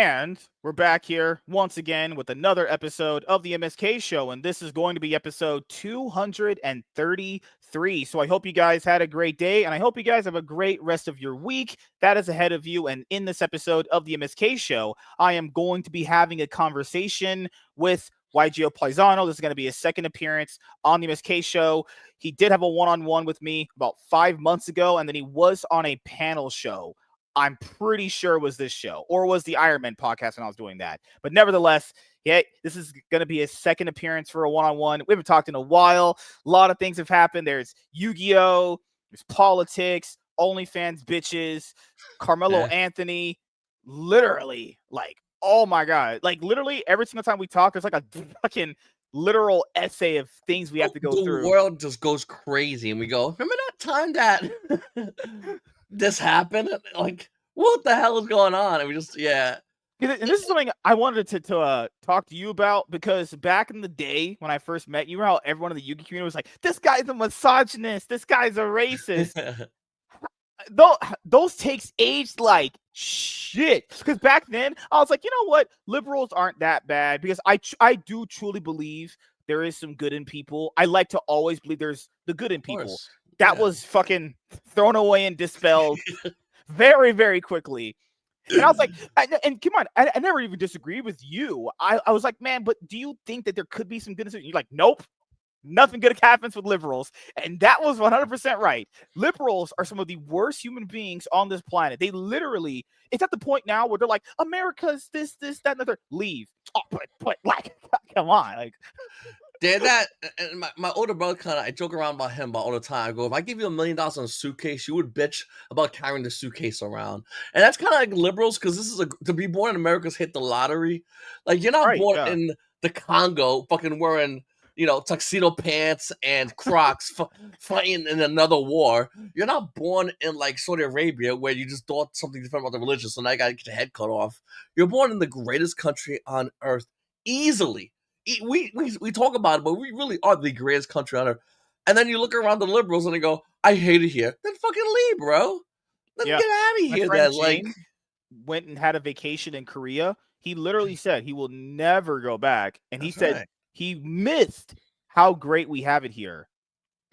And we're back here once again with another episode of the MSK show, and this is going to be episode 233. So I hope you guys had a great day, and I hope you guys have a great rest of your week that is ahead of you. And in this episode of the MSK show, I am going to be having a conversation with YGOPaisano. This is going to be his second appearance on the MSK show. He did have a one-on-one with me about 5 months ago, and then he was on a panel show. I'm pretty sure it was this show, or was the Iron Man podcast when I was doing that. But nevertheless, yeah, this is going to be his second appearance for a one-on-one. We haven't talked in a while. A lot of things have happened. There's Yu-Gi-Oh!, there's politics, OnlyFans bitches, Carmelo Anthony. Literally, like, oh my God. Like, literally, every single time we talk, there's like a fucking literal essay of things we have to go through. The world just goes crazy, and we go, remember that time that this happened? Like, what the hell is going on? And we just, And this is something I wanted to talk to you about, because back in the day when I first met you, how everyone in the Yu-Gi community was like, this guy's a misogynist, this guy's a racist. Those takes aged like shit. Because back then, I was like, you know what? Liberals aren't that bad, because I do truly believe there is some good in people. I like to always believe there's the good in people. That was fucking thrown away and dispelled very, very quickly. And I was like, and come on, I never even disagreed with you. I was like, man, but do you think that there could be some goodness? You're like, nope. Nothing good happens with liberals. And that was 100% right. Liberals are some of the worst human beings on this planet. They literally, it's at the point now where they're like, America's this, that, and the other. Leave. Oh, but like, come on. Like, did that, and my older brother I joke around about him all the time. I go, if I give you $1 million on a suitcase, you would bitch about carrying the suitcase around. And that's kind of like liberals, because this is to be born in America's hit the lottery. Like, you're not born in the Congo fucking wearing, tuxedo pants and Crocs fighting in another war. You're not born in like Saudi Arabia, where you just thought something different about the religion, so now you gotta get your head cut off. You're born in the greatest country on earth, easily. We talk about it, but we really are the greatest country on earth. And then you look around the liberals and they go, I hate it here. Then fucking leave, bro. Then get out of here. Then, like, went and had a vacation in Korea. He literally said he will never go back. And he said he missed how great we have it here.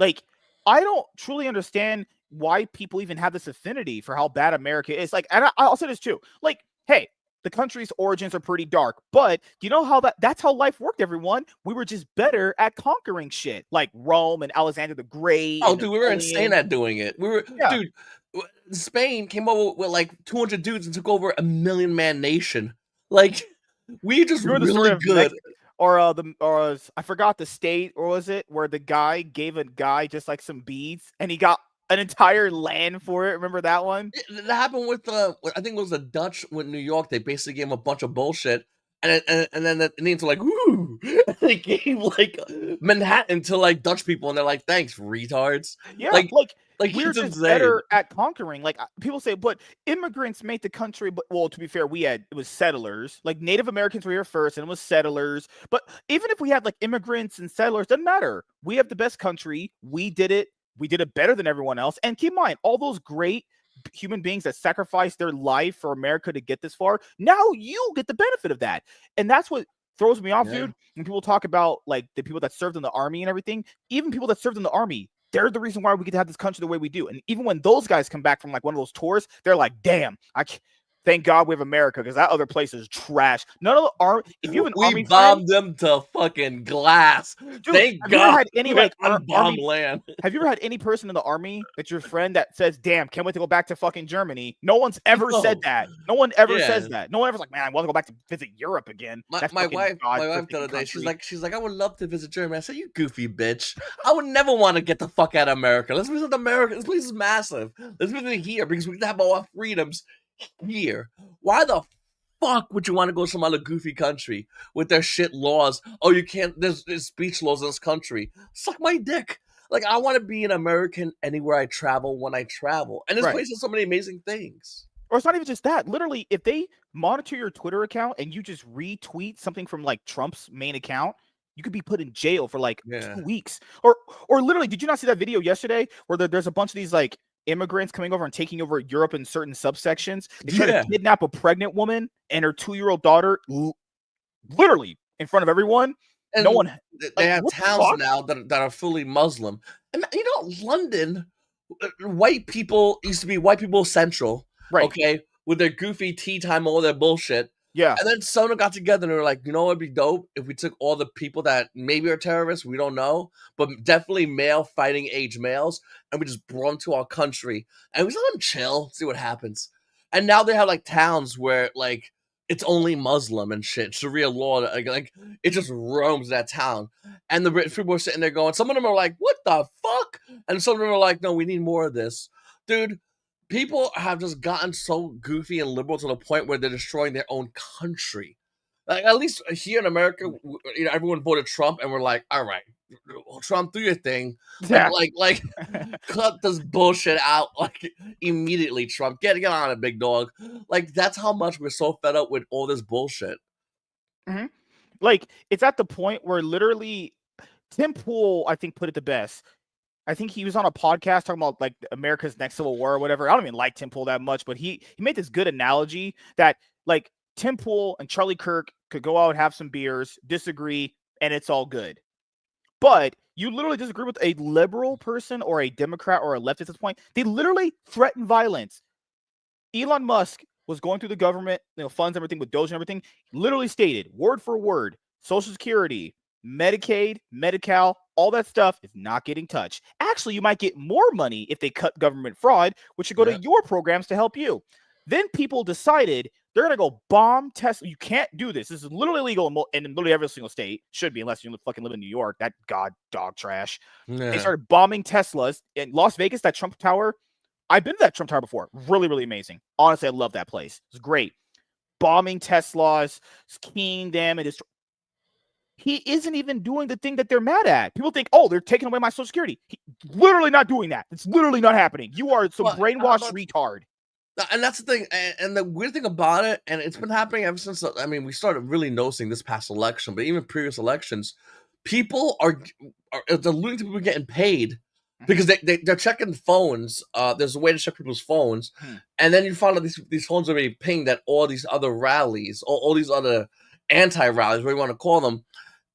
Like, I don't truly understand why people even have this affinity for how bad America is. Like, and I'll say this too. Like, hey, the country's origins are pretty dark, but do you know how that's how life worked, everyone? We were just better at conquering shit, like Rome and Alexander the Great. Oh, dude, we were insane at doing it. Dude, Spain came over with like 200 dudes and took over a 1 million man nation. Like, we just really good. Or I forgot the state, or was it where the guy gave a guy just like some beads and he got an entire land for it? Remember that one? That happened with I think it was the Dutch with New York. They basically gave him a bunch of bullshit, and then the Indians were like, "Ooh!" They gave like Manhattan to like Dutch people, and they're like, "Thanks, retards." Yeah, like we're just better at conquering. Like, people say, but immigrants made the country. But, well, to be fair, it was settlers. Like, Native Americans were here first, and it was settlers. But even if we had like immigrants and settlers, doesn't matter. We have the best country. We did it. We did it better than everyone else. And keep in mind, all those great human beings that sacrificed their life for America to get this far, now you get the benefit of that. And that's what throws me off, dude. When people talk about like the people that served in the army and everything, even people that served in the army, they're the reason why we get to have this country the way we do. And even when those guys come back from like one of those tours, they're like, damn, thank God we have America, because that other place is trash. None of the army. If you have an army, we bombed them to fucking glass. Dude, thank God. You ever had any like unbombed land? Have you ever had any person in the army that's your friend that says, "Damn, can't wait to go back to fucking Germany"? No one's ever said that. No one ever says that. No one ever's like, "Man, I want to go back to visit Europe again." My wife the other day, she's like, I would love to visit Germany. I said, you goofy bitch. I would never want to get the fuck out of America. Let's visit America. This place is massive. Let's visit here because we can have all our freedoms here. Why the fuck would you want to go to some other goofy country with their shit laws? Oh, you can't. There's speech laws in this country. Suck my dick. Like, I want to be an American anywhere I travel when I travel, and this place has so many amazing things. Or it's not even just that. Literally, if they monitor your Twitter account and you just retweet something from like Trump's main account, you could be put in jail for like 2 weeks. Or literally, did you not see that video yesterday where there's a bunch of these like immigrants coming over and taking over Europe in certain subsections. They tried to Yeah. kidnap a pregnant woman and her 2-year-old daughter, literally in front of everyone. No And one, they like, have what the towns fuck? now that are fully Muslim. And you know, London, white people used to be white people central, Right. okay, with their goofy tea time, all their bullshit. Yeah. And then someone got together and they were like, you know what would be dope if we took all the people that maybe are terrorists, we don't know, but definitely male fighting age males, and we just brought them to our country and we just let them chill, see what happens. And now they have like towns where like it's only Muslim and shit, Sharia law, like it just roams that town. And the British people are sitting there going, some of them are like, what the fuck? And some of them are like, no, we need more of this. Dude, people have just gotten so goofy and liberal to the point where they're destroying their own country. Like at least here in America, you know, everyone voted Trump, and we're like, all right, Trump, do your thing. Yeah. Cut this bullshit out like immediately. Trump, get on it, big dog. Like that's how much we're so fed up with all this bullshit. Mhm. Like, it's at the point where literally Tim Pool, I think, put it the best. I think he was on a podcast talking about like America's next civil war or whatever. I don't even like Tim Pool that much, but he made this good analogy that like Tim Pool and Charlie Kirk could go out, have some beers, disagree, and it's all good. But you literally disagree with a liberal person or a Democrat or a leftist at this point. They literally threaten violence. Elon Musk was going through the government, funds everything with Doge and everything. Literally stated word for word, Social Security, Medicaid, Medi-Cal, all that stuff is not getting touched. Actually, you might get more money if they cut government fraud, which should go to Yeah. your programs to help you. Then people decided they're going to go bomb Tesla. You can't do this. This is literally illegal in literally every single state. Should be, unless you fucking live in New York. That dog trash. They Yeah. started bombing Teslas in Las Vegas, that Trump Tower. I've been to that Trump Tower before. Really, really amazing. Honestly, I love that place. It's great. Bombing Teslas, keying them, and he isn't even doing the thing that they're mad at. People think, oh, they're taking away my Social Security. Literally not doing that. It's literally not happening. You are some But brainwashed retard. and that's the thing, and the weird thing about it, and it's been happening ever since. I mean, we started really noticing this past election, but even previous elections, people are alluding to people getting paid because they're checking phones. There's a way to check people's phones, and then you find out these phones are being pinged at all these other rallies, all these other anti-rallies, whatever you want to call them,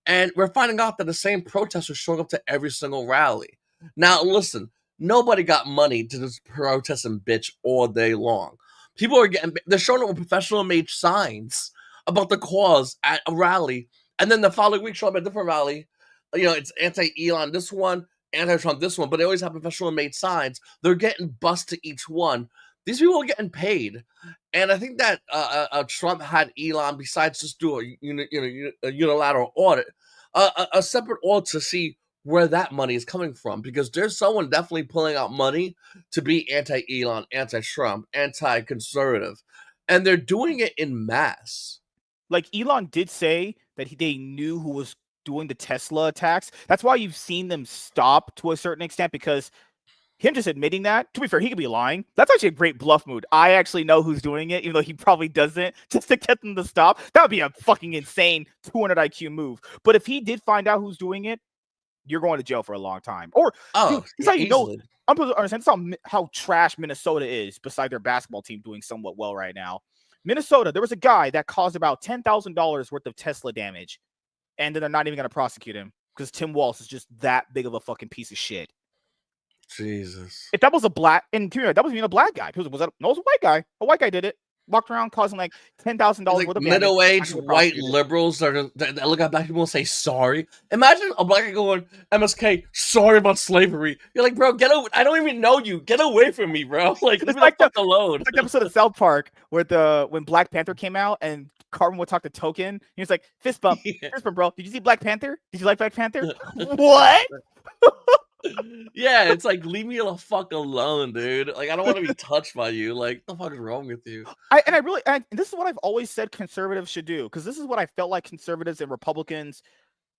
and we're finding out that the same protesters showing up to every single rally. Now, listen, nobody got money to just protest and bitch all day long. People are they're showing up with professional made signs about the cause at a rally, and then the following week show up at a different rally. You know, it's anti-Elon this one, anti-Trump this one, but they always have professional made signs. They're getting bussed to each one. These people are getting paid, and I think that Trump had Elon, besides just do a unilateral audit, a separate audit to see where that money is coming from, because there's someone definitely pulling out money to be anti-Elon, anti-Trump, anti-conservative, and they're doing it in mass. Like, Elon did say that they knew who was doing the Tesla attacks. That's why you've seen them stop to a certain extent, because him just admitting that, to be fair, he could be lying. That's actually a great bluff move. I actually know who's doing it, even though he probably doesn't, just to get them to stop. That would be a fucking insane 200 IQ move. But if he did find out who's doing it, you're going to jail for a long time. Or, dude, it's yeah, how you know. easily. I'm supposed to understand how trash Minnesota is, beside their basketball team doing somewhat well right now. Minnesota, there was a guy that caused about $10,000 worth of Tesla damage, and then they're not even going to prosecute him because Tim Walz is just that big of a fucking piece of shit. Jesus. If that was a black, and that was even a black guy. Was that? No, it was a white guy. A white guy did it. Walked around causing like $10,000 Like worth of damage. middle-aged white liberals that look at black people and say sorry. Imagine a black guy going, MSK, sorry about slavery. You're like, bro, get away. I don't even know you. Get away from me, bro. Like, leave me the fuck alone. It's like the episode of South Park where when Black Panther came out and Carmen would talk to Token. He was like, fist bump, fist bump, bro. Did you see Black Panther? Did you like Black Panther? What? Yeah, it's like, leave me the fuck alone, dude. Like, I don't want to be touched by you. Like, what the fuck is wrong with you? And this is what I've always said conservatives should do, because this is what I felt like conservatives and Republicans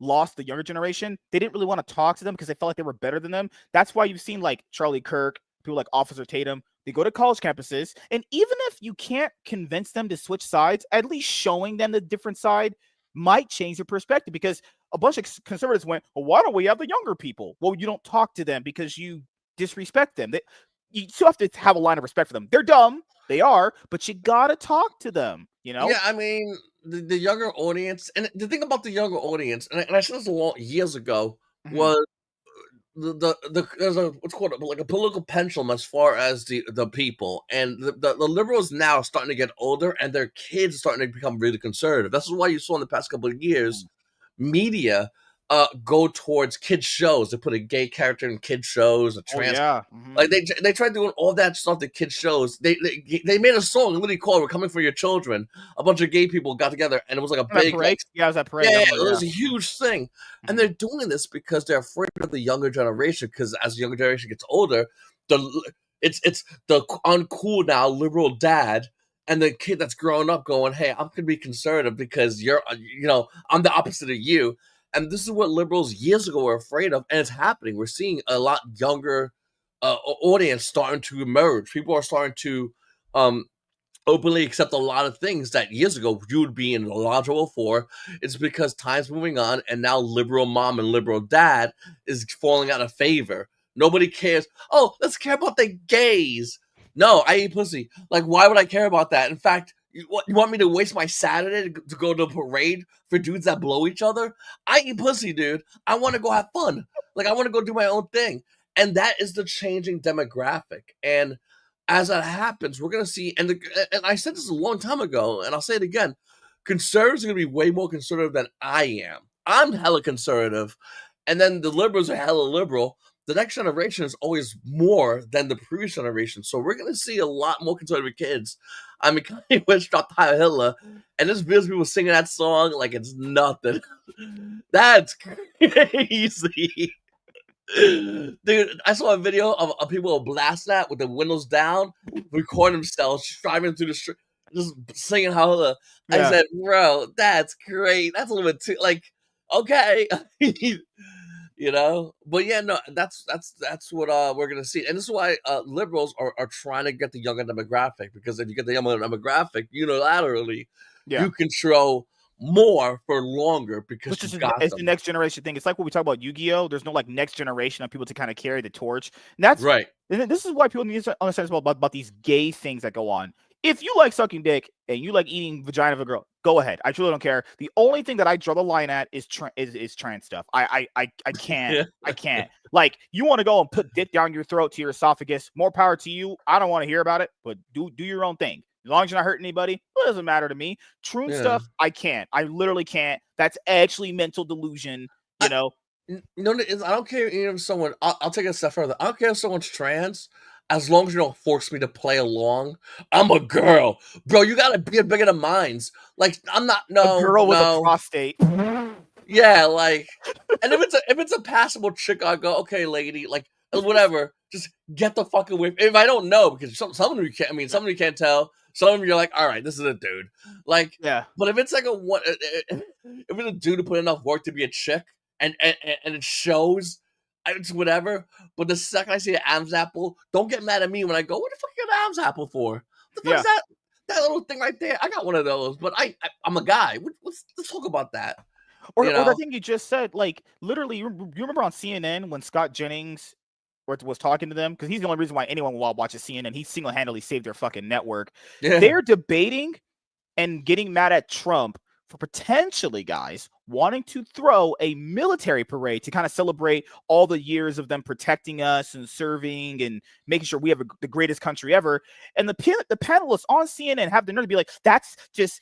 lost the younger generation. They didn't really want to talk to them because they felt like they were better than them. That's why you've seen like Charlie Kirk, people like Officer Tatum. They go to college campuses, and even if you can't convince them to switch sides, at least showing them the different side might change their perspective, because a bunch of conservatives went, well, why don't we have the younger people? Well, you don't talk to them because you disrespect them. you still have to have a line of respect for them. They're dumb, they are, but you gotta talk to them. You know? Yeah, I mean, the younger audience, and the thing about the younger audience, and I said this years ago, Mhm. was there's a what's called like a political pendulum as far as the people, and the liberals now are starting to get older, and their kids are starting to become really conservative. That's why you saw in the past couple of years, Mhm. media go towards kids shows. They put a gay character in kids shows, a Oh trans yeah. Mhm. like they tried doing all that stuff that kids shows. They made a song literally called "We're Coming for Your Children." A bunch of gay people got together, and it was like a That big like parade? Yeah, it was that yeah, parade. I yeah, remember, it yeah. was a huge thing, and Mhm. they're doing this because they're afraid of the younger generation. Because as the younger generation gets older, the it's the uncool now liberal dad and the kid that's growing up going, "Hey, I'm gonna be conservative because you're I'm the opposite of you." And this is what liberals years ago were afraid of, and it's happening. We're seeing a lot younger audience starting to emerge. People are starting to um, openly accept a lot of things that years ago you would be in a lot of trouble for. It's because time's moving on, and now liberal mom and liberal dad is falling out of favor. Nobody cares. Oh, let's care about the gays. No, I eat pussy. Like, why would I care about that? In fact, you want me to waste my Saturday to go to a parade for dudes that blow each other? I eat pussy, dude. I want to go have fun. Like, I want to go do my own thing. And that is the changing demographic. And as that happens, we're going to see, and I said this a long time ago, and I'll say it again: conservatives are going to be way more conservative than I am. I'm hella conservative, and then the liberals are hella liberal. The next generation is always more than the previous generation, so we're going to see a lot more conservative kids. I mean, Kanye West dropped Heil Hitler, and there's videos of people singing that song like it's nothing. That's crazy. Dude, I saw a video of people blasting that with the windows down, recording themselves driving through the street, just singing how the. I Yeah. said, "Bro, that's great. That's a little bit too like, okay, But yeah, no, that's what we're gonna see, and this is why liberals are trying to get the younger demographic because if you get the younger demographic, unilaterally, Yeah. you control more for longer because Which you is got it's the them next generation thing. It's like what we talk about Yu-Gi-Oh! There's no like next generation of people to kind of carry the torch. And that's right. and this is why people need to understand as well about these gay things that go on. If you like sucking dick and you like eating vagina of a girl, go ahead. I truly don't care. The only thing that I draw the line at is is trans stuff. I can't. Yeah. I can't. Like you want to go and put dick down your throat to your esophagus. More power to you. I don't want to hear about it, but do your own thing. As long as you're not hurting anybody, it doesn't matter to me. Troon Yeah. stuff, I can't. I literally can't. That's actually mental delusion, you know? No, I don't care even if someone. I'll take it a step further. I don't care if someone's trans, as long as you don't force me to play along. I'm a girl, bro. You gotta be bigger than minds. Like I'm not. A No, girl with a no. prostate. Yeah, like, and if it's a passable chick, I go, okay, lady, like whatever. Just get the fuck away. If I don't know, because some of them you can't. I mean, some of you can't tell. Some of them you're like, all right, this is a dude. Like, Yeah. but if it's like a one, if it's a dude who put enough work to be a chick, and it shows, it's whatever. But the second I see an Adam's apple, don't get mad at me when I go, what the fuck you got an Adam's apple for? What the fuck Yeah. is that? That little thing right there. I got one of those, but I'm a guy. Let's talk about that. You Or the know? thing you just said, like literally, you remember on CNN when Scott Jennings was talking to them because he's the only reason why anyone will watches CNN. He single handedly saved their fucking network. Yeah. They're debating and getting mad at Trump for potentially, guys, wanting to throw a military parade to kind of celebrate all the years of them protecting us and serving and making sure we have the greatest country ever. And the panelists on CNN have the nerve to be like, that's just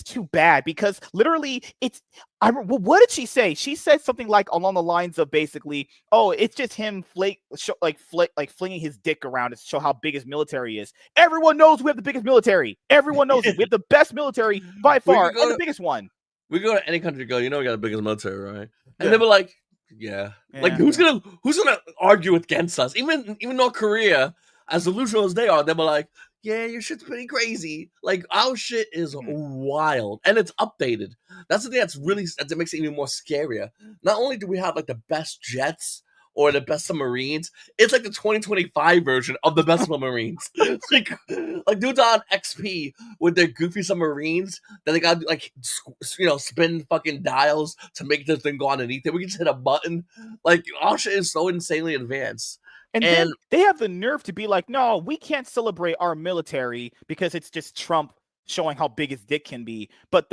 too bad because literally it's what did she say? She said something like along the lines of basically, oh, it's just him flinging his dick around to show how big his military is. Everyone knows we have the biggest military. Everyone knows it. We have the best military by We far could and go the to biggest one. we could go to any country to go, we got the biggest military, right? And they Yeah. were like, yeah. Like Yeah. who's gonna argue against us? Even North Korea, as delusional as they are, they were like, yeah, your shit's pretty crazy. Like our shit is Mhm. wild and it's updated. That's the thing that makes it even more scarier. Not only do we have like the best jets or the best submarines, it's like the 2025 version of the best submarines. like dudes on XP with their goofy submarines that they got like spin fucking dials to make the thing go underneath it. We can just hit a button. Like our shit is so insanely advanced. And And then they have the nerve to be like, no, we can't celebrate our military because it's just Trump showing how big his dick can be. But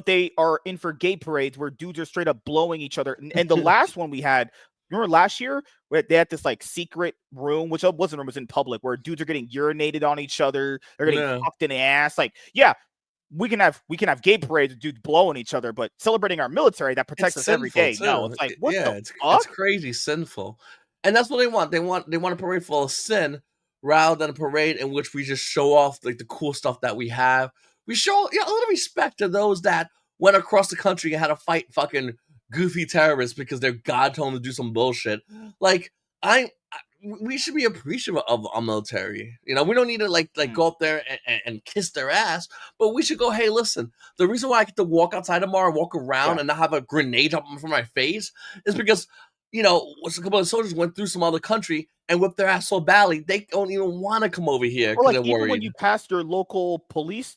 they are in for gay parades where dudes are straight up blowing each other. And the last one we had, remember last year where they had this like secret room, which wasn't room, was in public, where dudes are getting urinated on each other, they're getting yeah, fucked in the ass. Like, yeah, we can have gay parades with dudes blowing each other, but celebrating our military that protects it's us every sinful day. No, too. it's like, what Yeah, the it's fuck? crazy sinful. And that's what they want. They want a parade full of sin rather than a parade in which we just show off like the cool stuff that we have. We show a little respect to those that went across the country and had to fight fucking goofy terrorists because their god told them to do some bullshit. Like we should be appreciative of our military. You know, we don't need to like Mm, go up there and kiss their ass, but we should go, hey, listen, the reason why I get to walk outside tomorrow, walk around yeah. and not have a grenade up from my face is because, a couple of soldiers went through some other country and whipped their ass so badly, they don't even want to come over here Or because like they're even when worried. you pass your local police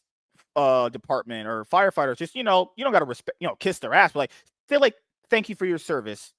department or firefighters, just you don't gotta respect, kiss their ass, but like say like thank you for your service.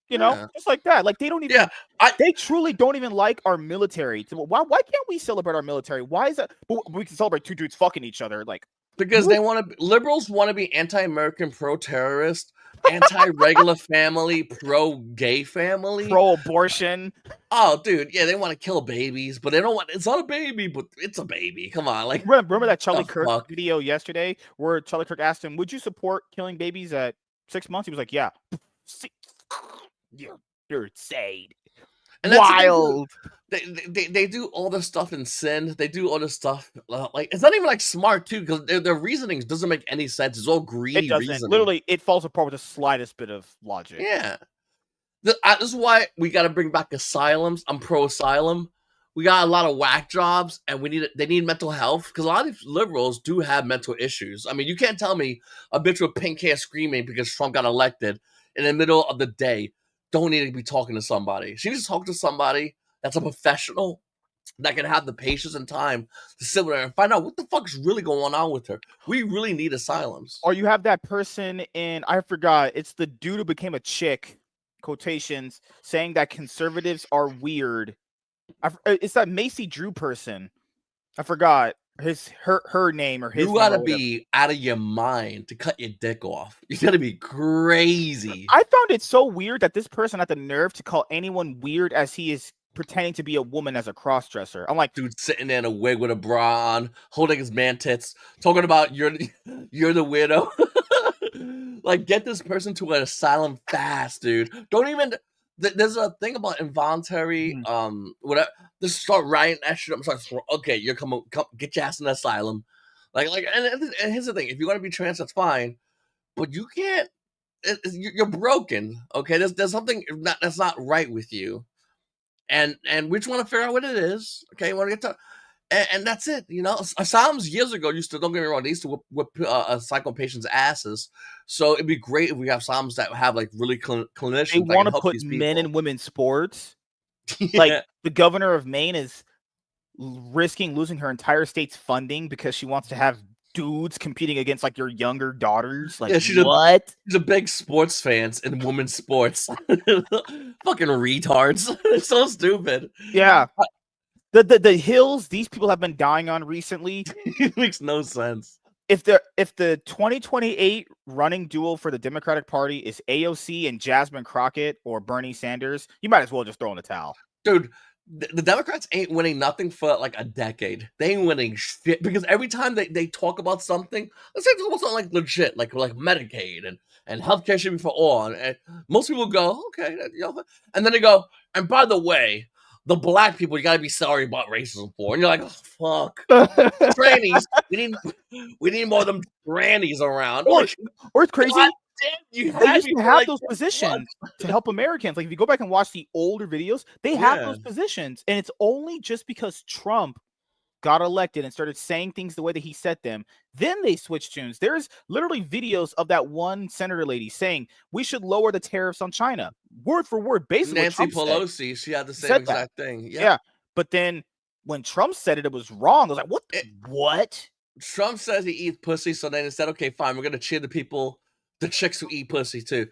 Yeah. Just like that. Like they don't Yeah. even I they truly don't even like our military. Why can't we celebrate our military? Why is that? But we can celebrate two dudes fucking each other. Like Because what? liberals want to be anti-American, pro-terrorist, anti-regular family, pro-gay family. Pro abortion. Oh, dude, yeah, they want to kill babies, but they don't want. It's not a baby, but it's a baby. Come on, like Remember that Charlie the Kirk fuck. video yesterday where Charlie Kirk asked him, "Would you support killing babies at 6 months?" He was like, "Yeah." See, you're you're insane. And that's the thing too. Wild. They do all this stuff in sin. They do all this stuff like it's not even like smart too because their reasonings doesn't make any sense. It's all It greedy doesn't. reasoning. Literally, it falls apart with the slightest bit of logic. Yeah. This is why we got to bring back asylums. I'm pro asylum. We got a lot of whack jobs, and they need mental health because a lot of these liberals do have mental issues. I mean, you can't tell me a bitch with pink hair screaming because Trump got elected in the middle of the day don't need to be talking to somebody. She needs to talk to somebody that's a professional that can have the patience and time to sit with her and find out what the fuck is really going on with her. We really need asylums. Or you have that person in, I forgot, it's the dude who became a chick, quotations, saying that conservatives are weird. It's that Macy Drew person. I forgot her name or his You name gotta or whatever. be out of your mind to cut your dick off. You gotta be crazy. I found it so weird that this person had the nerve to call anyone weird as he is pretending to be a woman as a crossdresser. I'm like, Dude sitting there in a wig with a bra on, holding his man tits, talking about you're the widow. Like, get this person to an asylum fast, dude. Don't even. There's a thing about involuntary, hmm, whatever. Just start writing that shit up. Okay, you're come get your ass in the asylum. And here's the thing: if you want to be trans, that's fine, but you can't. You're broken. Okay, there's something that's not right with you, and we just want to figure out what it is. Okay, want to get to. And that's it, Asylums years ago used to, don't get me wrong, they used to whip psycho patients' asses. So it'd be great if we have asylums that have like really they clinicians that want can to help put these men people. and women sports. Like Yeah, the governor of Maine is risking losing her entire state's funding because she wants to have dudes competing against like your younger daughters. Like yeah, what? she's a big sports fans in women's sports. Fucking retards. It's so stupid. Yeah. The hills these people have been dying on recently. It makes no sense. If the 2028 running duel for the Democratic Party is AOC and Jasmine Crockett or Bernie Sanders, you might as well just throw in the towel. Dude, the Democrats ain't winning nothing for like a decade. They ain't winning shit because every time they talk about something, let's say it's almost not like legit, like Medicaid and healthcare should be for all. And most people go, okay, and then they go, and by the way, the black people you gotta be sorry about racism for. And you're like, oh fuck. Trannies, we need more of them trannies around. or Like, or it's god crazy. damn, you They had used me to for have like those 6 positions months. to help Americans. Like if you go back and watch the older videos, they have Yeah. those positions, and it's only just because Trump got elected and started saying things the way that he said them, then they switched tunes. There's literally videos of that one senator lady saying we should lower the tariffs on China, word for word, basically what Nancy Trump said. Pelosi, she had the He same said that, exact thing. Yep. yeah. But then when Trump said it, it was wrong. I was like, what? It, What? Trump says he eats pussy, so then instead, okay, fine, we're gonna cheer the chicks who eat pussy too.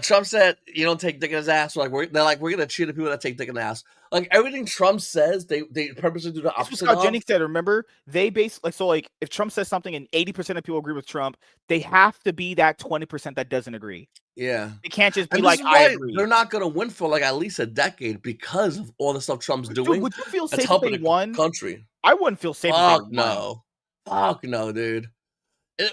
Trump said you don't take dick in his ass. They're like we're gonna cheer the people that take dick in the ass. Like everything Trump says, they purposely do the It's what opposite Scott of. Jennings said. Remember, they basically like if Trump says something and 80% of people agree with Trump, they have to be that 20% that doesn't agree. Yeah, It can't just be and this like is I why agree. they're not gonna win for like at least a decade because of all the stuff Trump's Dude, doing. would you feel That's safe if helping they the won? country. I wouldn't feel safe if they won. Fuck no, dude.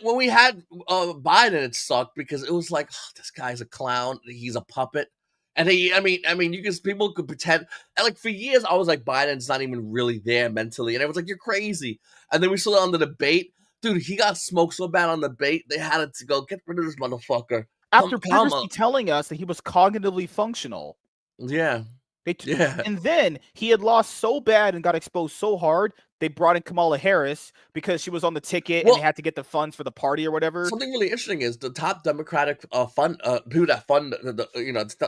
When we had Biden, it sucked because it was like this guy's a clown. He's a puppet. And I mean, people could pretend. And like for years, I was like, Biden's not even really there mentally, and everyone's like, you're crazy. And then we saw it on the debate, dude. He got smoked so bad on the debate, they had to go get rid of this motherfucker. After Come, previously telling us that he was cognitively functional. yeah, They yeah. and then he had lost so bad and got exposed so hard, they brought in Kamala Harris because she was on the ticket and they Well, had to get the funds for the party or whatever. something really interesting is the top Democratic fund people that fund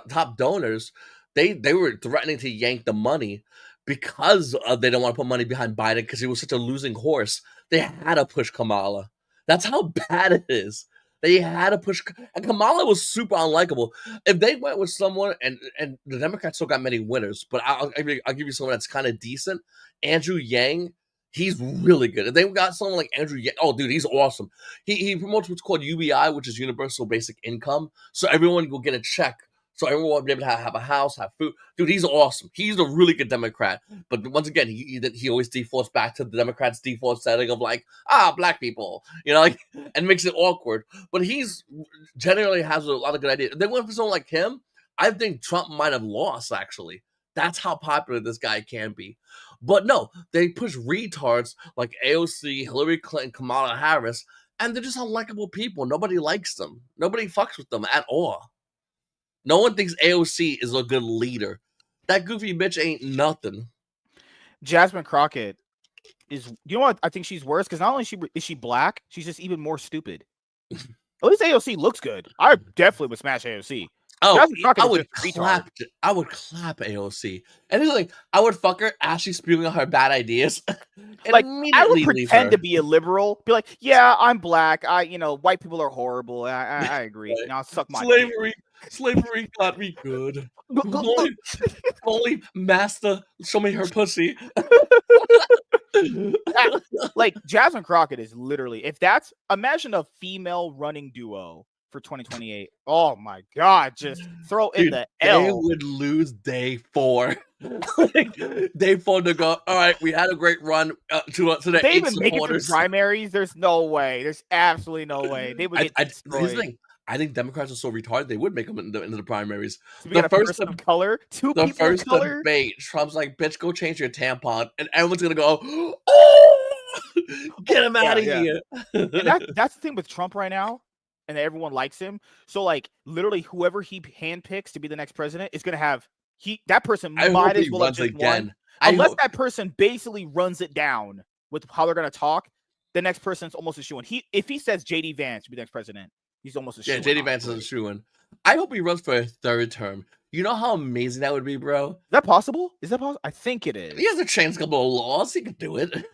top donors, they were threatening to yank the money because they don't want to put money behind Biden because he was such a losing horse. They had to push Kamala. That's how bad it is. They had to push, and Kamala was super unlikable. If they went with someone, and the Democrats still got many winners, but I'll give you someone that's kind of decent. Andrew Yang, he's really good. If they got someone like Andrew Yang, oh dude, he's awesome. He promotes what's called UBI, which is Universal Basic Income, so everyone will get a check. So everyone will be able to have a house, have food. Dude, he's awesome. He's a really good Democrat. But once again, he always defaults back to the Democrats' default setting of like, black people, like, and makes it awkward. But he's generally has a lot of good ideas. If they went for someone like him, I think Trump might have lost, actually. That's how popular this guy can be. But no, they push retards like AOC, Hillary Clinton, Kamala Harris, and they're just unlikable people. Nobody likes them. Nobody fucks with them at all. No one thinks AOC is a good leader. That goofy bitch ain't nothing. Jasmine Crockett is, you know what? I think she's worse because not only is she black, she's just even more stupid. At least AOC looks good. I definitely would smash AOC. Oh, Jasmine Crockett I is would just a clap. retard. I would clap AOC, and it's like I would fuck her as she's spewing out her bad ideas, and Like I would immediately leave her. pretend to be a liberal, be like, "Yeah, I'm black. White people are horrible. I agree. Right. Now suck my dick." Slavery got me good. Only master show me her pussy. Like Jasmine Crockett is literally, if that's, imagine a female running duo for 2028. Oh my god, just throw in the L. They would lose day 4. Day 4 to go. All right, we had a great run to the they 8 even make it to supporters. primaries. There's no way. There's absolutely no way they would get destroyed. Here's the thing. I think Democrats are so retarded they would make them into the primaries. So we got a person of color, two the people of first color. debate, Trump's like, "Bitch, go change your tampon," and everyone's gonna go, "Oh, get him out of here." And that's the thing with Trump right now, and everyone likes him. So like literally, whoever he handpicks to be the next president is gonna have that person might as well have just won. Unless that person basically runs it down with how they're gonna talk, the next person's almost a shoo-in. If he says JD Vance to be the next president, he's almost a shoo-in. Yeah, JD Vance is a shoo-in. I hope he runs for a 3rd term. You know how amazing that would be, bro? Is that possible? I think it is. He has a chance, couple of laws. He could do it.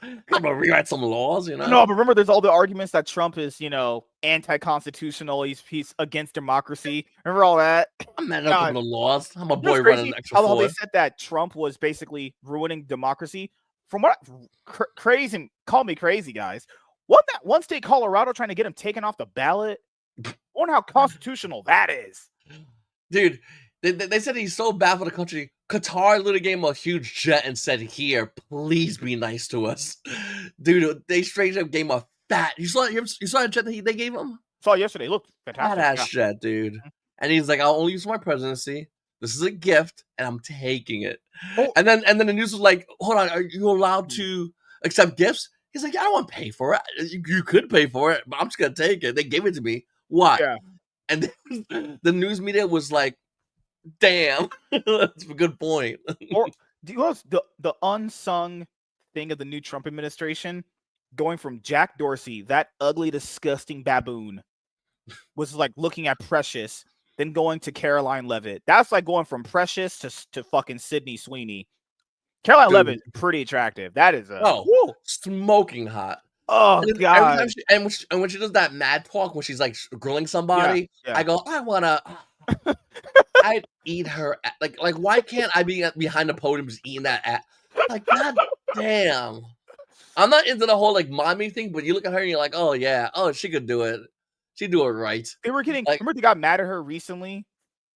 I'm gonna rewrite some laws, No, but remember, there's all the arguments that Trump is, anti-constitutional. He's against democracy. Remember all that? I'm mad at a couple of laws. I'm a boy running an extra how floor. they said that Trump was basically ruining democracy. From what crazy, call me crazy, guys. Wasn't that one state, Colorado, trying to get him taken off the ballot? I wonder how constitutional that is. Dude, they said he's so bad for the country. Qatar literally gave him a huge jet and said, "Here, please be nice to us." Dude, they straight up gave him a fat. You saw that jet that they gave him? Saw yesterday. Look, fantastic. Fat-ass jet, dude. And he's like, "I'll only use my presidency. This is a gift, and I'm taking it." Oh. And then the news was like, "Hold on, are you allowed to accept gifts?" He's like, "I don't want to pay for it. You could pay for it, but I'm just gonna take it. They gave it to me. What?" Yeah. And the news media was like, "Damn, that's a good point." Or do you know the unsung thing of the new Trump administration? Going from Jack Dorsey, that ugly, disgusting baboon, was like looking at Precious, then going to Caroline Leavitt. That's like going from Precious to fucking Sydney Sweeney. Caroline Leavitt is pretty attractive. That is smoking hot. Oh And then every time god. when she does that mad talk when she's like grilling Yeah, somebody, yeah. I go, I wanna, I'd eat her. Like why can't I be behind the podium just eating that? Like god damn. I'm not into the whole like mommy thing, but you look at her and you're like, oh yeah, oh she could do it. She do it right. They were getting Like remember they got mad at her recently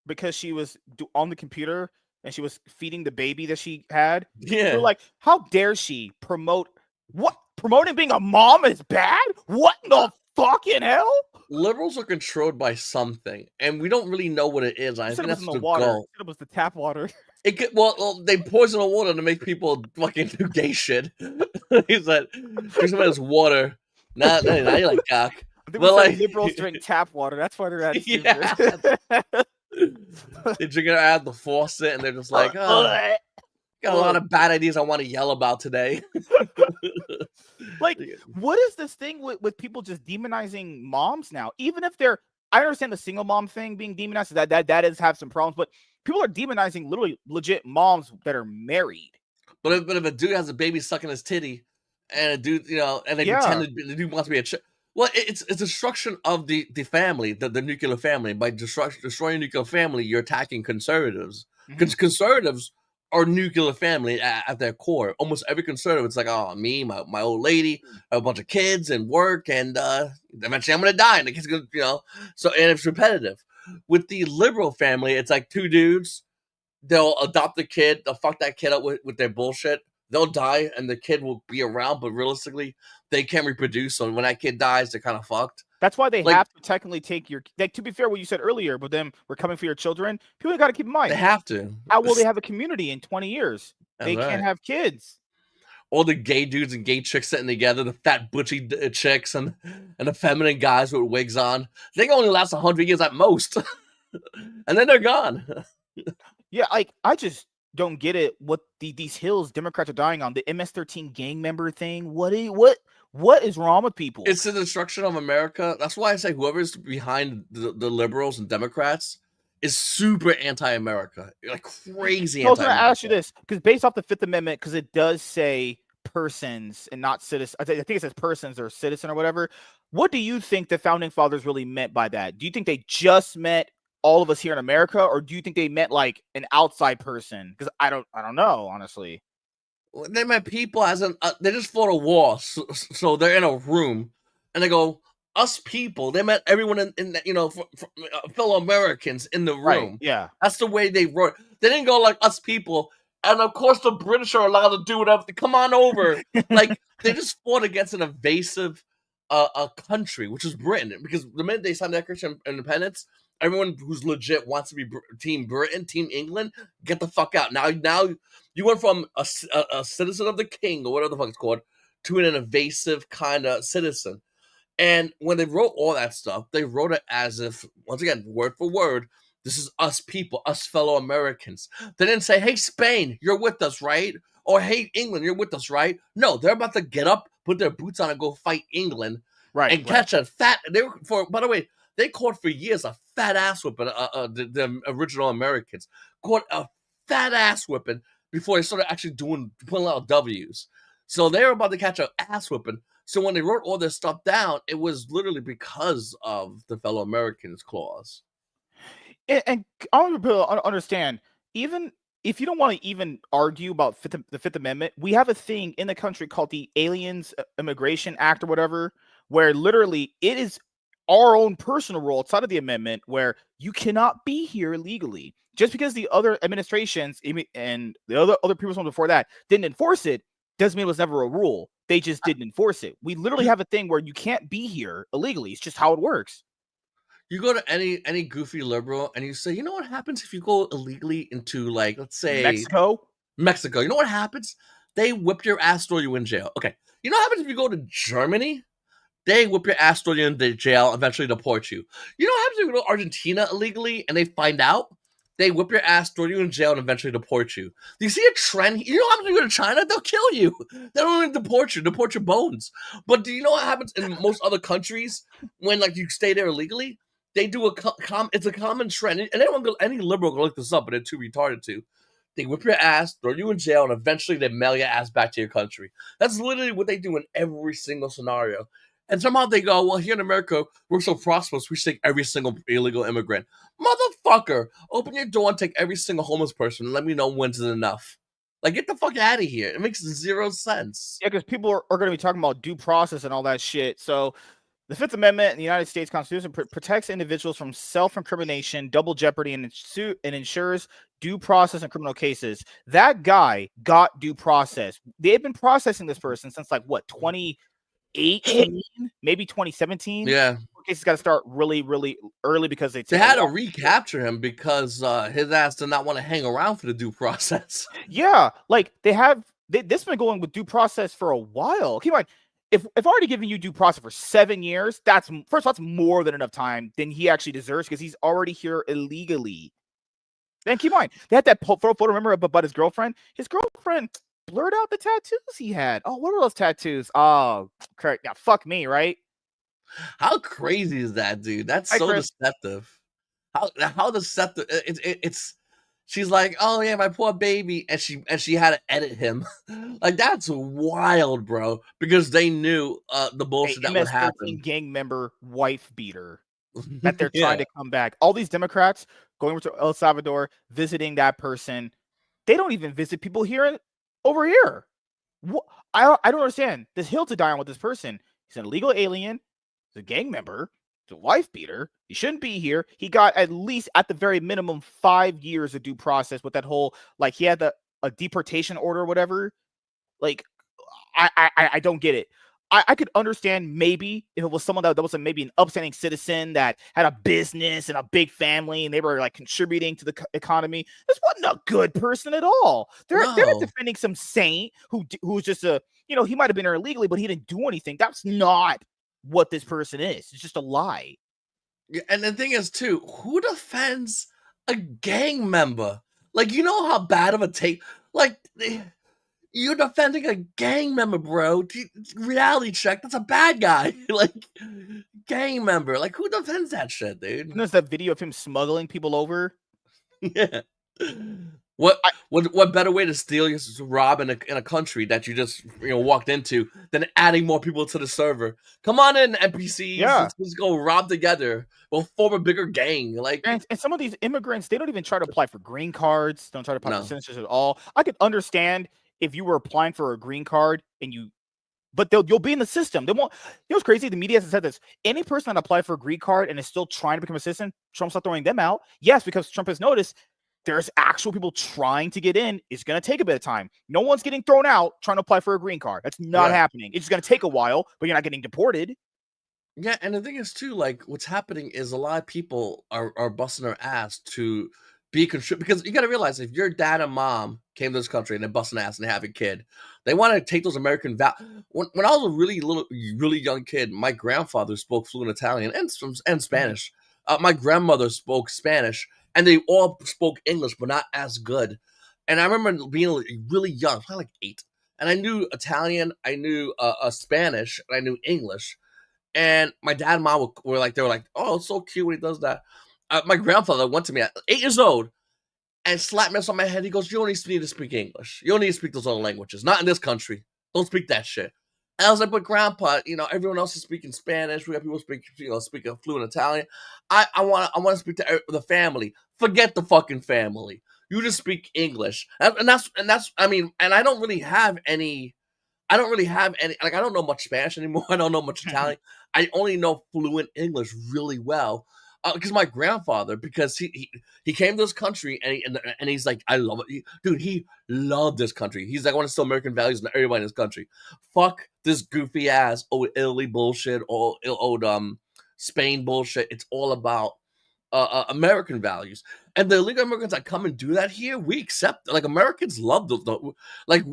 because she was on the computer and she was feeding the baby that she had. They were yeah. like, "How dare she promote what? Promoting being a mom is bad? What in the fucking hell?" Liberals are controlled by something, and we don't really know what it is. She I said think it was in that's the the water. goal. She said it was the tap water. It could they poison the water to make people fucking do gay shit. He said, "Drink some of this water." Now you like cock, I think we but said like, liberals drink tap water. That's why they're that stupid. yeah, they drink it out of the faucet, and they're just like, "Ah, got a lot Ugh. of bad ideas I want to yell about today." Like, what is this thing with people just demonizing moms now? Even if they're, I understand the single mom thing being demonized. That is have some problems, but people are demonizing literally legit moms that are married. But if a dude has a baby sucking his titty, and a dude, and they pretend Yeah. the dude wants to be a well, it's destruction of the family, the nuclear family. By destroying nuclear family, you're attacking conservatives. Mhm. Because conservatives are nuclear family at their core. Almost every conservative, it's like, oh, me, my old lady, a bunch of kids and work, and eventually I'm gonna die, and the kids gonna, so and it's repetitive. With the liberal family, it's like two dudes, they'll adopt a kid, they'll fuck that kid up with their bullshit. They'll die and the kid will be around, but realistically, they can't reproduce. So when that kid dies, they're kind of fucked. That's why they Like have to technically take your. Like, to be fair, what you said earlier, but then we're coming for your children. People got to keep in they mind, have to. how will they have a community in 20 years? That's They can't right. have kids. All the gay dudes and gay chicks sitting together, the fat butchy chicks and the feminine guys with wigs on. They can only last 100 years at most, and then they're gone. Yeah, like I just don't get it. What these hills Democrats are dying on, the MS-13 gang member thing. What is wrong with people? It's the destruction of America. That's why I say whoever's behind the liberals and Democrats is super anti-America, like crazy I was going to ask you anti-America. this because based off the Fifth Amendment, because it does say persons and not citizens. I think it says persons or citizen or whatever. What do you think the founding fathers really meant by that? Do you think they just meant all of us here in America, or do you think they meant like an outside person? Because I don't know, honestly. They met people as an they just fought a war, so they're in a room, and they go us people. They met everyone in fellow Americans in the Right? room. Yeah. That's the way they wrote. They didn't go like us people, and of course the British are allowed to do whatever. Come on over. Like they just fought against an invasive a country, which is Britain, because the minute they signed the Declaration of Independence, everyone who's legit wants to be Team Britain, Team England, get the fuck out. Now you went from a citizen of the king or whatever the fuck it's called to an invasive kind of citizen. And when they wrote all that stuff, they wrote it as if, once again, word for word, this is us people, us fellow Americans. They didn't say, hey, Spain, you're with us, right? Or hey, England, you're with us, right? No, they're about to get up, put their boots on, and go fight England Right. and Right. catch a fat. They were for, by the way, they caught for years a fat ass whipping. The original Americans caught a fat ass whipping before they started actually pulling out W's. So they were about to catch an ass whipping. So when they wrote all this stuff down, it was literally because of the fellow Americans clause. And I want people to understand, even if you don't want to even argue about the Fifth Amendment, we have a thing in the country called the Aliens Immigration Act or whatever, where literally it is our own personal rule outside of the amendment where you cannot be here legally. Just because the other administrations and the other people before that didn't enforce it, doesn't mean it was never a rule. They just didn't enforce it. We literally have a thing where you can't be here illegally. It's just how it works. You go to any goofy liberal and you say, you know what happens if you go illegally into, like, let's say Mexico, Mexico? You know what happens? They whip your ass, throw you in jail. Okay. You know what happens if you go to Germany? They whip your ass, throw you into jail, eventually deport you. You know what happens if you go to Argentina illegally and they find out? They whip your ass, throw you in jail, and eventually deport you. Do you see a trend? You know what happens if you go to China? They'll kill you. They don't even deport your bones. But do you know what happens in most other countries when, like, you stay there illegally? They do it's a common trend, and any liberal can look this up, but they're too retarded to. they whip your ass, throw you in jail, and eventually they mail your ass back to your country. That's literally what they do in every single scenario. And somehow they go, well, here in America, we're so prosperous, we take every single illegal immigrant. Motherfucker, open your door and take every single homeless person and let me know when's it enough. Like, get the fuck out of here. It makes zero sense. Yeah, because people are going to be talking about due process and all that shit. So the Fifth Amendment in the United States Constitution protects individuals from self-incrimination, double jeopardy, and ensures due process in criminal cases. That guy got due process. They've been processing this person since like what 2018, maybe 2017. Yeah. Cases got to start really, really early because they had to recapture him because his ass did not want to hang around for the due process. Yeah, like this has been going with due process for a while. Keep in mind, if already giving you due process for 7 years, that's first of all, that's more than enough time than he actually deserves because he's already here illegally. Then keep in mind, they had that photo, remember, about his girlfriend? His girlfriend blurred out the tattoos he had. Oh, what are those tattoos? Oh, correct. Yeah, fuck me, right? How crazy is that, dude? That's so deceptive. How deceptive? It's. She's like, oh yeah, my poor baby, and she had to edit him. Like, that's wild, bro. Because they knew the bullshit that would happen. Gang member wife beater that they're trying to come back. All these Democrats going to El Salvador, visiting that person. They don't even visit people here over here. I don't understand. This hill to die on with this person. He's an illegal alien. He's a gang member. He's a wife beater. He shouldn't be here. He got at least, at the very minimum, 5 years of due process with that whole, like, he had a deportation order or whatever. Like, I don't get it. I could understand maybe if it was someone that was maybe an upstanding citizen that had a business and a big family and they were like contributing to the economy. This wasn't a good person at all. They're not defending some saint who's just he might have been there illegally, but he didn't do anything. That's not what this person is. It's just a lie. Yeah, and the thing is too, who defends a gang member? Like, you know how bad of a take, like, you're defending a gang member, bro. Reality check. That's a bad guy. Like, gang member. Like, who defends that shit, dude? And there's that video of him smuggling people over. Yeah. What better way to steal your rob in a country that you just walked into than adding more people to the server? Come on in, NPCs. Yeah. Let's just go rob together. We'll form a bigger gang. Like, and some of these immigrants, they don't even try to apply for green cards. Don't try to apply for citizenship at all. I could understand if you were applying for a green card but you'll be in the system. They won't. You know what's crazy? The media has said this. Any person that applied for a green card and is still trying to become a citizen, Trump's not throwing them out. Yes, because Trump has noticed there's actual people trying to get in. It's going to take a bit of time. No one's getting thrown out trying to apply for a green card. That's not happening. It's going to take a while, but you're not getting deported. Yeah, and the thing is too, like, what's happening is a lot of people are busting their ass to be because you got to realize, if your dad and mom came to this country and they're busting ass and they have a kid, they want to take those American when I was a really young kid, my grandfather spoke fluent Italian and Spanish. My grandmother spoke Spanish, and they all spoke English, but not as good. And I remember being really young, probably like 8, and I knew Italian, I knew Spanish, and I knew English. And my dad and mom were like, oh, it's so cute when he does that. My grandfather went to me at 8 years old and slapped me on my head. He goes, you don't need to speak English. You don't need to speak those other languages. Not in this country. Don't speak that shit. And I was like, but grandpa, everyone else is speaking Spanish. We have people speaking fluent Italian. I want to speak to the family. Forget the fucking family. You just speak English. And that's, I mean, and I don't really have any, like, I don't know much Spanish anymore. I don't know much Italian. I only know fluent English really well. Because my grandfather, because he came to this country and he's like, I love it. Dude, he loved this country. He's like, I want to instill American values in everybody in this country. Fuck this goofy ass old Italy bullshit, old Spain bullshit. It's all about American values. And the illegal immigrants that come and do that here, we accept. Like, Americans love those. Like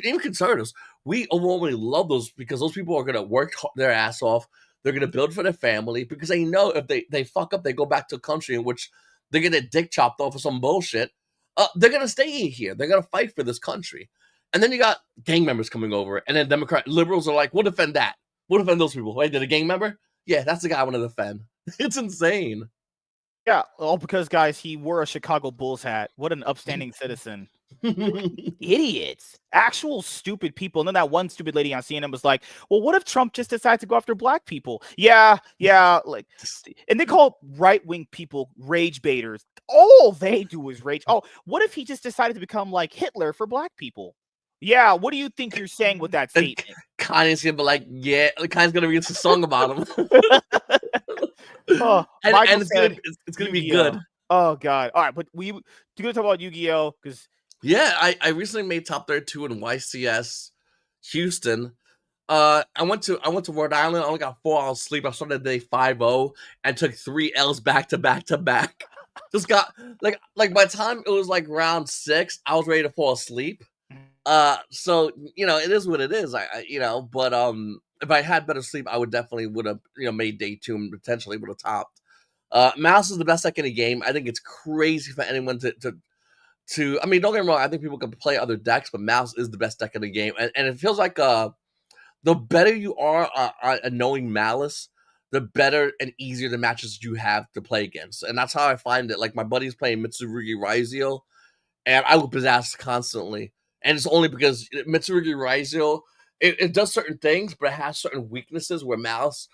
even conservatives, we overwhelmingly love those, because those people are gonna work their ass off. They're gonna build for their family, because they know if they fuck up, they go back to a country in which they get their dick chopped off for some bullshit. They're gonna stay here. They're gonna fight for this country. And then you got gang members coming over, and then liberals are like, we'll defend that. We'll defend those people. Wait, did a gang member? Yeah, that's the guy I want to defend. It's insane. Yeah, all because guys, he wore a Chicago Bulls hat. What an upstanding citizen. Idiots, actual stupid people. And then that one stupid lady on CNN was like, "Well, what if Trump just decides to go after black people?" Yeah, like, and they call right wing people rage baiters. All they do is rage. Oh, what if he just decided to become like Hitler for black people? Yeah, what do you think you're saying with that And statement? Kanye's gonna be like, yeah, Kanye's gonna release a song about him. Oh, And Michael it's gonna said be it's gonna be Yu-Gi-Oh. good. Oh God! All right, but we do you talk about Yu-Gi-Oh because Yeah, I recently made top 32 in YCS Houston. I went to Rhode Island. I only got 4 hours sleep. I started day 5-0 and took 3 L's back to back to back. Just got like by the time it was like round 6, I was ready to fall asleep. So it is what it is. But if I had better sleep, I would have made day 2 and potentially would have topped. Mouse is the best deck in the game. I think it's crazy for anyone to. I mean, don't get me wrong. I think people can play other decks, but Mouse is the best deck in the game, and it feels like the better you are at knowing Malice, the better and easier the matches you have to play against, and that's how I find it. Like my buddy's playing Mitsurugi Raizio, and I whip his ass constantly, and it's only because Mitsurugi Raizio it does certain things, but it has certain weaknesses where Malice.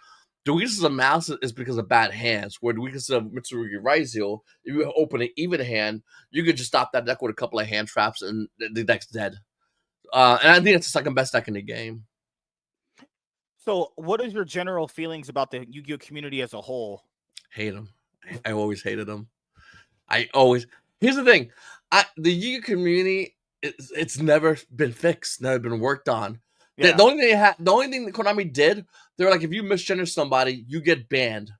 The weaknesses of Mouse is because of bad hands, where the weaknesses of Mitsurugi Raizio, if you open an even hand, you could just stop that deck with a couple of hand traps and the deck's dead. And I think it's the second best deck in the game. so what is your general feelings about the Yu-Gi-Oh community as a whole? Hate him. I always hated him. I always. Here's the thing. The Yu-Gi-Oh community, it's never been fixed, never been worked on. Yeah, The only thing that Konami did, they were like, if you misgender somebody, you get banned.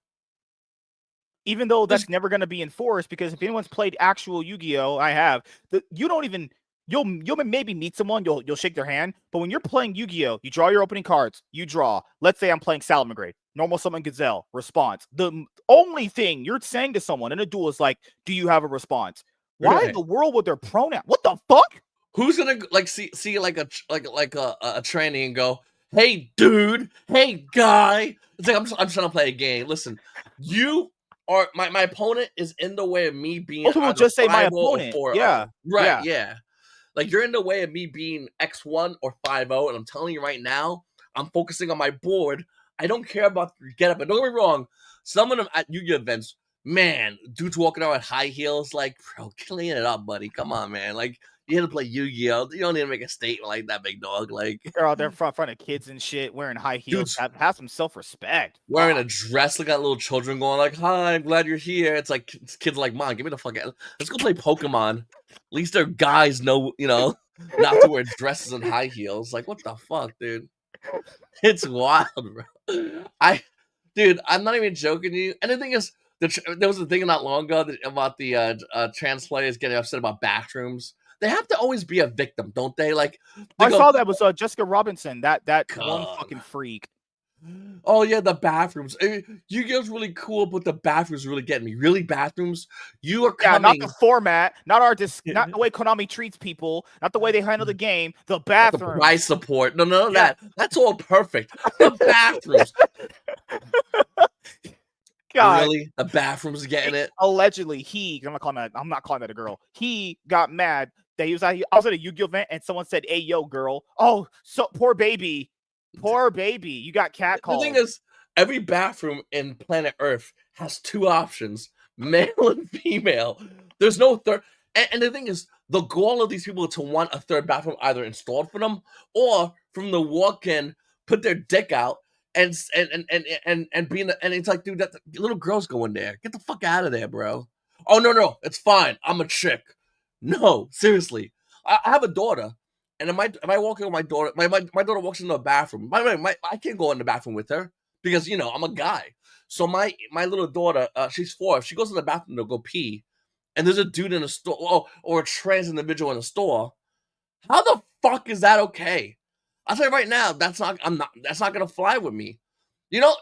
even though There's that's never going to be enforced because if anyone's played actual Yu-Gi-Oh, I have. You don't even you'll maybe meet someone, you'll shake their hand, but when you're playing Yu-Gi-Oh, you draw your opening cards, you draw. Let's say I'm playing Salamagrade, normal summon Gazelle, response. The only thing you're saying to someone in a duel is like, "Do you have a response?" Why in right. the world would their pronoun? What the fuck? Who's gonna like see like a tranny and go, hey dude, hey guy? It's like I'm trying to play a game. Listen, you are my opponent is in the way of me being Most people either just say my 5-0 or opponent. 4-0. Yeah, Right, yeah. yeah. Like you're in the way of me being X1 or 5-0, and I'm telling you right now, I'm focusing on my board. I don't care about the get up. But don't get me wrong, some of them at Yu-Gi-Oh events, man, dudes walking around with high heels, like, bro, clean it up, buddy. Come on, man. Like, you had to play Yu-Gi-Oh. You don't need to make a statement like that, big dog. Like, They're out there in front of kids and shit, wearing high heels. dudes Have some self respect. wearing a dress, looking at little children going like, "Hi, I'm glad you're here." It's like kids are like, "Mom, get me the fuck out. Let's go play Pokemon." At least their guys know, not to wear dresses and high heels. Like, what the fuck, dude? It's wild, bro. Dude, I'm not even joking to you. And the thing is, there was a thing not long ago about the trans players getting upset about bathrooms. They have to always be a victim, don't they? Like, they I go, saw that was Jessica Robinson. That one God. fucking freak. Oh yeah, the bathrooms. Yu-Gi-Oh's really cool, but the bathrooms really get me. Really, bathrooms? You are Yeah, not coming. the format, not not the way Konami treats people, not the way they handle the game. The The prize bathrooms. support. No, none of Yeah, that. That's all perfect. The bathrooms. God. Really? The bathrooms getting it? Allegedly, I'm not calling that a girl. He got mad that I was at a Yu-Gi-Oh event and someone said, "Hey, yo, girl." Oh, so poor baby, poor baby. You got The thing catcalled. is, every bathroom in planet Earth has 2 options: male and female. There's no third. And the thing is, the goal of these people is to want a third bathroom either installed for them or from the walk-in, put their dick out and being and it's like, dude, that little girls go in there. Get the fuck out of there, bro. Oh no, it's fine. I'm a chick. No, seriously. I have a daughter. And am I walking with my daughter? My daughter walks into the bathroom. By the way, I can't go in the bathroom with her because I'm a guy. So my little daughter, she's 4. If she goes to the bathroom to go pee, and there's a dude in a store or a trans individual in a store, how the fuck is that okay? I'll tell you right now, that's not gonna fly with me. A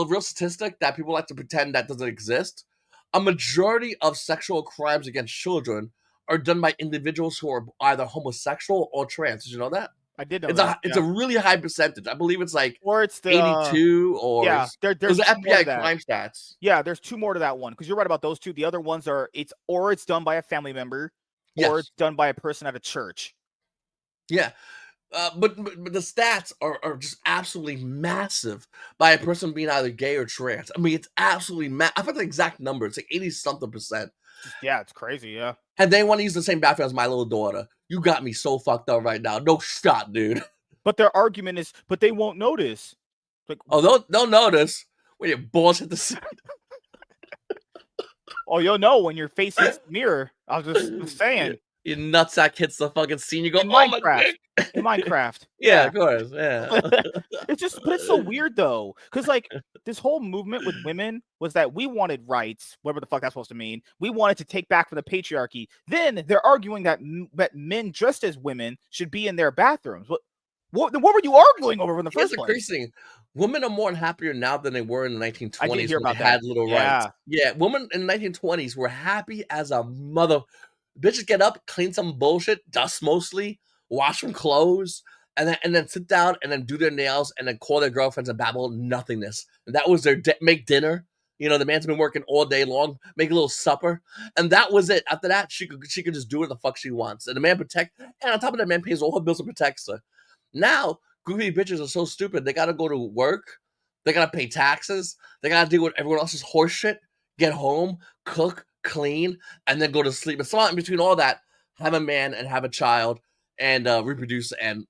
real statistic that people like to pretend that doesn't exist. A majority of sexual crimes against children are done by individuals who are either homosexual or trans. Did you know that? I did know It's that. a Yeah. really high percentage. I believe it's like Or it's the 82 or yeah. those There's are 2 more FBI to that. crime stats. Yeah, there's 2 more to that one because you're right about those 2. The other ones are it's done by a family member or it's Yes. done by a person at a church. Yeah. But the stats are just absolutely massive by a person being either gay or trans. I mean, it's absolutely I forgot the exact number. It's like 80 something percent. Just yeah, it's crazy. Yeah. And they want to use the same bathroom as my little daughter. You got me so fucked up right now. No shot, dude. But their argument is, but they won't notice. Like, Oh, they'll notice when your balls hit the side. oh, you'll know when your face hits the mirror. I was just your, saying. your nutsack hits the fucking scene. You go, In oh my Minecraft. dick. In Minecraft. Yeah, Yeah. of course. Yeah. It's just, but it's so weird though, because like this whole movement with women was that we wanted rights, whatever the fuck that's supposed to mean. We wanted to take back from the patriarchy. Then they're arguing that that men dressed as women should be in their bathrooms. What were you arguing over in the Here's first the place? crazy thing. Women are more happier now than they were in the I did 1920s hear when they about that. had little rights. Yeah. Yeah, women in the 1920s were happy as a mother. Bitches get up, clean some bullshit, dust mostly, wash some clothes, and then sit down and then do their nails and then call their girlfriends and babble nothingness. And that was their make dinner. You know, the man's been working all day long, make a little supper, and that was it. After that, she could just do what the fuck she wants, and the man and on top of that, man pays all her bills and protects her. Now, goofy bitches are so stupid. They gotta go to work, they gotta pay taxes, they gotta deal with everyone else's horse shit, get home, cook, clean, and then go to sleep. And somehow in between all that, have a man and have a child and reproduce. And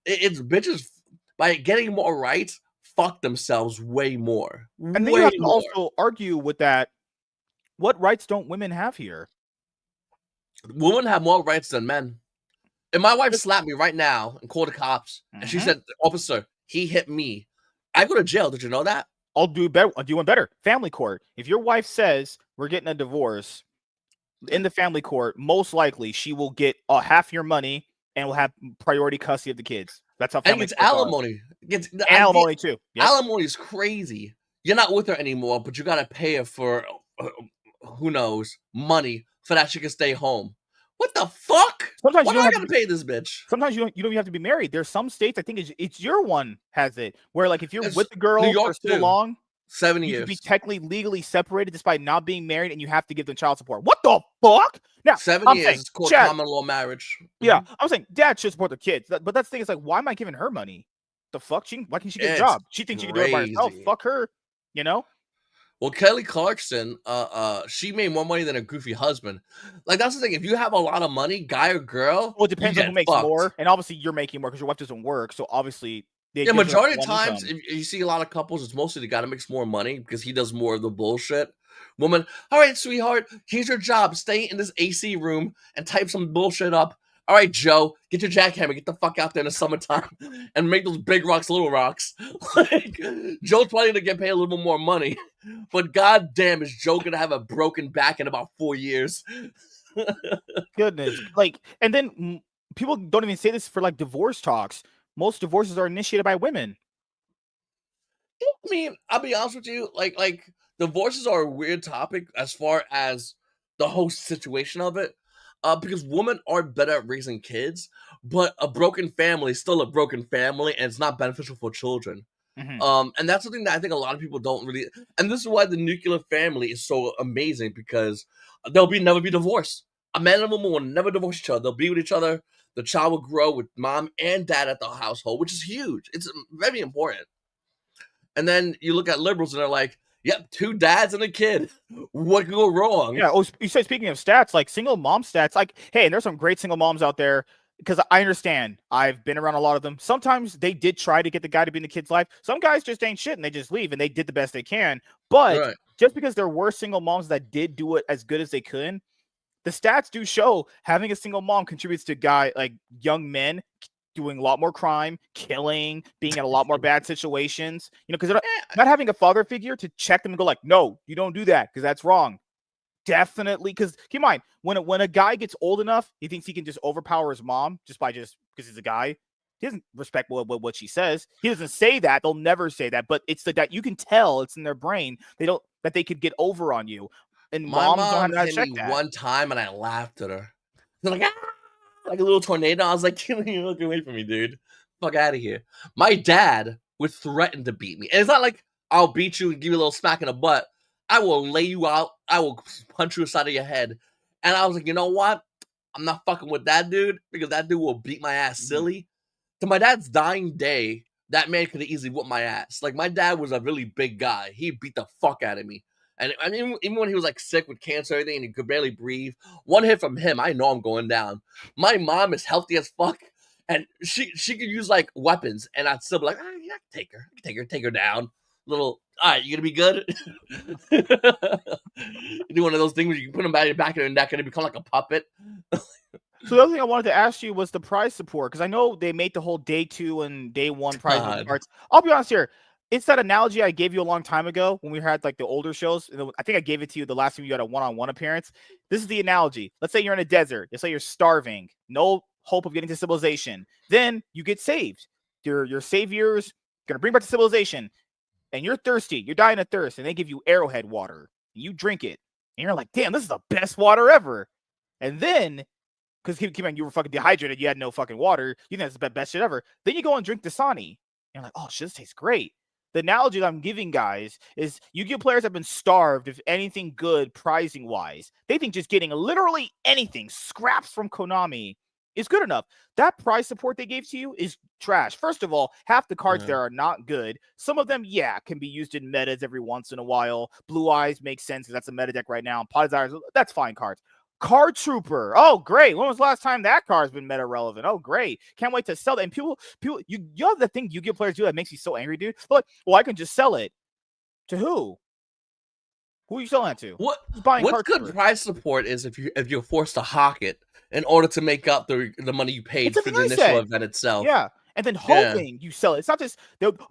it's bitches by getting more rights, fuck themselves way more, And then you way have to more. also argue with that. What rights don't women have here? Women have more rights than men. If my wife slapped me right now and called the cops, and she said, "Officer, he hit me," I go to jail. Did you know that? I'll do better. I'll do one better. Family court. If your wife says we're getting a divorce in the family court, most likely she will get half your money and will have priority custody of the kids. That's how And family it's courts are. alimony. It's the And idea. alimony too. Yep. Alimony is crazy. You're not with her anymore, but you gotta pay her for who knows money for that she can stay home. What the fuck? Sometimes Why you do don't I have gotta to, pay this bitch? sometimes you don't even have to be married. There's some states, I think it's your one has it, where like if you're It's with the New girl for York so too. long, 7 you could be years. technically legally separated just by not being married, and you have to give them child support. What the fuck? Now 7 I'm years. saying, It's called Chad, common law marriage. yeah, I'm saying dad should support the kids. But that's the thing is like, why am I giving her money? The fuck? Why can't she get a It's job? She thinks she can do it by herself. crazy. Fuck her. You know? Well, Kelly Clarkson, she made more money than her goofy husband. Like that's the thing. If you have a lot of money, guy or girl, Well, it you depends on get who makes fucked. more. And obviously you're making more because your wife doesn't work. So obviously Yeah, majority of times, if you see a lot of couples, it's mostly the guy that makes more money because he does more of the bullshit. Woman, all right, sweetheart, here's your job. Stay in this AC room and type some bullshit up. All right, Joe, get your jackhammer, get the fuck out there in the summertime and make those big rocks little rocks. Like, Joe's probably gonna get paid a little bit more money, but goddamn, is Joe gonna have a broken back in about 4 years? Goodness. Like, and then people don't even say this for like divorce talks. Most divorces are initiated by women. I mean, I'll be honest with you, like divorces are a weird topic as far as the whole situation of it. Because women are better at raising kids, but a broken family is still a broken family and it's not beneficial for children. And that's something that I think a lot of people don't really, and this is why the nuclear family is so amazing because they'll never be divorced. A man and a woman will never divorce each other. They'll be with each other. The child will grow with mom and dad at the household, which is huge. It's very important. And then you look at liberals and they're like, yep, 2 dads and a kid. What could go wrong? Yeah. Oh, you said speaking of stats, like single mom stats, like, hey, and there's some great single moms out there because I understand. I've been around a lot of them. Sometimes they did try to get the guy to be in the kid's life. Some guys just ain't shit and they just leave and they did the best they can. But Right. just because there were single moms that did do it as good as they could, the stats do show having a single mom contributes to young men doing a lot more crime, killing, being in a lot more bad situations. You know, because not having a father figure to check them and go like, no, you don't do that because that's wrong. Definitely, because keep in mind when a guy gets old enough, he thinks he can just overpower his mom just because he's a guy. He doesn't respect what she says. He doesn't say that. They'll never say that. But it's that you can tell it's in their brain. They could get over on you. And My moms don't mom have to hit check me that. one time and I laughed at her. They're like, ah! like a little tornado. I was like, look away from me, dude. Fuck out of here. My dad would threaten to beat me. And it's not like I'll beat you and give you a little smack in the butt. I will lay you out. I will punch you aside of your head. And I was like, you know what? I'm not fucking with that dude because that dude will beat my ass silly. To my dad's dying day, that man could have easily whooped my ass. Like, my dad was a really big guy. He beat the fuck out of me. And I mean, even when he was like sick with cancer and everything and he could barely breathe, one hit from him, I know I'm going down. My mom is healthy as fuck. And she could use like weapons, and I'd still be like, yeah, I can take her down. Little, all right, you gonna be good? You do one of those things where you can put them back in your neck and it become like a puppet. So the other thing I wanted to ask you was the prize support, because I know they made the whole day 2 and day 1 prize cards. I'll be honest here. It's that analogy I gave you a long time ago when we had like the older shows. I think I gave it to you the last time you had a one-on-one appearance. This is the analogy. Let's say you're in a desert. Let's say you're starving. No hope of getting to civilization. Then you get saved. Your savior's gonna bring back to civilization, and you're thirsty. You're dying of thirst, and they give you arrowhead water. And you drink it, and you're like, "Damn, this is the best water ever." And then, because keep in mind you were fucking dehydrated, you had no fucking water. You think that's the best shit ever. Then you go and drink Dasani. And you're like, "Oh shit, this tastes great." The analogy that I'm giving guys is Yu-Gi-Oh players have been starved of anything good pricing wise. They think just getting literally anything, scraps from Konami, is good enough. That prize support they gave to you is trash. First of all, half the cards there are not good. Some of them, yeah, can be used in metas every once in a while. Blue Eyes makes sense because that's a meta deck right now. Pot Desires, that's fine cards. Card Trooper. Oh, great. When was the last time that card's been meta relevant? Oh, great. Can't wait to sell that. And people, you know the thing Yu-Gi-Oh players do that makes me so angry, dude? Like, well, I can just sell it. To who? Who are you selling it to? What's good prize support is if you're forced to hawk it in order to make up the money you paid for the initial event itself. Yeah. And then hoping you sell it. It's not just,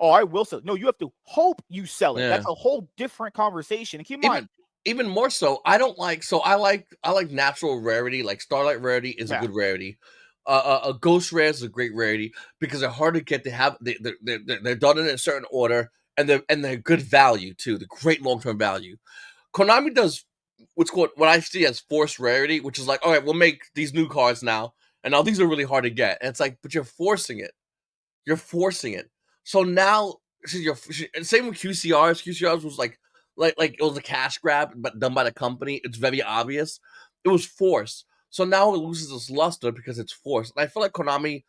I will sell it. No, you have to hope you sell it. Yeah. That's a whole different conversation. And keep in mind, even more so, I like natural rarity. Like Starlight rarity is a good rarity. A ghost rare is a great rarity because they're hard to get. They're done in a certain order, and they're good value too. The great long-term value. Konami does what I see as forced rarity, which is like, all right, we'll make these new cards now, and now these are really hard to get. And it's like, but you're forcing it. You're forcing it. So now, same with QCRs. QCRs was like it was a cash grab, but done by the company. It's very obvious. It was forced. So now it loses its luster because it's forced. And I feel like Konami,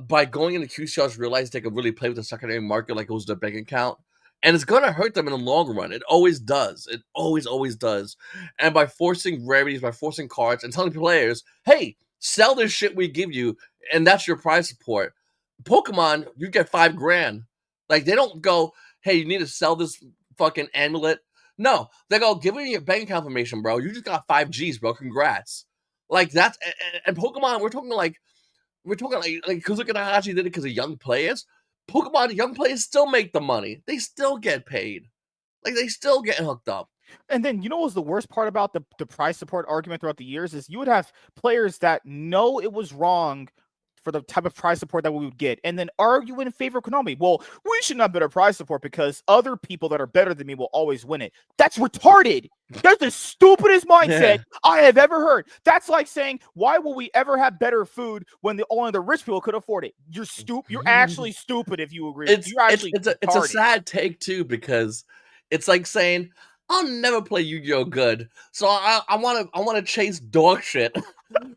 by going into QCRs, realized they could really play with the secondary market like it was their bank account. And it's gonna hurt them in the long run. It always does. It always does. And by forcing rarities, by forcing cards, and telling players, "Hey, sell this shit we give you, and that's your prize support." Pokemon, you get $5,000. Like, they don't go, "Hey, you need to sell this fucking amulet." No, they go, "Give me your bank account information, bro. You just got 5 Gs, bro. Congrats." Like, that's and Pokemon. We're talking like because look at how did it because of young players. Pokemon young players still make the money. They still get paid. Like, they still get hooked up. And then, you know what was the worst part about the prize support argument throughout the years is you would have players that know it was wrong for the type of prize support that we would get, and then argue in favor of Konami. Well, we should not have better prize support because other people that are better than me will always win it. That's retarded. That's the stupidest mindset I have ever heard. That's like saying, why will we ever have better food when only the rich people could afford it? You're stupid. You're actually stupid if you agree. It's a sad take too, because it's like saying, I'll never play Yu-Gi-Oh good, so I want to chase dog shit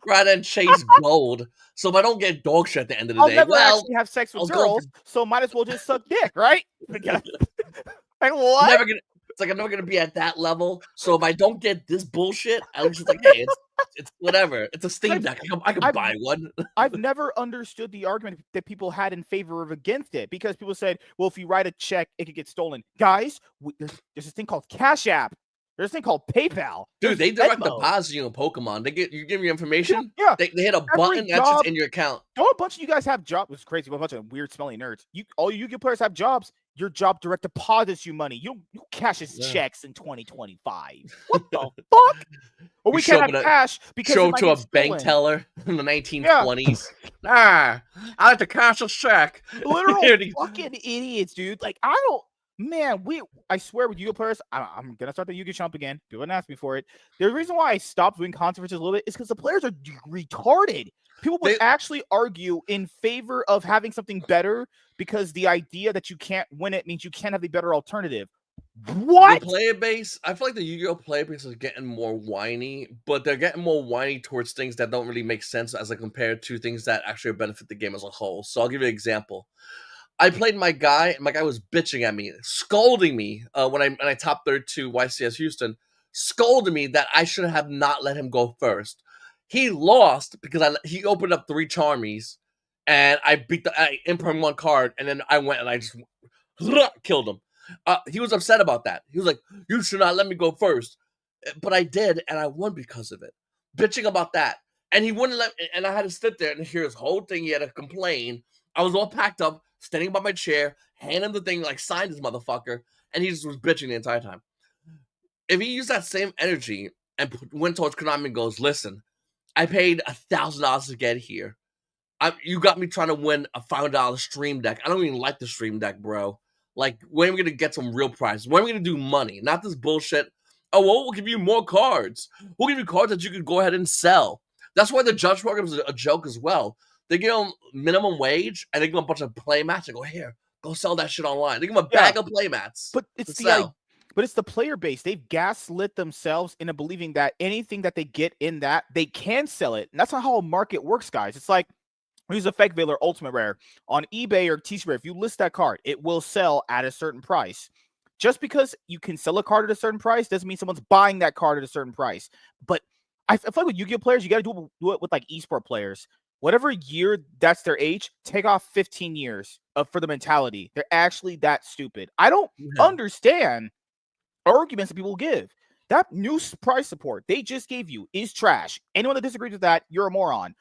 rather than chase gold. So if I don't get dog shit at the end of the day, I'll never actually have sex with girls, so might as well just suck dick, right? Like, what? I'm never gonna be at that level. So if I don't get this bullshit, I was just like, hey, it's whatever. It's a Steam Deck. I can buy one. I've never understood the argument that people had in favor of against it, because people said, well, if you write a check, it could get stolen. Guys, there's this thing called Cash App. There's a thing called PayPal. Dude, they direct deposit you in Pokemon. You give your information. Yeah. They hit a button that's just in your account. Don't a bunch of you guys have jobs? It's crazy. A bunch of weird smelling nerds. All you Yu-Gi-Oh players have jobs. Your job direct deposits you money. You cashes checks in 2025. What the fuck? Or we can't have cash because show to a bank teller in the 1920s. I like to cash a check. Literal fucking idiots, dude. Like, I swear with Yu-Gi-Oh players, I'm gonna start the Yu-Gi-Oh Chump again. People didn't ask me for it. The reason why I stopped doing controversies a little bit is because the players are retarded. People would actually argue in favor of having something better because the idea that you can't win it means you can't have the better alternative. What? The player base, I feel like the Yu-Gi-Oh player base is getting more whiny, but they're getting more whiny towards things that don't really make sense as compared to things that actually benefit the game as a whole. So I'll give you an example. I played my guy, and my guy was bitching at me, scolding me when I top third to YCS Houston, scolding me that I should have not let him go first. He lost because he opened up 3 Charmies, and I imprint 1 card, and then I went and I just killed him. He was upset about that. He was like, "You should not let me go first," but I did, and I won because of it. Bitching about that, and he wouldn't let. And I had to sit there and hear his whole thing. He had to complain. I was all packed up, standing by my chair, handing the thing like signed this motherfucker, and he just was bitching the entire time. If he used that same energy and went towards Konami and goes, "Listen, I paid $1,000 to get here. You got me trying to win a $500 stream deck. I don't even like the stream deck, bro. Like, when are we going to get some real prizes? When are we going to do money? Not this bullshit. Oh, well, we'll give you more cards. We'll give you cards that you can go ahead and sell." That's why the judge program is a joke as well. They give them minimum wage, and they give them a bunch of play mats. They go, "Here, go sell that shit online." They give them a bag of play mats. But it's the player base. They've gaslit themselves into believing that anything that they get in that, they can sell it. And that's not how a market works, guys. It's like, use a Fake Veiler Ultimate Rare on eBay or TCRare. If you list that card, it will sell at a certain price. Just because you can sell a card at a certain price doesn't mean someone's buying that card at a certain price. But I feel like with Yu-Gi-Oh players, you got to do it with like esport players. Whatever year that's their age, take off 15 years for the mentality. They're actually that stupid. I don't understand arguments that people give. That new price support they just gave you is trash. Anyone that disagrees with that, you're a moron.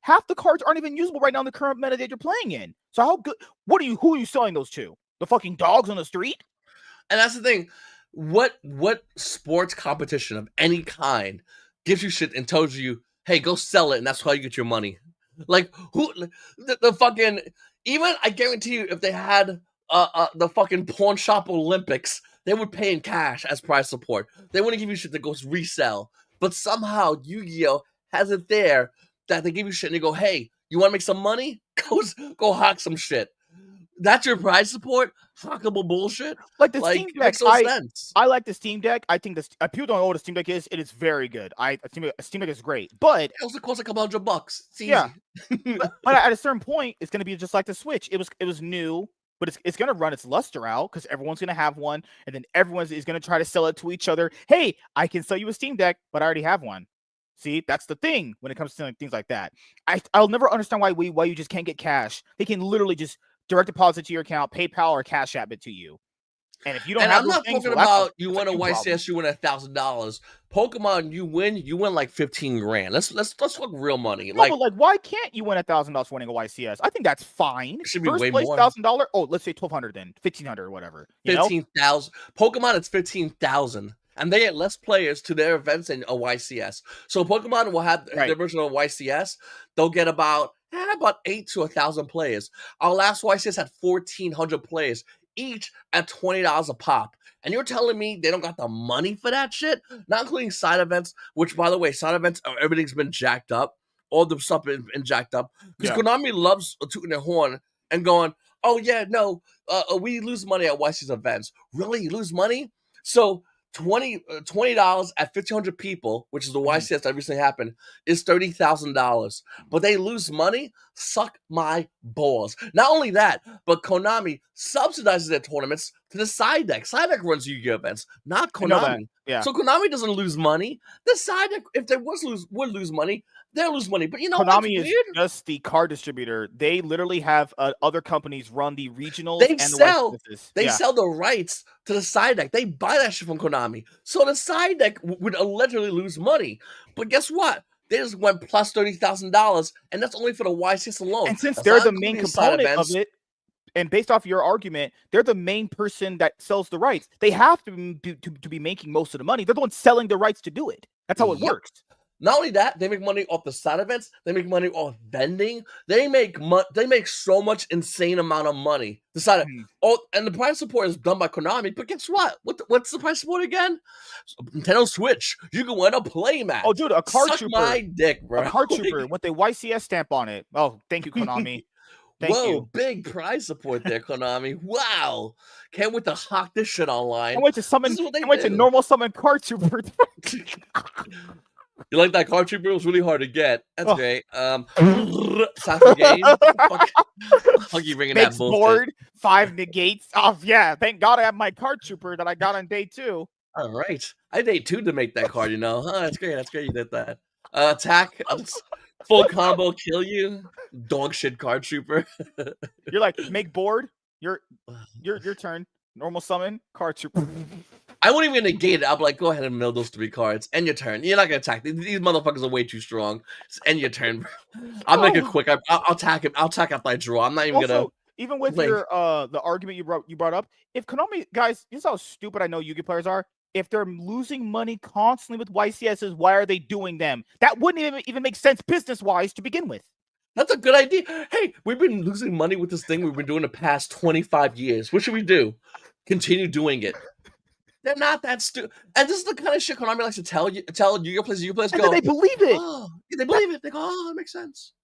Half the cards aren't even usable right now in the current meta that you're playing in. So how good? Who are you selling those to? The fucking dogs on the street? And that's the thing. What sports competition of any kind gives you shit and tells you, "Hey, go sell it, and that's how you get your money"? Like, who? The fucking, even I guarantee you, if they had the fucking pawn shop Olympics, they would pay in cash as prize support. They wouldn't give you shit that goes resell. But somehow Yu-Gi-Oh has it there that they give you shit and they go, "Hey, you want to make some money? Go hack some shit." That's your prize support? Hackable bullshit? Like the Steam Deck, makes no sense. I like the Steam Deck. I think people don't know what a Steam Deck is. It is very good. Steam Deck is great, but it also costs like $100. It's easy. Yeah, but at a certain point, it's going to be just like the Switch. It was new, but it's going to run its luster out because everyone's going to have one, and then everyone is going to try to sell it to each other. Hey, I can sell you a Steam Deck, but I already have one. See, that's the thing when it comes to things like that. I'll never understand why you just can't get cash. They can literally just direct deposit to your account, PayPal or Cash App it to you. And if you don't, I'm not talking about you win a YCS, you win $1,000. Pokemon, you win like 15 grand. Let's talk real money. No, but why can't you win $1,000 for winning a YCS? I think that's fine. It should be First way place, more. $1,000. Oh, let's say 1,200 then, 1,500 or whatever. 15,000. Pokemon, it's 15,000. And they get less players to their events than a YCS. So Pokemon will have their version of YCS. They'll get about 8 to 1,000 players. Our last YCS had 1,400 players, each at $20 a pop. And you're telling me they don't got the money for that shit? Not including side events, which, by the way, side events, everything's been jacked up. All the stuff has been jacked up. Because Konami loves tooting their horn and going, "Oh, yeah, no, we lose money at YCS events." Really? You lose money? So $20 at 1,500 people, which is the YCS that recently happened, is $30,000. But they lose money? Suck my balls. Not only that, but Konami subsidizes their tournaments to the side deck. Side deck runs Yu-Gi-Oh events, not Konami. Yeah. So Konami doesn't lose money. The side deck, if they would lose money, they'll lose money. But you know, Konami is just the card distributor. They literally have other companies run the regionals. They sell the rights to the side deck. They buy that shit from Konami. So the side deck would allegedly lose money. But guess what? They just went plus $30,000, and that's only for the YCS alone. And since they're the main component of it, and based off your argument, they're the main person that sells the rights. They have to be making most of the money. They're the ones selling the rights to do it. That's how it works. Not only that, they make money off the side events. They make money off vending. They make so much insane amount of money. Decided. Mhm. Oh, and the prize support is done by Konami. But guess what? What's the prize support again? Nintendo Switch. You can win a playmat. Oh, dude, a card Suck trooper. my dick, bro. A card trooper with the YCS stamp on it. Oh, thank you, Konami. Thank Whoa, you. big prize support there, Konami. Wow. Can't wait to hawk this shit online. Can't wait to summon. This is what they Can't wait to do. normal summon card trooper. You like that card trooper? It was really hard to get. That's Oh. great. Sassy game. Fuck you bringing that Makes bullshit. board 5 negates. Oh yeah, thank God I have my card trooper that I got on day 2. All right. I day 2 to make that card, you know. Huh, that's great. That's great you did that. Attack. Full combo kill you. Dog shit card trooper. You're like, make board. Your turn. Normal summon, card trooper. I won't even negate it. I'll be like, go ahead and mill those 3 cards. End your turn. You're not gonna attack. These motherfuckers are way too strong. Just end your turn. I'll make it quick. I'll attack him. I'll attack after I draw. I'm not even gonna. Even with like, your the argument you brought up, if Konami guys, this is how stupid I know Yu-Gi players are. If they're losing money constantly with YCSs, why are they doing them? That wouldn't even make sense business-wise to begin with. That's a good idea. Hey, we've been losing money with this thing we've been doing the past 25 years. What should we do? Continue doing it. They're not that stupid. And this is the kind of shit Konami likes to tell Yu-Gi-Oh players, And then they believe it. oh, yeah, they believe it. They go, oh, that makes sense.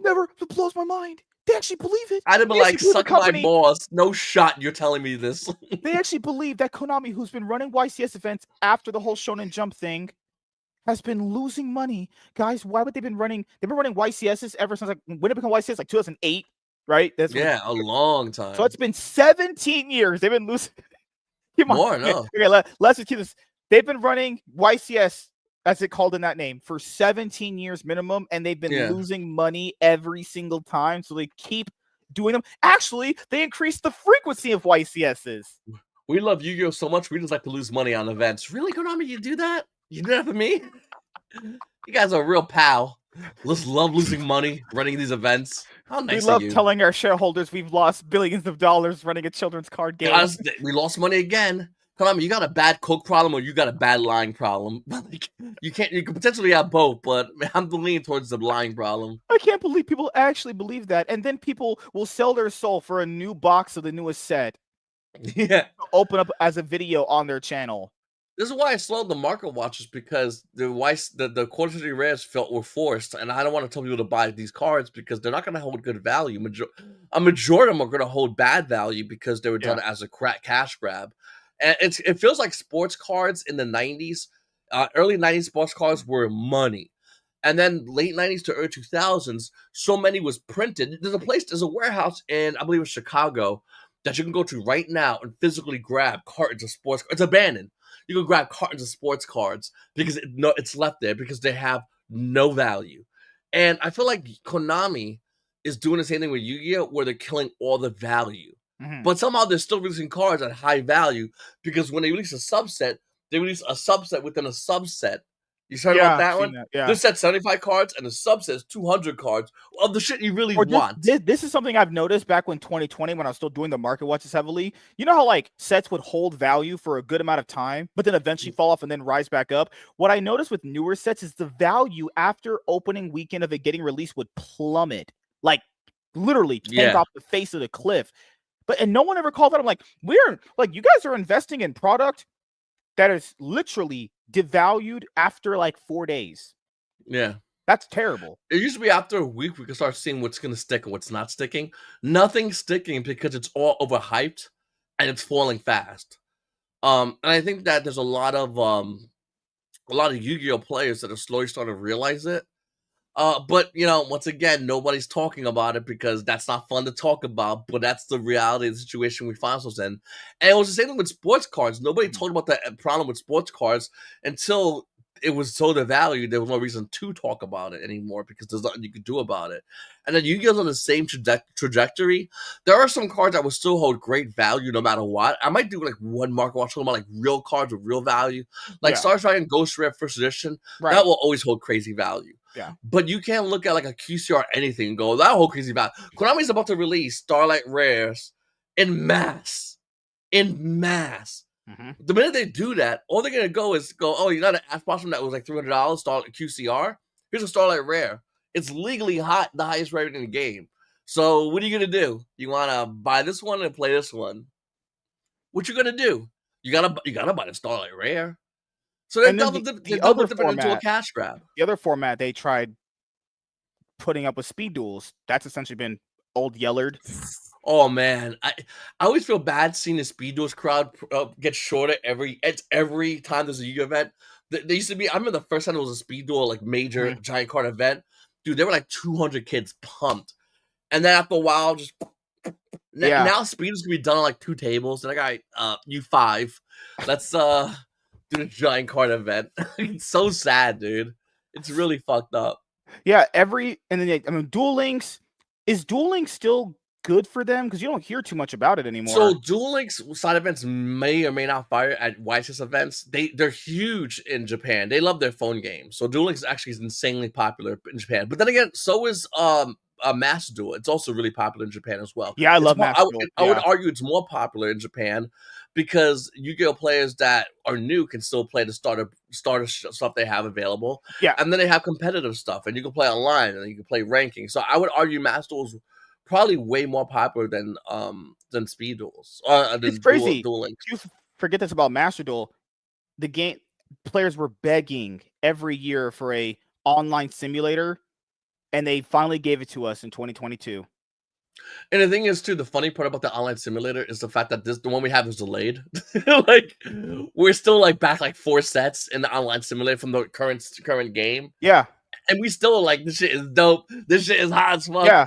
It blows my mind. They actually believe it. I'd have been like, suck my balls. No shot, you're telling me this. They actually believe that Konami, who's been running YCS events after the whole Shonen Jump thing, has been losing money. Guys, why would they been running? They've been running YCSs ever since, like, when it became YCS, like 2008, right? That's yeah, a long time. So it's been 17 years. They've been losing. More, no. Okay, let's just keep this. They've been running YCS, as it called in that name, for 17 years minimum, and they've been losing money every single time. So they keep doing them. Actually, they increased the frequency of YCSs. We love Yu-Gi-Oh so much, we just like to lose money on events. Really, Konami, you do that? You do that for me? You guys are a real pal. Let's love losing money running these events. How nice we love telling our shareholders we've lost billions of dollars running a children's card game. Guys, we lost money again. Konami, you got a bad coke problem or you got a bad lying problem. Like, you can potentially have both, but I'm leaning towards the lying problem. I can't believe people actually believe that. And then people will sell their soul for a new box of the newest set. Yeah. Open up as a video on their channel. This is why I slowed the market watches, because the quarterly rares were forced, and I don't want to tell people to buy these cards because they're not going to hold good value. A majority of them are going to hold bad value because they were done as a cash grab. And it feels like sports cards in the 90s, early 90s sports cards were money. And then late 90s to early 2000s, so many was printed. There's a warehouse in, I believe it's Chicago, that you can go to right now and physically grab cartons of sports cards. It's abandoned. You can grab cartons of sports cards because it's left there because they have no value. And I feel like Konami is doing the same thing with Yu-Gi-Oh, where they're killing all the value. Mm-hmm. But somehow they're still releasing cards at high value because when they release a subset, they release a subset within a subset. You heard about that one? This set 75 cards and the subset is 200 cards of the shit you really want. This is something I've noticed back when 2020, when I was still doing the market watches heavily. You know how like sets would hold value for a good amount of time, but then eventually fall off and then rise back up? What I noticed with newer sets is the value after opening weekend of it getting released would plummet. Like literally tank off the face of the cliff. And no one ever called that. I'm like, you guys are investing in product that is literally devalued after like 4 days. Yeah. That's terrible. It used to be after a week we could start seeing what's going to stick and what's not sticking. Nothing's sticking because it's all overhyped and it's falling fast. And I think that there's a lot of Yu-Gi-Oh players that are slowly starting to realize it. But once again, nobody's talking about it because that's not fun to talk about, but that's the reality of the situation we find ourselves in. And it was the same thing with sports cards. Nobody talked about the problem with sports cards until it was so devalued. There was no reason to talk about it anymore because there's nothing you could do about it. And then Yu-Gi-Oh's on the same trajectory. There are some cards that will still hold great value no matter what. I might do like one market watch talking about like real cards with real value. Like Star Strike and Ghost Rare First Edition, that will always hold crazy value. Yeah. But you can't look at like a QCR or anything and go, that whole crazy value. Konami's about to release Starlight Rares in mass. Hmm. The minute they do that, all they're gonna go is go, oh, you got an Ash Blossom that was like $300, Starlight QCR. Here's a Starlight Rare. It's legally hot, the highest rated in the game. So what are you gonna do? You wanna buy this one and play this one? What you gonna do? You gotta buy the Starlight Rare. So And then they're the double other dipping into a format, cash grab. they tried putting up with speed duels. That's essentially been old yellered. Oh man, I always feel bad seeing the Speed Duels crowd get shorter every time there's a Yu-Gi-Oh event. They used to be. I remember the first time there was a Speed Duel like major Mhm. giant card event, dude. There were like 200 kids pumped, and then after a while, just Yeah, now Speed is gonna be done on like 2 tables. And I got you five. Let's do the giant card event. It's so sad, dude. It's really fucked up. yeah. And then I mean, Duel Links, is Duel Links still good for them? Because you don't hear too much about it So anymore. Duel Links side events may or may not fire at YGOPaisano events. They're huge in Japan. They love their phone games. So Duel Links actually is insanely popular in Japan. But then again, so is a Master Duel. It's also really popular in Japan as well. Yeah, I It's love more, Master Duel. I would Yeah, argue it's more popular in Japan because Yu-Gi-Oh players that are new can still play the starter stuff they have available, yeah. and then they have competitive stuff, and you can play online and you can play ranking. So I would argue Master Duel is probably way more popular than Speed Duels, It's than crazy. Duel Links. You forget this about Master Duel. The game players were begging every year for a online simulator, and they finally gave it to us in 2022. And the thing is, too, the funny part about the online simulator is the fact that the one we have is delayed. Like we're still like back like 4 sets in the online simulator from the current game. Yeah, And we still like this shit is dope. This shit is hot as fuck. yeah,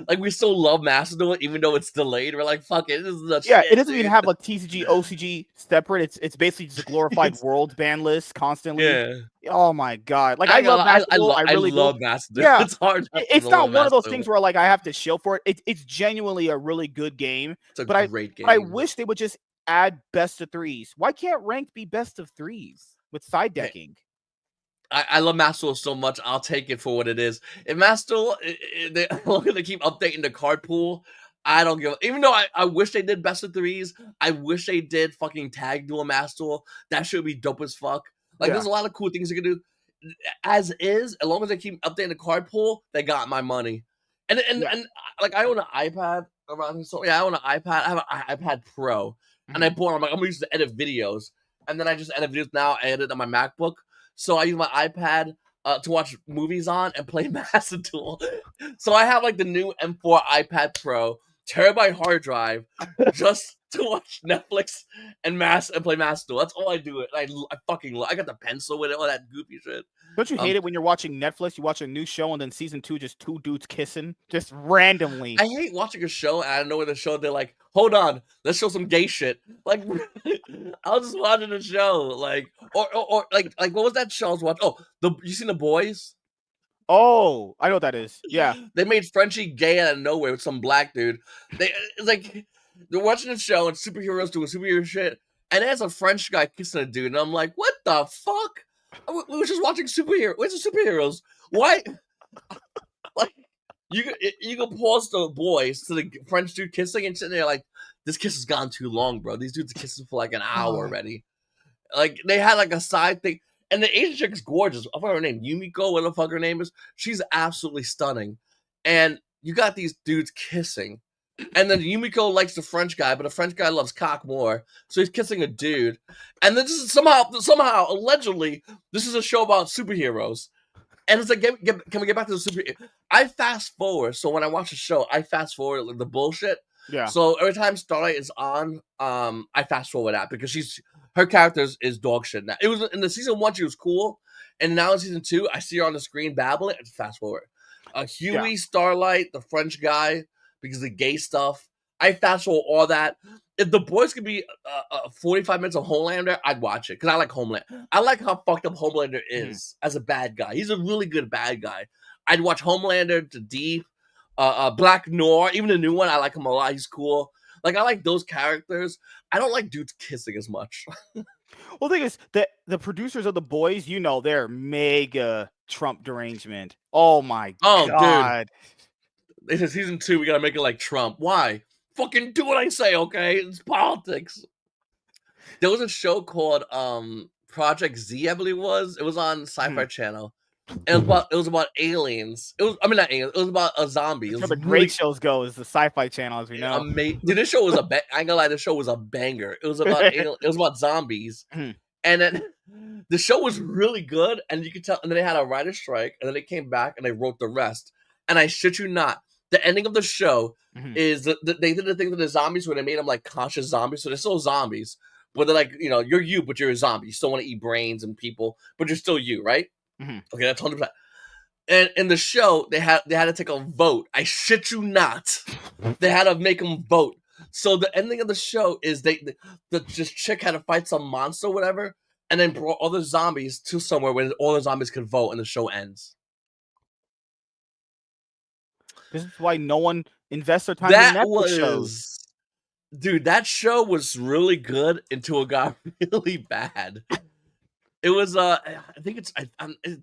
Like we still love Master Duel even though it's delayed. We're like, fuck it, this is the yeah. It shit, doesn't even dude. have a TCG, OCG separate. It's basically just a glorified It's world ban list constantly. yeah. Oh my god! Like I I ain't gonna love lie, Master Duel, I I really do. love Master Duel. Yeah, It's hard not to it's love not one of Master those Duel. things where like I have to show for it. It's genuinely a really good game. It's a But I great but I game. wish they would just add best of threes. Why can't ranked be best of threes with side Hey, decking? I love Master Duel so much. I'll take it for what it is. If Master Duel, they, they keep updating the card pool. I don't give. Even though I wish they did best of threes, I wish they did fucking tag duel Master Duel. That should be dope as fuck. Like, Yeah, there's a lot of cool things you can do. As is, as long as they keep updating the card pool, they got my money. yeah. And like I own an iPad around. So yeah, I own an iPad. I have an iPad Pro, and I Mhm. bought. I'm like, I'm gonna use it to edit videos, and then I just edit videos now. I edit on my MacBook. So I use my iPad to watch movies on and play Master Duel. So I have like the new M4 iPad Pro, terabyte hard drive, just to watch Netflix and play Master Duel. That's all I do. I fucking love. I got the pencil with it, all that goofy shit. Don't you hate Um, it when you're watching Netflix? You watch a new show and then season two, just two dudes kissing, just randomly. I hate watching a show and I know in the show they're like, hold on, let's show some gay shit. Like I was just watching the show, like or like what was that show I was watching? Oh, you seen The Boys? Oh, I know what that is. Yeah, They made Frenchie gay out of nowhere with some black dude. It's like they're watching the show and superheroes doing superhero shit, and there's a French guy kissing a dude, and I'm like, what the fuck? We were just watching Where's the superheroes? Why? Like you can pause the boys to the French dude kissing and sitting there like, this kiss has gone too long, bro. These dudes are kissing for like an hour already. Like they had like a side thing, and the Asian chick is gorgeous. I forgot her name, Yumiko, what the fuck her name is. She's absolutely stunning, and you got these dudes kissing, and then Yumiko likes the French guy, but the French guy loves cock more, so he's kissing a dude, and then this is somehow allegedly this is a show about superheroes. And it's like, can we get back to the super? I fast forward, so when I watch a show, I fast forward like, the bullshit. yeah, So every time Starlight is on, I fast forward that because her character is dog shit now. It was in the season 1, she was cool, and now in season 2, I see her on the screen babbling. I fast forward. yeah. Huey, Starlight, the French guy, because of the gay stuff. I fast forward all that. If the boys could be 45 minutes of Homelander, I'd watch it because I like Homelander. I like how fucked up Homelander Mhm. is as a bad guy. He's a really good bad guy. I'd watch Homelander to Deep, Black Noir, even the new one. I like him a lot. He's cool. Like I like those characters. I don't like dudes kissing as much. Well, the thing is that the producers of The Boys, they're mega Trump derangement. Oh my Oh, dude, god. this is season 2. We gotta make it like Trump. Why? Fucking do what I say, okay? It's politics. There was a show called Project Z, I believe it was. It was on Mhm. Sci-Fi Channel. And it was about aliens. It was, I mean, not aliens. It was about a zombie. It That's how was the great really shows go. Is the Sci-Fi Channel, as we know. amazing. Dude, this show was I ain't gonna lie, this show was a banger. It was about zombies. Mhm, And then the show was really good, and you could tell. And then they had a writer's strike, and then they came back and they wrote the rest. And I shit you not, the ending of the show mhm. is they did the thing to the zombies where they made them like conscious zombies, so they're still zombies, but they're like, you're you, but you're a zombie. You still want to eat brains and people, but you're still you, right? Mhm. Okay, that's 100%. And in the show, they had to take a vote. I shit you not, they had to make them vote. So the ending of the show is this chick had to fight some monster, or whatever, and then brought all the zombies to somewhere where all the zombies could vote, and the show ends. This is why no one invests their time in That Netflix shows. was, dude. That show was really good until it got really bad. It was I think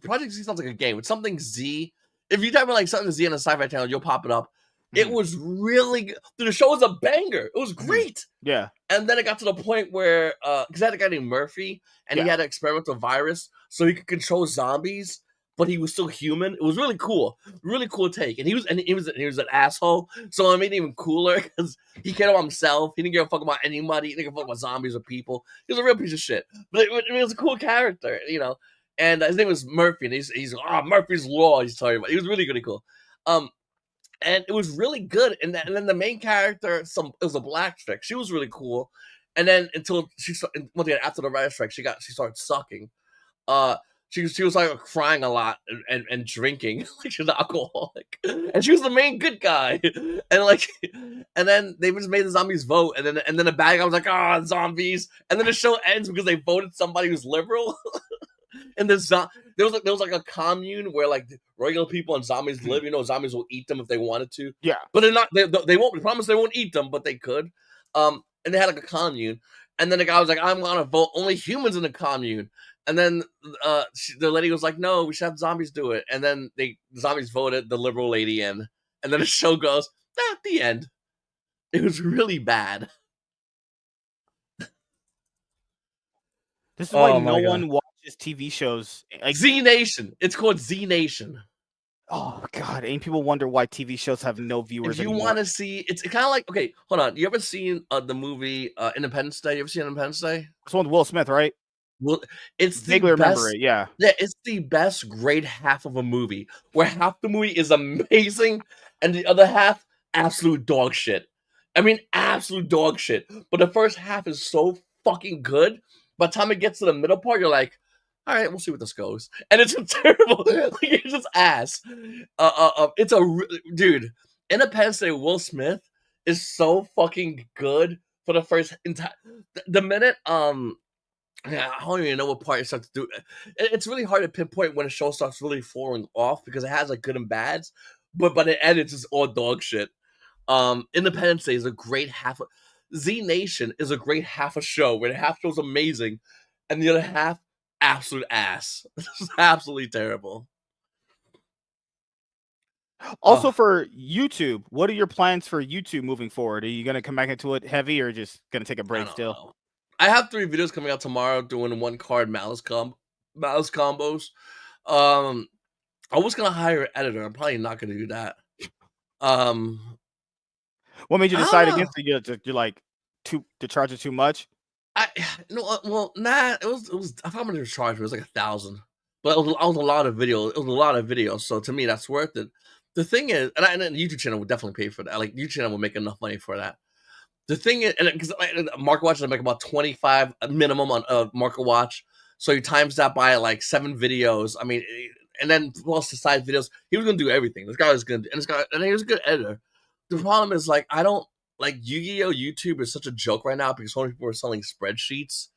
Project Z sounds like a game. It's something Z. If you type in like something Z on a Sci-Fi Channel, you'll pop it up. It Mhm, was really good. Dude, the show was a banger. It was mhm. great. Yeah, And then it got to the point where because I had a guy named Murphy, and he yeah. had an experimental virus, so he could control zombies, but he was still human. It was really cool take. And he was an asshole, so it made it even cooler because he cared about himself. He didn't give a fuck about anybody. He didn't give a fuck about zombies or people. He was a real piece of shit, but it was a cool character. And his name was Murphy, and he's Murphy's Law. He's talking about. He was really cool. Um, and it was really good. And then the main character, it was a black chick. She was really cool. And then until once again after the writer's strike, she started sucking. Uh, she was like crying a lot and drinking, like she's an alcoholic, and she was the main good guy. And like, and then they just made the zombies vote, and then the bad guy was like, zombies. And then the show ends because they voted somebody who's liberal. And there was like a commune where like regular people and zombies Mhm. live. Zombies will eat them if they wanted to, Yeah. but they're not. They won't. Promise they won't eat them, but they could. And they had like a commune, and then the guy was like, "I'm gonna vote only humans in the commune." And then the lady was like, "No, we should have zombies do it." And then the zombies voted the liberal lady in, and then the show goes at the end. It was really bad. This is why Oh no my god. one watches TV shows. Like, Z Nation. It's called Z Nation. oh god, and people wonder why TV shows have no If viewers you anymore. want to see, it's kind of like, okay, hold on. You ever seen the movie Independence Day? You ever seen Independence Day? This one's Will Smith, right? Well, it's the Vaguely remember best. it. Yeah. Yeah, it's the best great half of a movie where half the movie is amazing and the other half absolute dog shit. I mean, absolute dog shit. But the first half is so fucking good. By the time it gets to the middle part, you're like, all right, we'll see what this goes. And it's terrible. Like, it's just ass. Dude. Independence Day. Will Smith is so fucking good for the first entire. The minute yeah, I don't even know what part it starts to do. It's really hard to pinpoint when a show starts really falling off because it has like good and bads, but by the end it's just all dog shit. Independence Day is a great Z Nation is a great half a show where the half show's amazing, and the other half absolute ass. It's absolutely terrible. Also Oh, for YouTube, what are your plans for YouTube moving forward? Are you gonna come back into it heavy or just gonna take a I break don't still? know. I have 3 videos coming out tomorrow doing one card malice combos. Um, I was gonna hire an editor. I'm probably not gonna do that. Um, What made you I don't decide know. against it? You're like to charge it too much? I no, well, nah. It was. I thought the charge was like 1,000, but it was a lot of video. It was a lot of videos. So to me, that's worth it. The thing is, and the YouTube channel would definitely pay for that. Like YouTube channel would make enough money for that. The thing is, and because Market Watch is make about 25 minimum on Market Watch, so you times that by like 7 videos. I mean, and then plus the side videos, he was gonna do everything. This guy was gonna, and he was a good editor. The problem is like I don't like Yu-Gi-Oh! YouTube is such a joke right now because so many people are selling spreadsheets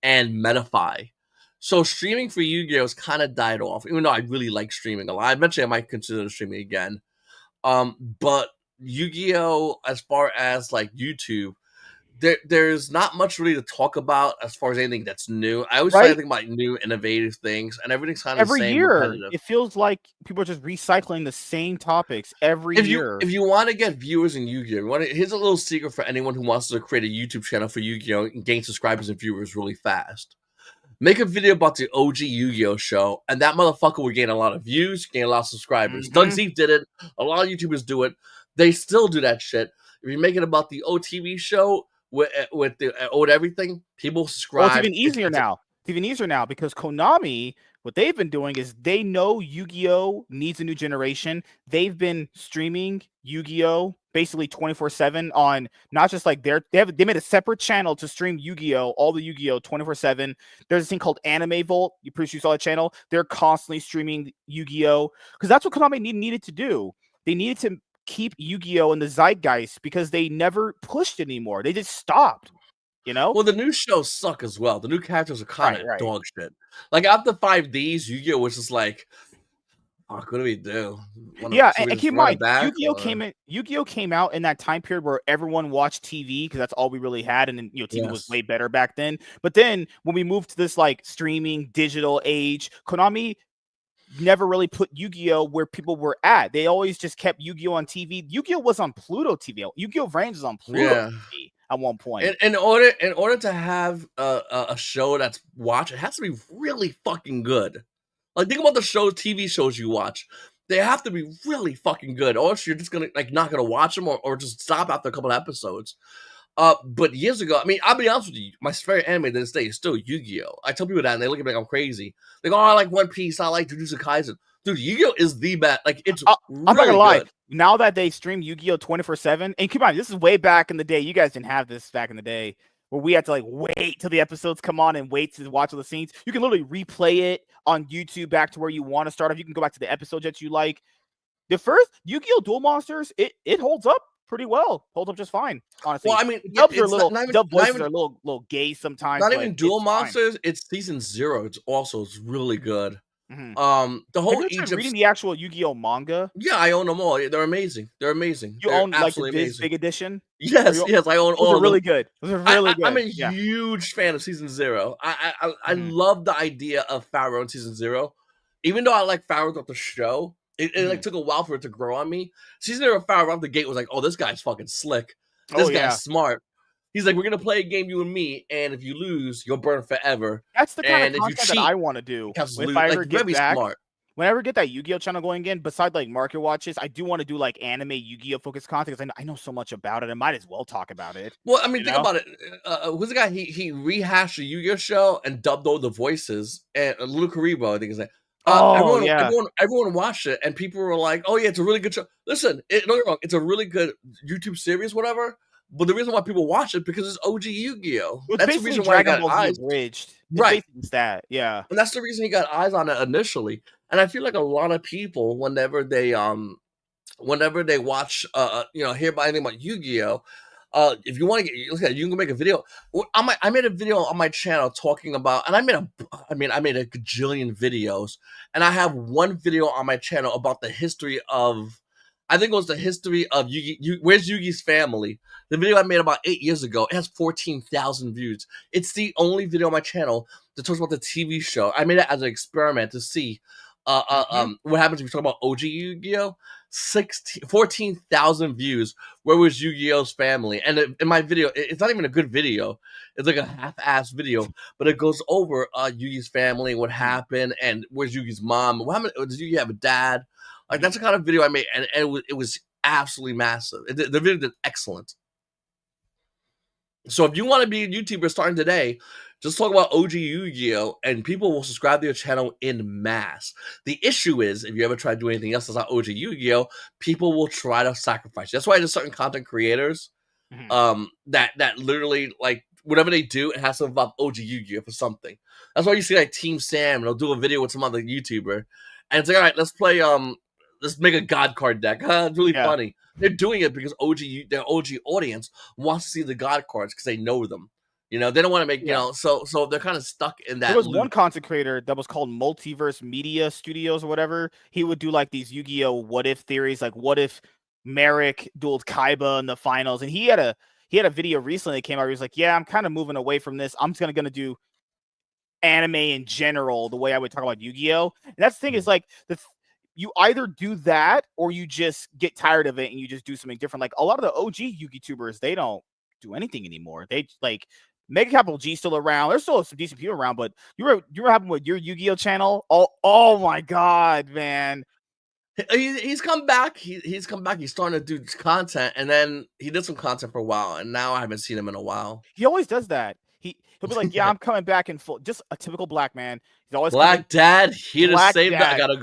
and Metafy. So streaming for Yu-Gi-Oh! Has kind of died off, even though I really like streaming a lot. Eventually, I might consider streaming again. But Yu-Gi-Oh! As far as like YouTube, there's not much really to talk about as far as anything that's new. I always try to right? think about new, innovative things, and everything's kind of the Every same, year, repetitive. it feels like people are just recycling the same topics every year. If you want to get viewers in Yu-Gi-Oh, here's a little secret for anyone who wants to create a YouTube channel for Yu-Gi-Oh and gain subscribers and viewers really fast. Make a video about the OG Yu-Gi-Oh show, and that motherfucker will gain a lot of views, gain a lot of subscribers. Doug Mhm. Zeep did it. A lot of YouTubers do it. They still do that shit. If you make it about the OTV show with the old everything, people Well, it's subscribe. even easier now. It's even easier now because Konami, what they've been doing is they know Yu-Gi-Oh needs a new generation. They've been streaming Yu-Gi-Oh basically 24/7 on not just like they made a separate channel to stream Yu-Gi-Oh, all the Yu-Gi-Oh 24/7. There's a thing called Anime Vault. You pretty sure you saw that channel. They're constantly streaming Yu-Gi-Oh because that's what Konami needed to do. They needed to keep Yu-Gi-Oh in the zeitgeist because they never pushed it anymore. They just stopped, you know? Well, the new shows suck as well. The new characters are kind Right, of right. dog shit. Like after 5Ds, Yu-Gi-Oh was just like, oh, what do we do? Yeah, Should we and just keep in run it mind, back or Yu-Gi-Oh came out in that time period where everyone watched TV because that's all we really had, and then TV was yes? way better back then. But then when we moved to this like streaming digital age, Konami never really put Yu-Gi-Oh where people were at. They always just kept Yu-Gi-Oh on TV. Yu-Gi-Oh was on Pluto TV. Yu-Gi-Oh Vrains was on Pluto Yeah. TV at one point. In order to have a show that's watched, it has to be really fucking good. Like think about the TV shows you watch. They have to be really fucking good, or else you're just gonna like not gonna watch them, or just stop after a couple of episodes. But years ago, I mean, I'll be honest with you, my favorite anime to this day is still Yu-Gi-Oh. I tell people that, and they look at me like I'm crazy. They go, "Oh, I like One Piece, I like Jujutsu Kaisen." Dude, Yu-Gi-Oh is the best. Like, it's I'm not gonna really lie. good. Now that they stream Yu-Gi-Oh 24/7, and keep in mind, this is way back in the day. You guys didn't have this back in the day where we had to like wait till the episodes come on and wait to watch all the scenes. You can literally replay it on YouTube back to where you want to start off. You can go back to the episodes that you like. The first Yu-Gi-Oh! Duel Monsters, it holds up pretty well. Holds up just fine, Well, honestly. I mean, The dubs are a it's little dub not voices even are a little gay sometimes, not but even Duel it's fine. Monsters. It's season 0. It's also it's really good. Mhm. The Have whole you tried reading Egypt. the actual Yu-Gi-Oh manga? Yeah, I own them all. They're amazing. They're amazing. You They're own like the absolutely Viz amazing. Big Edition? Or Yes, you yes, I own those all are of them. really good. Those are really I'm good. a Yeah. huge fan of season 0. I Mhm, love the idea of Pharaoh in season 0. Even though I like Pharaoh throughout the show, it like mhm. took a while for it to grow on me. Season 0 of Pharaoh out the gate was like, oh, this guy's fucking slick. Oh, This guy's yeah. smart. He's like, we're gonna play a game, you and me, and if you lose, you'll burn forever. That's the kinda And if you content that I cheat, wanna it do. counts as If lose. I Like ever get very back smart. when I ever get that Yu-Gi-Oh channel going again, besides, like, market watches, I do wanna do, like, anime Yu-Gi-Oh focused content 'cause I know so much about it, I might as well talk about it, Well, I mean, you think know? about it. Who's the guy? He rehashed the Yu-Gi-Oh show and dubbed all the voices. And Lou Karibo, I think is like, Oh, yeah. everyone watched it, and people were like, "Oh yeah, it's a really good show." Listen, don't get me wrong, it's a really good YouTube series, whatever. But the reason why people watch it because it's OG Yu-Gi-Oh. It's That's the basically reason why he Dragon got Ball Z eyes, abridged. It's right? basically that, yeah. And that's the reason he got eyes on it initially. And I feel like a lot of people, whenever they watch, hear about anything about Yu-Gi-Oh, if you want to get look at it, you can make a video. I made a video on my channel talking about, and I made a gajillion videos, and I have one video on my channel about the history of, I think it was the history of Yugi. Where's Yugi's family? The video I made about 8 years ago. It has 14,000 views. It's the only video on my channel that talks about the TV show. I made it as an experiment to see Mhm. what happens if you talk about OG Yu-Gi-Oh. 14,000 views. Where was Yu-Gi-Oh's family? And in my video, it's not even a good video. It's like a half-ass video, but it goes over Yugi's family, what Mhm. happened, and where's Yugi's mom? What happened? Does Yugi have a dad? Like Mhm. that's the kind of video I made, and it was absolutely massive. The video did excellent. So if you want to be a YouTuber starting today, just talk about OG Yu-Gi-Oh! And people will subscribe to your channel in mass. The issue is, if you ever try to do anything else that's not OG Yu-Gi-Oh!, people will try to sacrifice you. That's why there's certain content creators Mhm. that literally, like, whatever they do, it has to involve OG Yu-Gi-Oh! For something. That's why you see like Team Sam, and they'll do a video with some other YouTuber, and it's like, all right, let's make a God card deck. It's really Yeah. funny. They're doing it because their OG audience wants to see the God cards because they know them. They don't want to make, Yeah. so they're kind of stuck in There that was one loop. content creator that was called Multiverse Media Studios or whatever. He would do like these Yu-Gi-Oh! What if theories, like what if Merrick dueled Kaiba in the finals, and he he had a video recently that came out where he was like, yeah, I'm kind of moving away from this. I'm just gonna do anime in general the way I would talk about Yu-Gi-Oh. And that's the thing is like you either do that or you just get tired of it and you just do something different. Like a lot of the OG Yu-Gi tubers, they don't do anything anymore. They like Mega Capital G still around. There's still some decent people around, but you were having with your Yu-Gi-Oh channel. Oh my god, man. He's come back. He's come back. He's starting to do content, and then he did some content for a while, and now I haven't seen him in a while. He always does that. He'll be like, yeah, I'm coming back in full. Just a typical black man. He's always Black Dad, here to Black save that. I Dad. gotta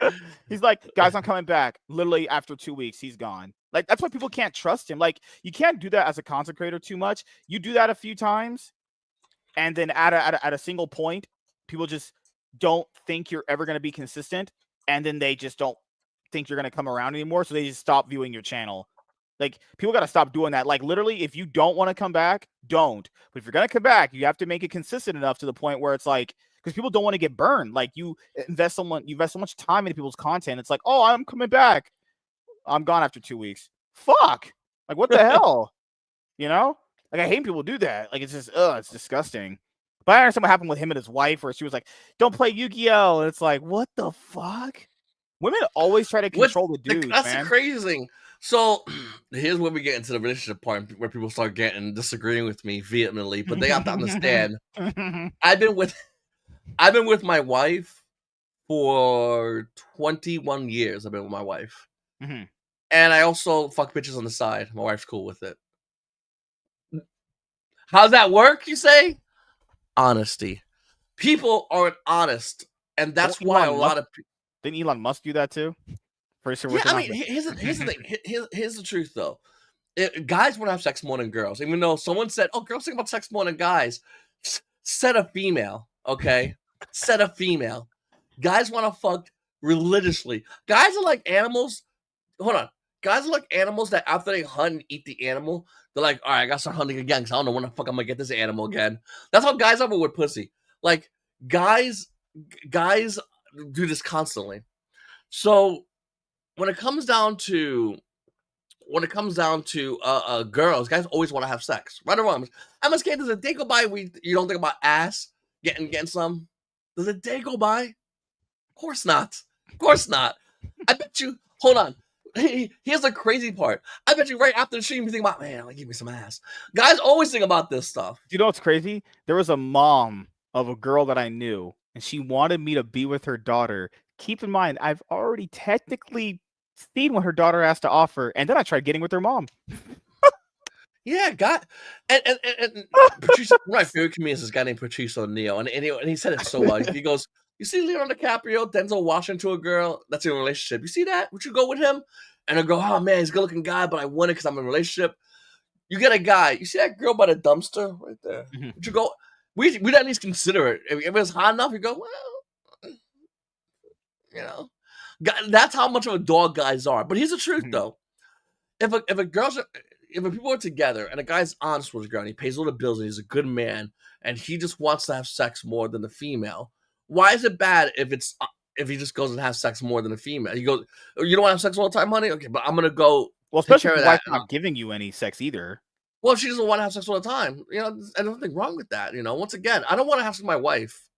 go. He's like, guys, I'm coming back. Literally after 2 weeks, he's gone. Like that's why people can't trust him. Like you can't do that as a content creator too much. You do that a few times, and then at a single point, people just don't think you're ever going to be consistent, and then they just don't think you're going to come around anymore. So they just stop viewing your channel. Like people got to stop doing that. Like literally, if you don't want to come back, don't. But if you're going to come back, you have to make it consistent enough to the point where it's like, because people don't want to get burned. Like you invest so much time into people's content. It's like, oh, I'm coming back. I'm gone after 2 weeks. Fuck. Like what the hell? You know? Like I hate people do that. Like it's just, it's disgusting. But I understand what happened with him and his wife, where she was like, "Don't play Yu-Gi-Oh!" And it's like, what the fuck? Women always try to control the dudes, That's man. the crazy thing. So here's where we get into the relationship part where people start disagreeing with me vehemently, but they have to understand. I've been with my wife for 21 years. I've been with my wife. Mm-hmm. And I also fuck bitches on the side. My wife's cool with it. How's that work, you say? Honesty. People aren't honest. And that's why a lot of people... Didn't Elon Musk do that too? Yeah, I mean, here's the thing. Here's the truth, though. Guys want to have sex more than girls. Even though someone said, oh, girls think about sex more than guys. Said a female, okay? Said a female. Guys want to fuck religiously. Guys are like animals. Hold on. Guys are like animals that after they hunt and eat the animal, they're like, all right, I got to start hunting again because I don't know when the fuck I'm going to get this animal again. That's how guys are with pussy. Like, guys do this constantly. So when it comes down to girls, guys always want to have sex. Right or wrong. MSK, does a day go by you don't think about ass getting some? Does a day go by? Of course not. Of course not. I bet you. Hold on. Here's the crazy part. I bet you right after the stream you think about, man, like give me some ass. Guys always think about this stuff. You know what's crazy? There was a mom of a girl that I knew, and she wanted me to be with her daughter. Keep in mind, I've already technically seen what her daughter has to offer, and then I tried getting with her mom. Yeah, God, and Patrice, one of my favorite comedians is this guy named Patrice O'Neill, and he said it so well. He goes, "You see Leonardo DiCaprio, Denzel Washington to a girl that's in a relationship. You see that? Would you go with him?" And I go, "Oh man, he's a good-looking guy, but I want it because I'm in a relationship." You get a guy. You see that girl by the dumpster right there? Mm-hmm. Would you go? We'd at least consider it. If it was hot enough, you go, well, you know. That's how much of a dog guys are. But here's the truth, though. If people are together and a guy's honest with a girl and he pays all the bills and he's a good man and he just wants to have sex more than the female, why is it bad if he just goes and has sex more than a female? You go, you don't want to have sex all the time, honey? Okay, but I'm gonna go. Well, especially if your wife's not giving you any sex either. Well, she doesn't want to have sex all the time. You know, there's nothing wrong with that. You know, once again, I don't want to have sex with my wife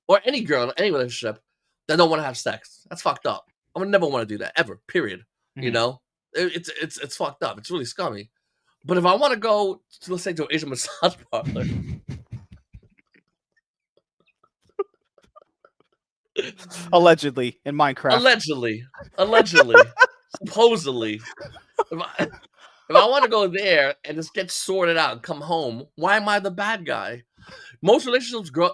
or any girl in any relationship that don't want to have sex. That's fucked up. I would never want to do that ever. Period. Mm-hmm. You know, it's fucked up. It's really scummy. But if I want to go to, let's say, to an Asian massage parlor, allegedly in Minecraft, allegedly, supposedly, if I want to go there and just get sorted out and come home, why am I the bad guy? Most relationships grow,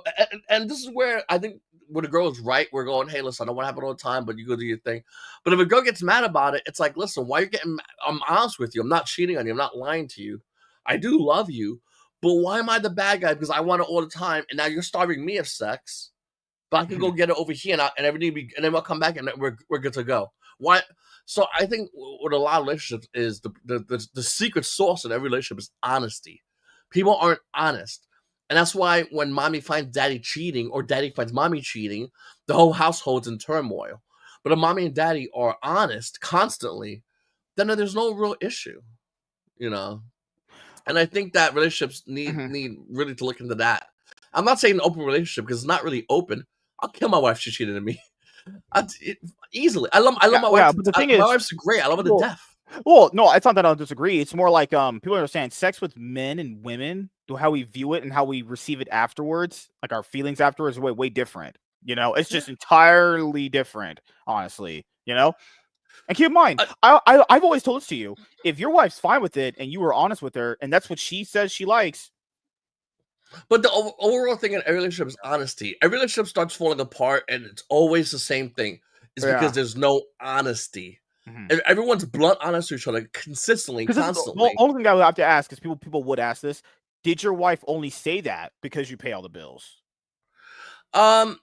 and this is where I think when a girl is right, we're going, hey, listen, I don't want to happen all the time, but you go do your thing. But if a girl gets mad about it, it's like, listen, why are you getting mad? I'm honest with you. I'm not cheating on you. I'm not lying to you. I do love you, but why am I the bad guy? Because I want it all the time, and now you're starving me of sex, but I can go get it over here and everything, and then we'll come back and we're good to go. Why? So I think with a lot of relationships is the secret sauce in every relationship is honesty. People aren't honest. And that's why when mommy finds daddy cheating or daddy finds mommy cheating, the whole household's in turmoil. But if mommy and daddy are honest constantly, then there's no real issue. you know. And I think that relationships need Mhm. really to look into that. I'm not saying an open relationship because it's not really open. I'll kill my wife if she cheated on me. Easily. I love Yeah, my wife. yeah, but the thing My is, wife's great. I love her to people death. well, no, it's not that I don't disagree. It's more like people understand sex with men and women, how we view it and how we receive it afterwards, like our feelings afterwards, are way different. It's Yeah. just entirely different, honestly. And keep in mind, Uh, I've always told this to you: if your wife's fine with it and you were honest with her, and that's what she says she likes, but the overall thing in every relationship is honesty. Every relationship starts falling apart, and it's always the same thing. It's because yeah. there's no honesty. Mhm. Everyone's blunt honest to each other consistently, Because this is the constantly. only thing I would have to ask is people would ask this: did your wife only say that because you pay all the bills? Um,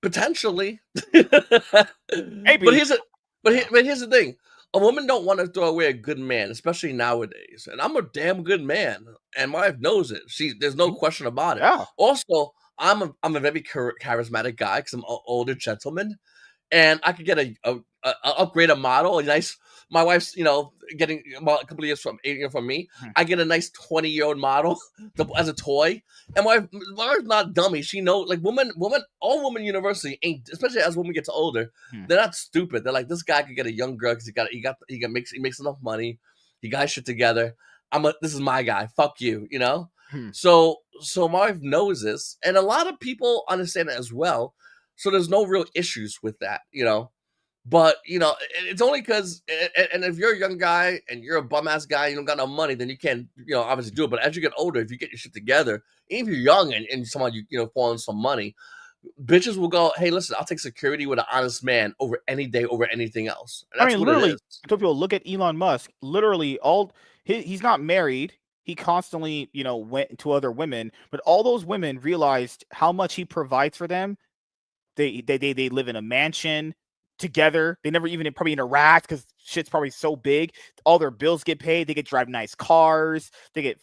Potentially. But Maybe. here's a Yeah. but here's the thing. A woman don't want to throw away a good man, especially nowadays. And I'm a damn good man, and my wife knows it. There's no Mhm. question about it. Yeah. Also, I'm a very charismatic guy because I'm an older gentleman, and I could get a upgrade a model, a nice. My wife's, getting about a couple of years from 8 years from me. Mhm. I get a nice 20-year-old model as a toy, and my wife's not dummy. She knows, like, all women university ain't, especially as women get older, Mhm. they're not stupid. They're like, this guy could get a young girl because he makes enough money, he got his shit together. This is my guy. Fuck you, you know. Mhm. So my wife knows this, and a lot of people understand it as well. So there's no real issues with that, you know. But it's only because, and if you're a young guy and you're a bum ass guy, you don't got no money, then you can't, obviously do it. But as you get older, if you get your shit together, even if you're young and someone fall in some money, bitches will go, hey, listen, I'll take security with an honest man over any day, over anything else. And I that's mean, what it literally, is. I told people look at Elon Musk. Literally, he's not married. He constantly, went to other women, but all those women realized how much he provides for them. They live in a mansion together. They never even probably interact because shit's probably so big. All their bills get paid. They get drive nice cars. They get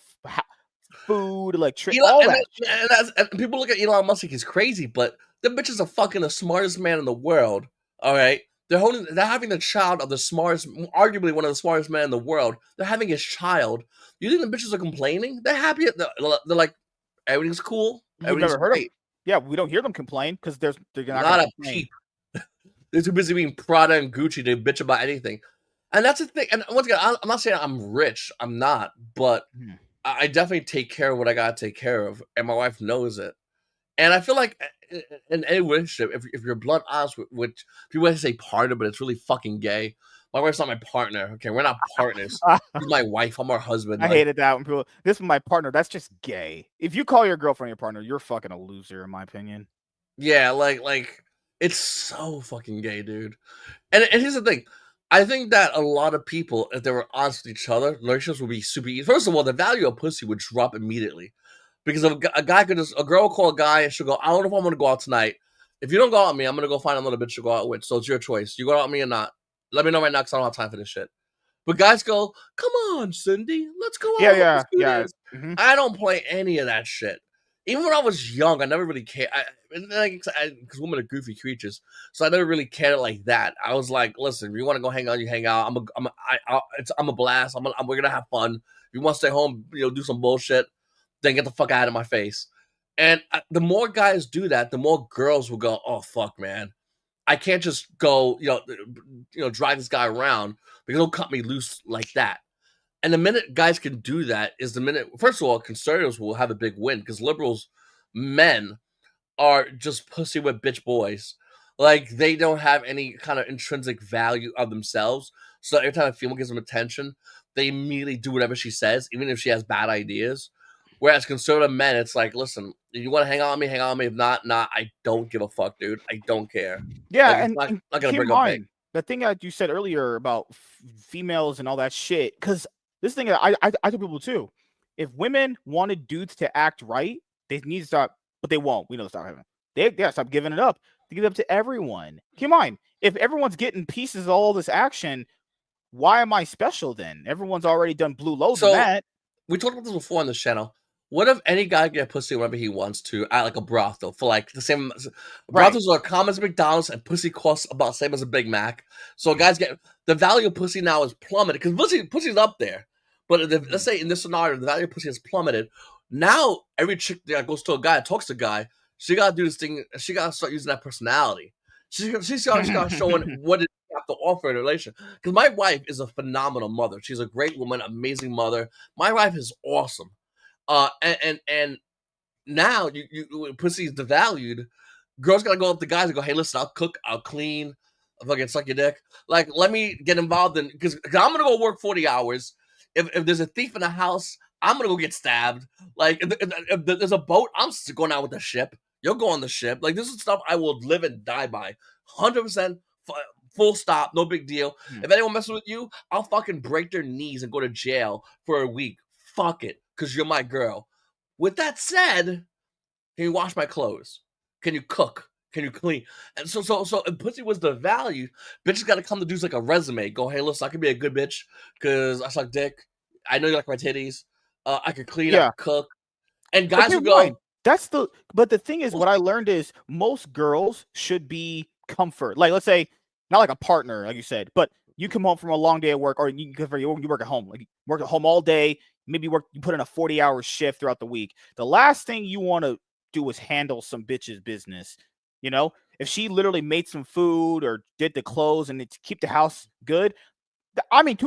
food, electric, Elon, all and, that shit. and people look at Elon Musk like he's crazy, but the bitch is a fucking the smartest man in the world. All right, they're having the child of the smartest, arguably one of the smartest men in the world. They're having his child. You think the bitches are complaining? They're happy. They're like, everything's cool. We've Everything's never heard them. great. Yeah, we don't hear them complain because they're not going Not to a complain. peep. They're too busy being Prada and Gucci to bitch about anything. And that's the thing. And once again, I'm not saying I'm rich. I'm not, but Mhm. I definitely take care of what I gotta take care of, and my wife knows it. And I feel like in any relationship, if you're blunt honest with people say partner, but it's really fucking gay. My wife's not my partner. Okay, we're not partners. She's my wife. I'm her husband. I Like, hated that when people. This is my partner. That's just gay. If you call your girlfriend your partner, you're fucking a loser, in my opinion. yeah, like it's so fucking gay, dude. And here's the thing. I think that a lot of people, if they were honest with each other, relationships would be super easy. First of all, the value of pussy would drop immediately. Because if a guy could a girl will call a guy and she'll go, I don't know if I'm gonna go out tonight. If you don't go out with me, I'm gonna go find another bitch to go out with. So it's your choice. You go out with me or not. Let me know right now because I don't have time for this shit. But guys go, come on, Cindy, let's go Yeah, out. Let's yeah, do yeah. this. Mhm. I don't play any of that shit. Even when I was young, I never really cared. Because women are goofy creatures, so I never really cared like that. I was like, listen, if you want to go hang out, you hang out. I'm a blast. We're gonna have fun. If you want to stay home, do some bullshit, then get the fuck out of my face. And the more guys do that, the more girls will go, oh fuck, man, I can't just go, drive this guy around because he'll cut me loose like that. And the minute guys can do that is the minute, first of all, conservatives will have a big win because liberals, men, are just pussy with bitch boys. Like, they don't have any kind of intrinsic value of themselves. So every time a female gives them attention, they immediately do whatever she says, even if she has bad ideas. Whereas conservative men, it's like, listen, if you want to hang out with me, hang out with me. If not, I don't give a fuck, dude. I don't care. Yeah, Like, it's and not gonna keep in break up big. mind the thing that you said earlier about females and all that shit. Because this thing, I tell people too. If women wanted dudes to act right, they need to stop, but they won't. We know stop having. They gotta stop giving it up. They give it up to everyone. Keep in mind, if everyone's getting pieces of all this action, why am I special then? Everyone's already done blue loads of So that. we talked about this before on this channel. What if any guy get pussy whenever he wants to at like a brothel for like the same? Right. Brothels are common as McDonald's, and pussy costs about the same as a Big Mac. So guys get the value of pussy now is plummeted because pussy's up there. But let's say in this scenario, the value of pussy has plummeted. Now every chick that goes to a guy, talks to a guy, she gotta do this thing. She gotta start using that personality. She's gotta start showing what it have to offer in a relation. Because my wife is a phenomenal mother. She's a great woman, amazing mother. My wife is awesome. And now you pussy is devalued. Girls gotta go up to guys and go, hey, listen, I'll cook, I'll clean, I'll fucking suck your dick. Like, let me get involved in, because I'm gonna go work 40 hours. If there's a thief in the house, I'm gonna go get stabbed. Like, if there's a boat, I'm going out with the ship. You'll go on the ship. Like, this is stuff I will live and die by. 100% full stop, no big deal. If anyone messes with you, I'll fucking break their knees and go to jail for a week. Fuck it, because you're my girl. With that said, can you wash my clothes? Can you cook? Can you clean? And so if pussy was the value, bitches got to come to dudes like a resume. Go, hey, listen, I can be a good bitch because I suck dick. I know you like my titties. I can clean, I can cook. And guys will go. Right. But the thing is, what I learned is most girls should be comfort. Like, let's say, not like a partner, like you said, but you come home from a long day at work, or you work at home. Like, you work at home all day. Maybe you put in a 40-hour shift throughout the week. The last thing you want to do is handle some bitch's business. You know, if she literally made some food or did the clothes and to keep the house good, I mean,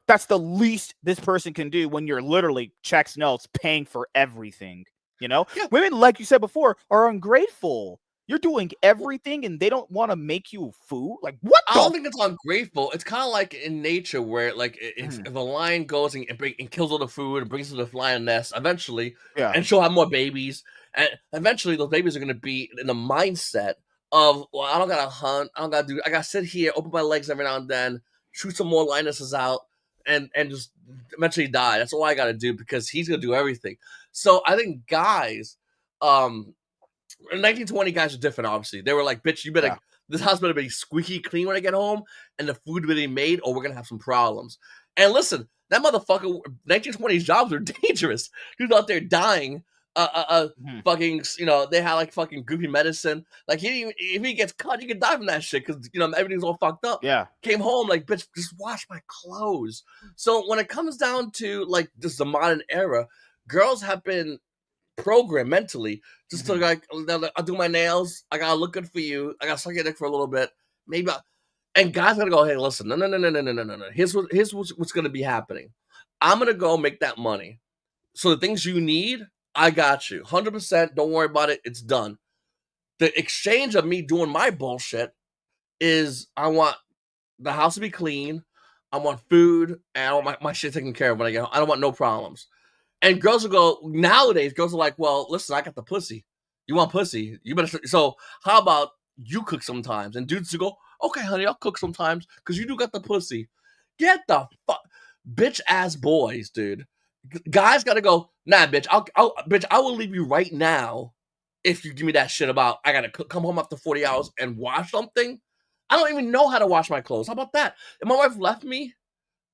that's the least this person can do when you're literally checks notes paying for everything. You know, women, like you said before, are ungrateful. You're doing everything and they don't want to make you food. Like, what? I don't think it's ungrateful. It's kind of like in nature where, like, if a lion goes and kills all the food and brings it to the lion nest, eventually, and she'll have more babies, and eventually those babies are going to be in the mindset of, well, I don't got to hunt, I got to sit here, open my legs every now and then, shoot some more lionesses out, and just eventually die. That's all I got to do because he's going to do everything. So I think guys, 1920 guys are different, obviously. They were like, bitch, you better, this house better be squeaky clean when I get home, and the food better be made, or we're going to have some problems. And listen, that motherfucker, 1920s jobs are dangerous. Dude's out there dying, fucking, you know, they had like fucking goopy medicine. Like, if he gets cut, he could die from that shit, because, you know, everything's all fucked up. Yeah. Came home, like, bitch, just wash my clothes. So when it comes down to, like, just the modern era, girls have been programmed mentally just to, like, I'll do my nails, I gotta look good for you, I gotta suck your dick for a little bit, maybe and guys gotta go, hey, listen, no. Here's what's gonna be happening. I'm gonna go make that money. So the things you need, I got you. 100%, don't worry about it, it's done. The exchange of me doing my bullshit is I want the house to be clean, I want food, and I want my shit taken care of when I get home. I don't want no problems. And girls will go, nowadays, girls are like, well, listen, I got the pussy. You want pussy? You better. So how about you cook sometimes? And dudes will go, okay, honey, I'll cook sometimes because you do got the pussy. Get the fuck, bitch ass boys, dude. Guys got to go, nah, bitch, bitch, I will leave you right now if you give me that shit about I got to come home after 40 hours and wash something. I don't even know how to wash my clothes. How about that? If my wife left me,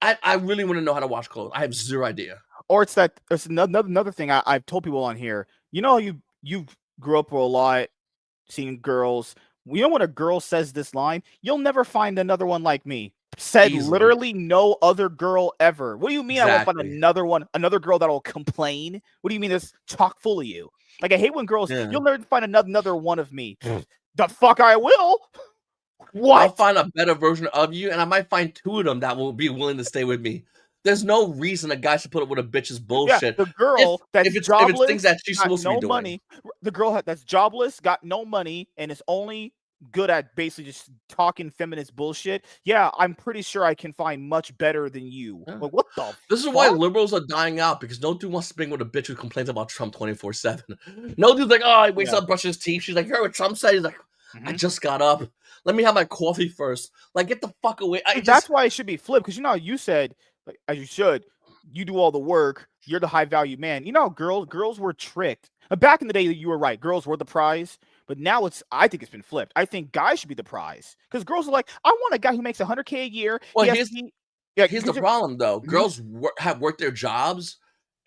I really want to know how to wash clothes. I have zero idea. Or it's another thing I've told people on here. You know, you grew up with a lot, seeing girls. You know, when a girl says this line, you'll never find another one like me. Said Easily. Literally no other girl ever. What do you mean Exactly. I won't find another girl that'll complain? What do you mean that's chock full of you? Like, I hate when girls, you'll never find another one of me. The fuck I will. What? I'll find a better version of you, and I might find two of them that will be willing to stay with me. There's no reason a guy should put up with a bitch's bullshit. Yeah, the girl that's jobless, if it's things that she's supposed to be doing. Money, the girl that's jobless, got no money, and is only good at basically just talking feminist bullshit. Yeah, I'm pretty sure I can find much better than you. Yeah. Like, what the? This is why liberals are dying out, because no dude wants to bring with a bitch who complains about Trump 24/7. No dude's like, oh, he wakes up, brushes his teeth. She's like, you heard what Trump said? He's like, I just got up. Let me have my coffee first. Like, get the fuck away. That's why it should be flipped, because you know how you said, like, as you should, you do all the work, you're the high value man. You know, girls were tricked. Back in the day, you were right. Girls were the prize, but now I think it's been flipped. I think guys should be the prize, because girls are like, I want a guy who makes $100K a year. Well, here's the problem, though. Girls have worked their jobs,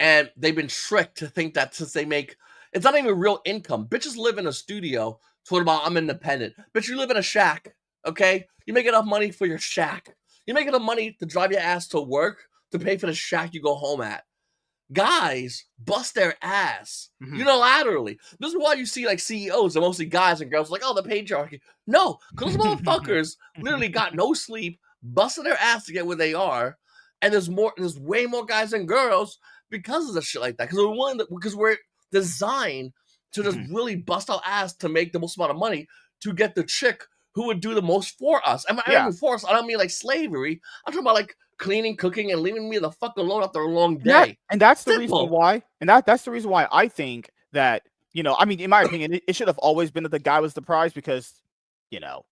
and they've been tricked to think that since they make, it's not even real income. Bitches live in a studio talking about I'm independent. Bitch, you live in a shack, okay? You make enough money for your shack. You make enough money to drive your ass to work, to pay for the shack you go home at. Guys bust their ass Mhm. unilaterally. This is why you see like CEOs are mostly guys and girls like, oh, the patriarchy. No, because those motherfuckers literally got no sleep, busting their ass to get where they are, and there's way more guys than girls because of the shit like that. Because we're designed to just Mhm. really bust our ass to make the most amount of money to get the chick who would do the most for us. I Yeah. mean for us. I don't mean like slavery. I'm talking about like cleaning, cooking, and leaving me the fuck alone after a long day. And that's the reason Simple. why that's the reason why I think that, I mean, in my opinion, it should have always been that the guy was the prize because, you know,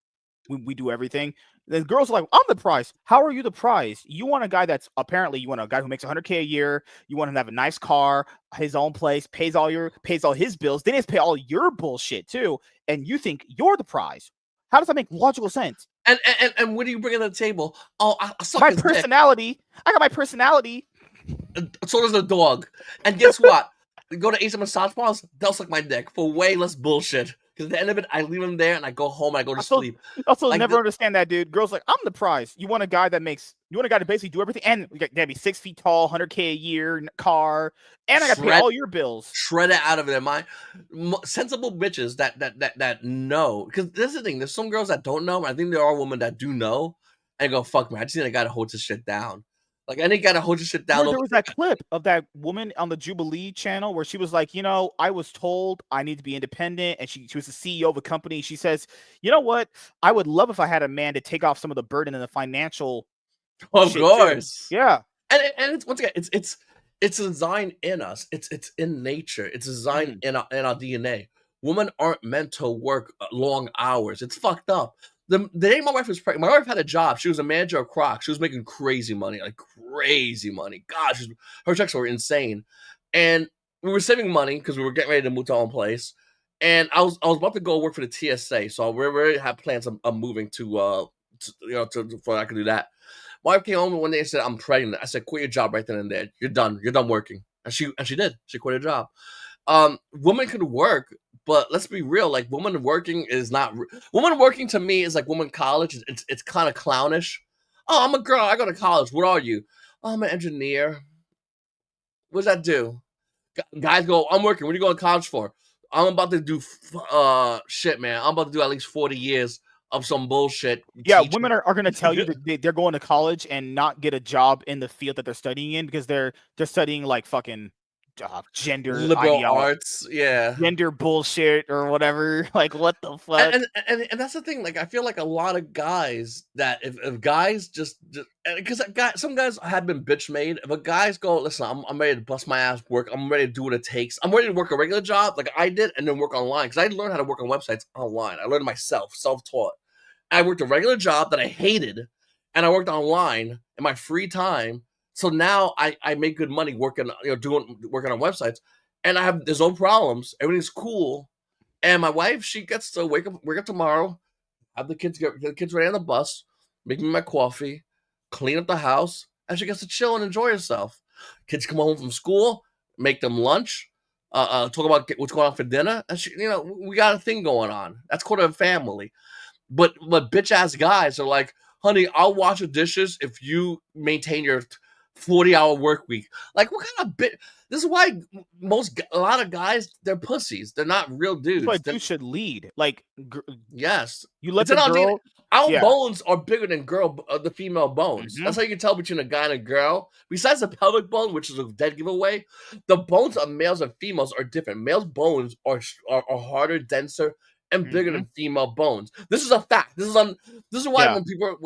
we do everything. The girls are like, I'm the prize. How are you the prize? You want a guy that's apparently you want a guy who makes 100K a year. You want him to have a nice car, his own place, pays all his bills. Then he has to pay all your bullshit too. And you think you're the prize. How does that make logical sense? And what do you bring to the table? Oh, I suck My his dick. personality. I got my personality. So does the dog. And guess what? Go to Asian massage bars, they'll suck my dick for way less bullshit. Because at the end of it, I leave them there and I go home and I go to Also, sleep. also Like never understand that, dude. Girls like, I'm the prize. You want a guy to basically do everything, and you got to be 6 feet tall, 100K a year, car, and I got to pay all your bills. Shred it out of their mind. Sensible bitches that know. Because this is the thing. There's some girls that don't know. I think there are women that do know and go, fuck me. I just need a guy to hold this shit down. Like, I need a guy to hold this shit down. There was that clip of that woman on the Jubilee channel where she was like, I was told I need to be independent, and she was the CEO of a company. She says, you know what? I would love if I had a man to take off some of the burden and the financial Of shit too. course. Yeah. And it's once again, it's designed in us. It's in nature. It's designed in our DNA. Women aren't meant to work long hours. It's fucked up. The day my wife was pregnant, my wife had a job. She was a manager of Crocs. She was making crazy money, like crazy money. God, her checks were insane. And we were saving money because we were getting ready to move to our own place. And I was about to go work for the TSA. So we already had plans of moving to for I could do that. My wife came home one day and said, I'm pregnant. I said, quit your job right then and there. You're done. You're done working. And she did. She quit her job. Women could work, but let's be real. Like, woman working to me is like woman college. It's kind of clownish. Oh, I'm a girl. I go to college. What are you? Oh, I'm an engineer. What does that do? Guys go, I'm working. What are you going to college for? I'm about to do shit, man. I'm about to do at least 40 years of some bullshit. Yeah, Teaching. women are going to tell you that they're going to college and not get a job in the field that they're studying in because they're studying like fucking gender liberal arts, yeah, gender bullshit or whatever. Like, what the fuck? And that's the thing. Like, I feel like a lot of guys that if guys just because some guys have been bitch made. If a guys go, listen, I'm ready to bust my ass, work. I'm ready to do what it takes. I'm ready to work a regular job like I did, and then work online because I learned how to work on websites online. I learned myself, self-taught. I worked a regular job that I hated, and I worked online in my free time. So now I make good money working on websites, and there's no problems. Everything's cool, and my wife, she gets to wake up tomorrow, have the kids get the kids ready on the bus, make me my coffee, clean up the house, and she gets to chill and enjoy herself. Kids come home from school, make them lunch, talk about what's going on for dinner, and we got a thing going on. That's called a family. But bitch ass guys are like, honey, I'll wash the dishes if you maintain your 40-hour work week. Like, what kind of bit? This is why a lot of guys, they're pussies. They're not real dudes. That's why dudes should lead. Like, yes, you let the girl. Our bones are bigger than the female bones. Mm-hmm. That's how you can tell between a guy and a girl. Besides the pelvic bone, which is a dead giveaway, the bones of males and females are different. Males' bones are harder, denser, and bigger than female bones. This is a fact. This is why when people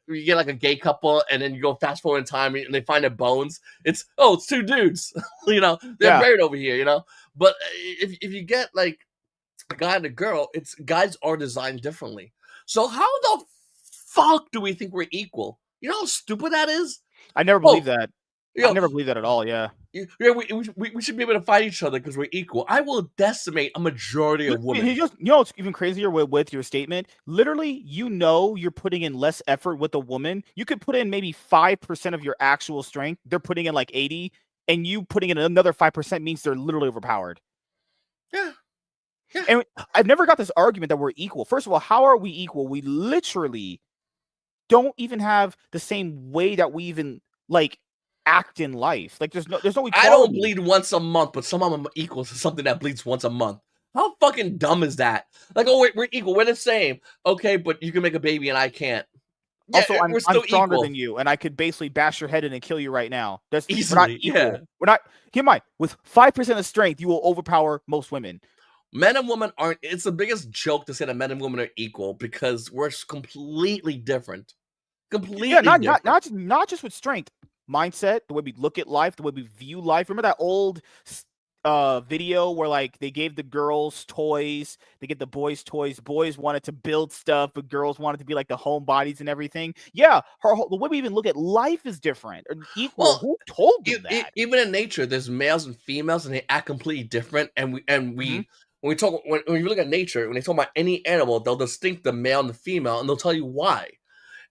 you get like a gay couple and then you go fast forward in time and they find their bones, it's two dudes. They're buried over here. But if you get like a guy and a girl, guys are designed differently. So how the fuck do we think we're equal? You know how stupid that is? I never believed that. I never believed that at all. Yeah. We should be able to fight each other because we're equal. I will decimate a majority of women. It's even crazier with your statement. Literally, you're putting in less effort with a woman. You could put in maybe 5% of your actual strength. They're putting in like 80, and you putting in another 5% means they're literally overpowered. Yeah. Yeah. And I've never got this argument that we're equal. First of all, how are we equal? We literally don't even have the same way that we even like. act in life. Like there's no I don't equality. bleed once a month, but somehow I'm equal to something that bleeds once a month. How fucking dumb is that? Like, oh wait, we're equal, we're the same. Okay, but you can make a baby and I can't. Yeah, Also, we're I'm still stronger equal. than you, and I could basically bash your head in and kill you right now. We're not Easily, yeah. equal. We're not. Keep in mind, with 5% of strength, you will overpower most women. Men and women aren't. It's the biggest joke to say that men and women are equal because we're completely different. Yeah, Completely different. not just with strength, mindset, the way we look at life, the way we view life. Remember that old video where like they gave the girls toys, they get the boys toys. Boys wanted to build stuff, but girls wanted to be like the homebodies and everything. Yeah, the way we even look at life is different or equal. Well, Who told them that? even in nature, there's males and females, and they act completely different. Hmm. When we talk when you look at nature, when they talk about any animal, they'll distinct the male and the female, and they'll tell you why.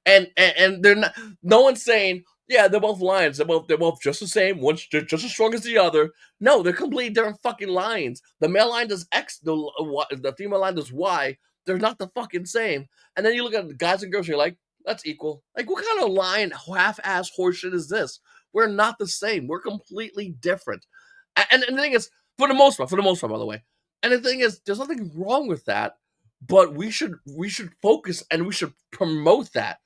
And they're not. No one's saying, yeah, they're both lions. They're both just the same. One's just as strong as the other. No, they're completely different fucking lions. The male lion does X, the female lion does Y. They're not the fucking same. And then you look at the guys and girls, you're like, that's equal. Like, what kind of lion half-ass horseshit is this? We're not the same. We're completely different. And the thing is, for the most part, by the way. And the thing is, there's nothing wrong with that, but we should focus and we should promote that.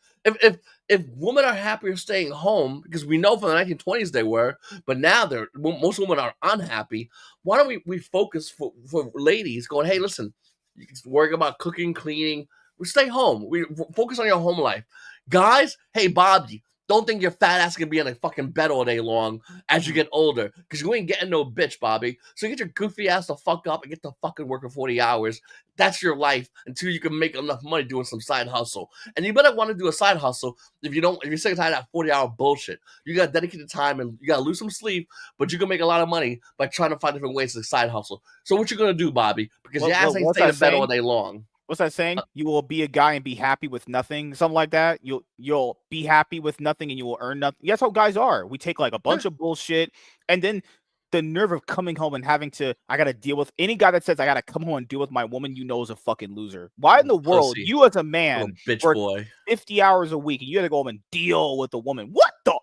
If women are happier staying home, because we know from the 1920s they were, but now most women are unhappy. Why don't we focus for ladies going, hey, listen, you can worry about cooking, cleaning, we stay home. We focus on your home life. Guys, hey Bobby, don't think your fat ass can be in a fucking bed all day long as you get older, because you ain't getting no bitch, Bobby. So get your goofy ass the fuck up and get to fucking work for 40 hours. That's your life until you can make enough money doing some side hustle. And you better want to do a side hustle if you're sick and tired of that 40-hour bullshit. You got dedicated time and you got to lose some sleep, but you can make a lot of money by trying to find different ways to side hustle. So what you gonna do, Bobby? Because your ass ain't What's staying that in bed all saying? day long. What's that saying? You will be a guy and be happy with nothing, something like that. You'll be happy with nothing and you will earn nothing. That's how guys are. We take like a Yeah. bunch of bullshit, and then the nerve of coming home and having to, I gotta deal with any guy that says I gotta come home and deal with my woman, you know, is a fucking loser. Why in the world, Pussy. you as a Little man bitch work boy. 50 hours a week and you gotta go home and deal with a woman? What the?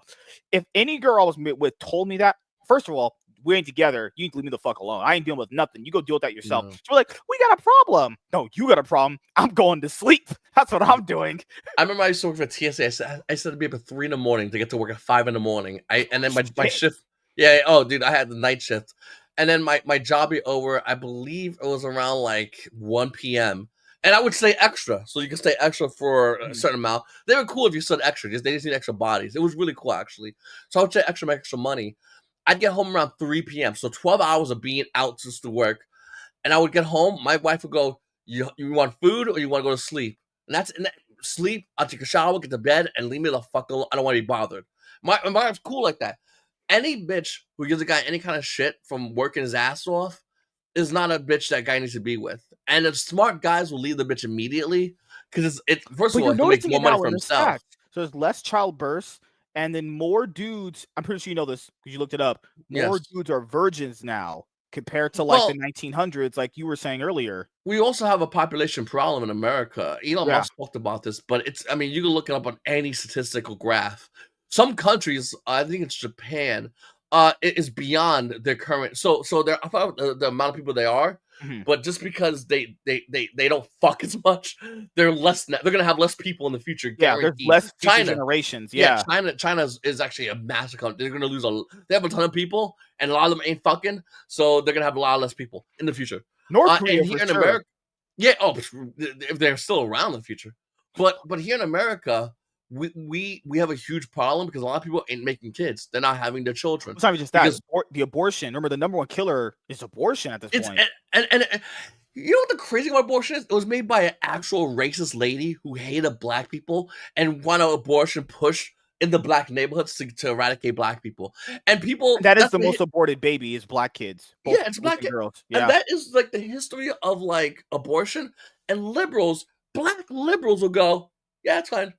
If any girl I was with told me that, first of all, we ain't together. You need to leave me the fuck alone. I ain't dealing with nothing. You go deal with that yourself. No. So we're like, we got a problem. No, you got a problem. I'm going to sleep. That's what I'm doing. I remember I used to work for TSA. I said to be up at 3 in the morning to get to work at 5 in the morning. And then my Shit. shift. Yeah. Oh, dude, I had the night shift, and then my job be over. I believe it was around like 1 p.m. And I would stay extra, so you can stay extra for a certain amount. They were cool if you stood extra. They just need extra bodies. It was really cool actually. So I would stay extra, make extra money. I'd get home around 3 p.m. So 12 hours of being out just to work. And I would get home. My wife would go, you want food or you want to go to sleep? Sleep. I'll take a shower, get to bed, and leave me the fuck alone. I don't want to be bothered. My wife's cool like that. Any bitch who gives a guy any kind of shit from working his ass off is not a bitch that guy needs to be with. And the smart guys will leave the bitch immediately because it's first of But all, you're he makes noticing more it money now for in the himself. stats. So there's less childbirths, and then more dudes. I'm pretty sure you know this because you looked it up. More Yes. dudes are virgins now compared to like the Well, 1900s, like you were saying earlier. we also have a population problem in America. Elon Yeah. Musk talked about this, but I mean, you can look it up on any statistical graph. Some countries, I think it's Japan, it is beyond their current. So they're, I forgot the amount of people they are, Mhm. but just because they don't fuck as much, they're less. They're gonna have less people in the future, Yeah, there's guaranteed. less future China, generations. yeah, Yeah. China is actually a massive country. They're gonna lose they have a ton of people, and a lot of them ain't fucking, so they're gonna have a lot less people in the future. North And Korea for here in sure. America, yeah, if they're still around in the future, but here in America, we have a huge problem because a lot of people ain't making kids. They're not having their children It's not even just that. because The abortion. Remember, the number one killer is abortion at this it's point. and you know what the crazy about abortion is? It was made by an actual racist lady who hated black people and wanted abortion pushed in the black neighborhoods to eradicate black people. And And people, that is that's the what most aborted baby is black kids, both yeah, it's boys black, and girls. and Yeah. that is like the history of like abortion. And liberals, black liberals will go, yeah, it's fine.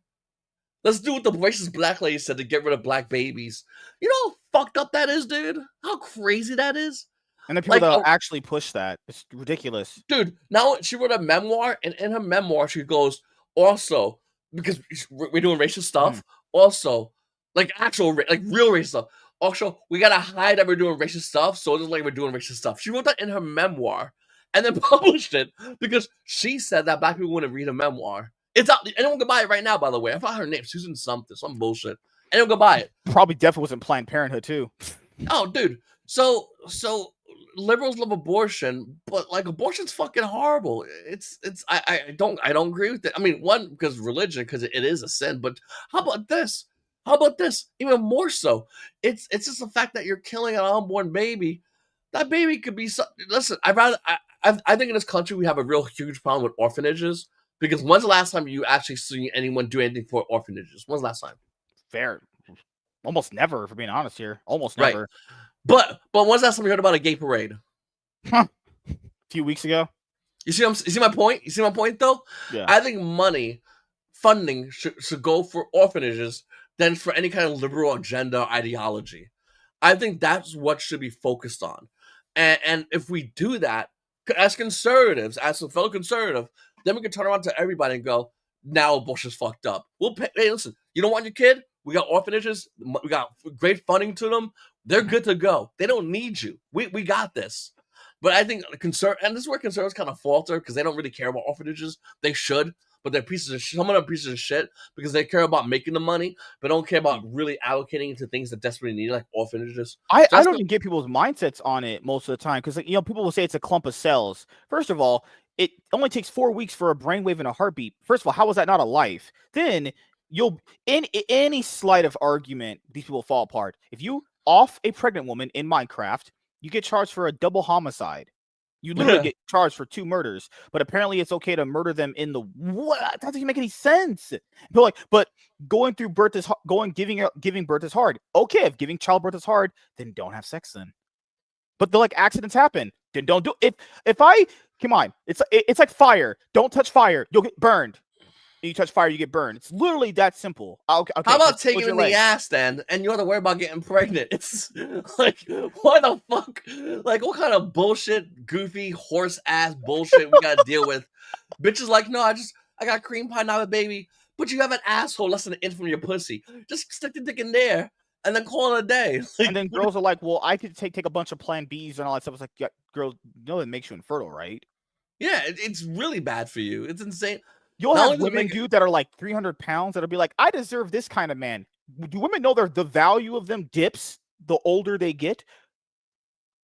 Let's do what the racist black lady said to get rid of black babies. You know how fucked up that is, dude? How crazy that is? And the people Like, that actually push that, it's ridiculous. dude, now she wrote a memoir, and in her memoir, she goes, also, because we're doing racist Mhm. stuff, also, like actual, like real racist stuff. Also, we gotta hide that we're doing racist stuff, so it's like we're doing racist stuff. She wrote that in her memoir and then published it because she said that black people wouldn't read a memoir. It's out. Anyone can buy it right now. By the way, I found her name, Susan something, some bullshit. Anyone can buy it. Probably definitely wasn't Planned Parenthood too. Oh, dude. So liberals love abortion, but like abortion's fucking horrible. I don't agree with it. I mean, one, because religion, because it is a sin, but how about this? How about this? Even more so. It's just the fact that you're killing an unborn baby. That baby could be listen, I think in this country we have a real huge problem with orphanages. Because when's the last time you actually see anyone do anything for orphanages? When's the last time? Fair. Almost never, for being honest here. Almost Right. never. But when's the last time you heard about a gay parade? A few weeks ago. You see my point? You see my point though? Yeah. I think funding should go for orphanages than for any kind of liberal agenda or ideology. I think that's what should be focused on. And if we do that, as conservatives, as a fellow conservative, then we can turn around to everybody and go, now abortion's fucked up. We'll pay, hey, listen, you don't want your kid? We got orphanages. We got great funding to them. They're good to go. They don't need you. We got this. But I think and this is where conservatives kind of falter because they don't really care about orphanages. They should, but they're pieces of some of them are pieces of shit because they care about making the money, but don't care about really allocating it to things that desperately need, like orphanages. I don't even get people's mindsets on it most of the time because, like, people will say it's a clump of cells. First of all, it only takes 4 weeks for a brainwave and a heartbeat. First of all, how is that not a life? Then you'll in any slight of argument, these people fall apart. If you off a pregnant woman in Minecraft, you get charged for a double homicide. You literally get charged for 2 murders, but apparently it's okay to murder them in the what? That doesn't make any sense. But going through birth is giving birth is hard. Okay, if giving childbirth is hard, then don't have sex then. But the accidents happen, then don't do it. If I come on, it's like fire. Don't touch fire, you'll get burned. You touch fire, you get burned. It's literally that simple. Okay, how about taking in the ass then, and you don't have to worry about getting pregnant? It's like, what the fuck? Like, what kind of bullshit, goofy, horse ass bullshit we gotta deal with? Bitches like, no, I got cream pie, now a baby. But you have an asshole less than an inch from your pussy. Just stick the dick in there and then call it a day. Like, and then girls are like, well, I could take a bunch of Plan Bs and all that stuff. It's like, yeah, girls, it makes you infertile, right? Yeah, it's really bad for you. It's insane. You'll have women, dude, that are like 300 pounds that'll be like, I deserve this kind of man. Do women know the value of them dips the older they get?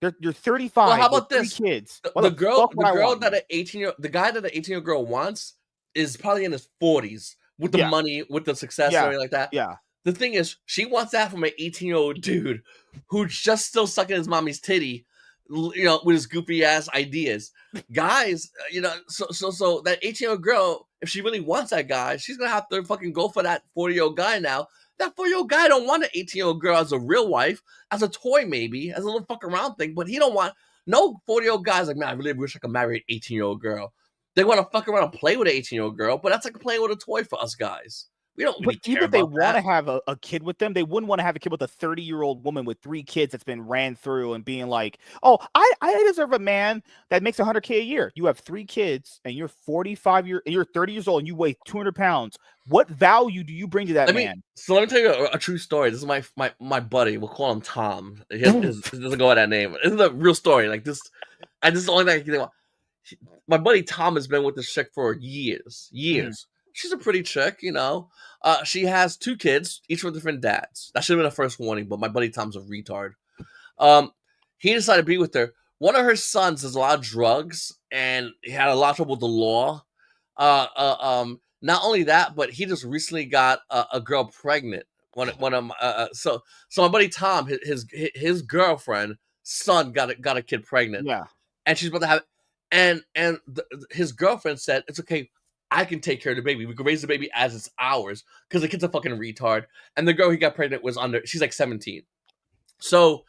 You're 35. Well, how about this? 3 kids. The girl that an 18-year-old girl wants is probably in his 40s with the money, with the success, and everything like that. Yeah. The thing is, she wants that from an 18-year-old dude who's just still sucking his mommy's titty, with his goofy ass ideas. Guys, so that 18-year-old girl, if she really wants that guy, she's gonna have to fucking go for that 40-year-old guy now. That 40-year-old guy don't want an 18-year-old girl as a real wife, as a toy maybe, as a little fuck around thing, but he don't want no 40-year-old guy's like, man, I really wish I could marry an 18-year-old girl. They want to fuck around and play with an 18-year-old girl, but that's like playing with a toy for us guys. We don't really care even if they want to have a kid with them, they wouldn't want to have a kid with a 30-year-old woman with 3 kids that's been ran through and being like, oh, I deserve a man that makes $100K a year. You have 3 kids and you're 30 years old and you weigh 200 pounds. What value do you bring to that man? So let me tell you a true story. This is my buddy. We'll call him Tom. He doesn't go by that name. This is a real story. Like this, and this is the only thing I can think about. My buddy Tom has been with this chick for years. She's a pretty chick, she has 2 kids, each from different dads. That should have been a first warning, but my buddy Tom's a retard. He decided to be with her. One of her sons does a lot of drugs, and he had a lot of trouble with the law. Not only that, but he just recently got a girl pregnant. So my buddy Tom, his girlfriend son got a kid pregnant. Yeah, and she's about to have, and his girlfriend said it's okay. I can take care of the baby. We can raise the baby as it's ours because the kid's a fucking retard. And the girl he got pregnant was she's like 17. So,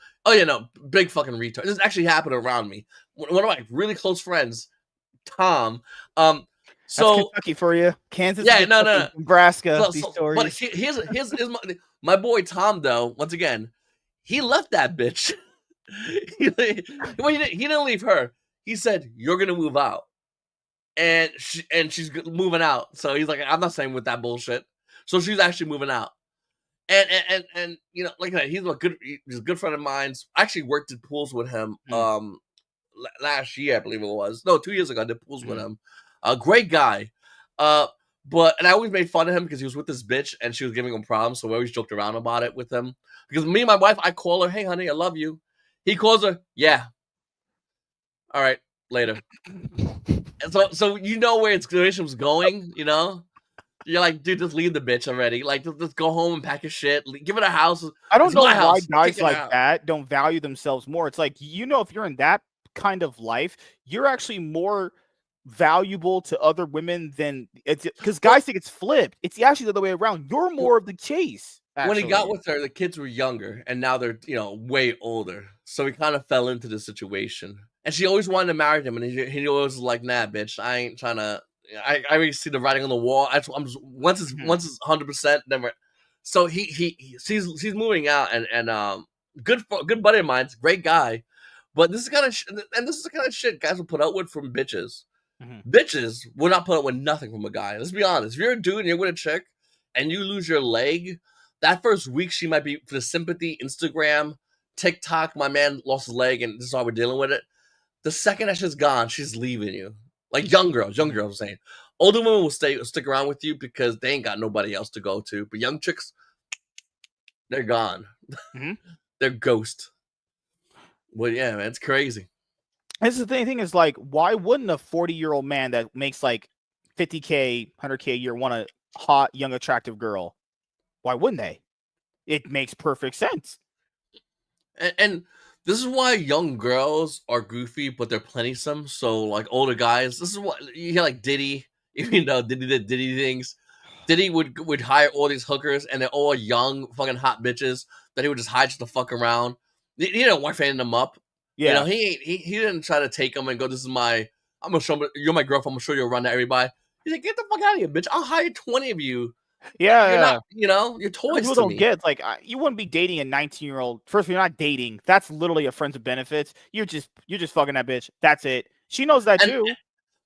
big fucking retard. This actually happened around me. One of my really close friends, Tom. That's Kentucky for you. Kansas. Yeah, no. Nebraska. These stories. But here's my boy Tom though. Once again, he left that bitch. He didn't leave her. He said, "You're gonna move out." And she's moving out. So he's like, I'm not saying with that bullshit. So she's actually moving out. And you know, like he's a good friend of mine. I actually worked at pools with him Mm, last year, I believe it was. No, 2 years ago, I did pools with mhm. him. A great guy. And I always made fun of him because he was with this bitch and she was giving him problems. So we always joked around about it with him. Because me and my wife, I call her, hey honey, I love you. He calls her, yeah. All right, later. And so you know where its relationship's going, you know? You're like, dude, just leave the bitch already. Like, just go home and pack your shit. Give it a house. I don't It's know my why house. Kick guys it like out. that don't value themselves more. It's like, if you're in that kind of life, you're actually more valuable to other women than it's because Well, guys think it's flipped. It's actually the other way around. You're more of the chase, when he got actually. with her, the kids were younger, and now they're way older. So he kind of fell into the situation, and she always wanted to marry him, and he always was like, "Nah, bitch, I ain't trying to." I already see the writing on the wall. I'm just, Mhm, once it's 100%, then we're so she's moving out, and good buddy of mine, great guy, but this is kind of and this is the kind of shit guys will put up with from bitches. mhm. Bitches will not put up with nothing from a guy. Let's be honest. If you're a dude and you're with a chick and you lose your leg, that first week she might be for the sympathy, Instagram, TikTok. My man lost his leg, and this is how we're dealing with it. The second that shit's gone, she's leaving you. Like young Mhm, girls, I'm saying. Older women will stick around with you because they ain't got nobody else to go to. But young chicks, they're gone. mhm. They're ghost. Well, yeah, man, it's crazy. This is the thing is like, why wouldn't a 40-year-old man that makes like 50K, 100K a year want a hot, young, attractive girl? Why wouldn't they? It makes perfect sense. And this is why young girls are goofy, but they're plenty-some. So like older guys, this is what you hear like Diddy, you know, Diddy did Diddy things. Diddy would hire all these hookers, and they're all young, fucking hot bitches that he would just hide just to fuck around. He didn't wife them up. You know, Yeah. he didn't try to take them and go, "This is my, I'm gonna show you're my girlfriend. I'm gonna show you around to everybody." He's like, "Get the fuck out of here, bitch! I'll hire 20 of you. Yeah, You're not, yeah. you're What toys people to don't me." get, it's like, you wouldn't be dating a 19-year-old. First of all, you're not dating. That's literally a friends with benefits. You're just fucking that bitch. That's it. She knows that And too.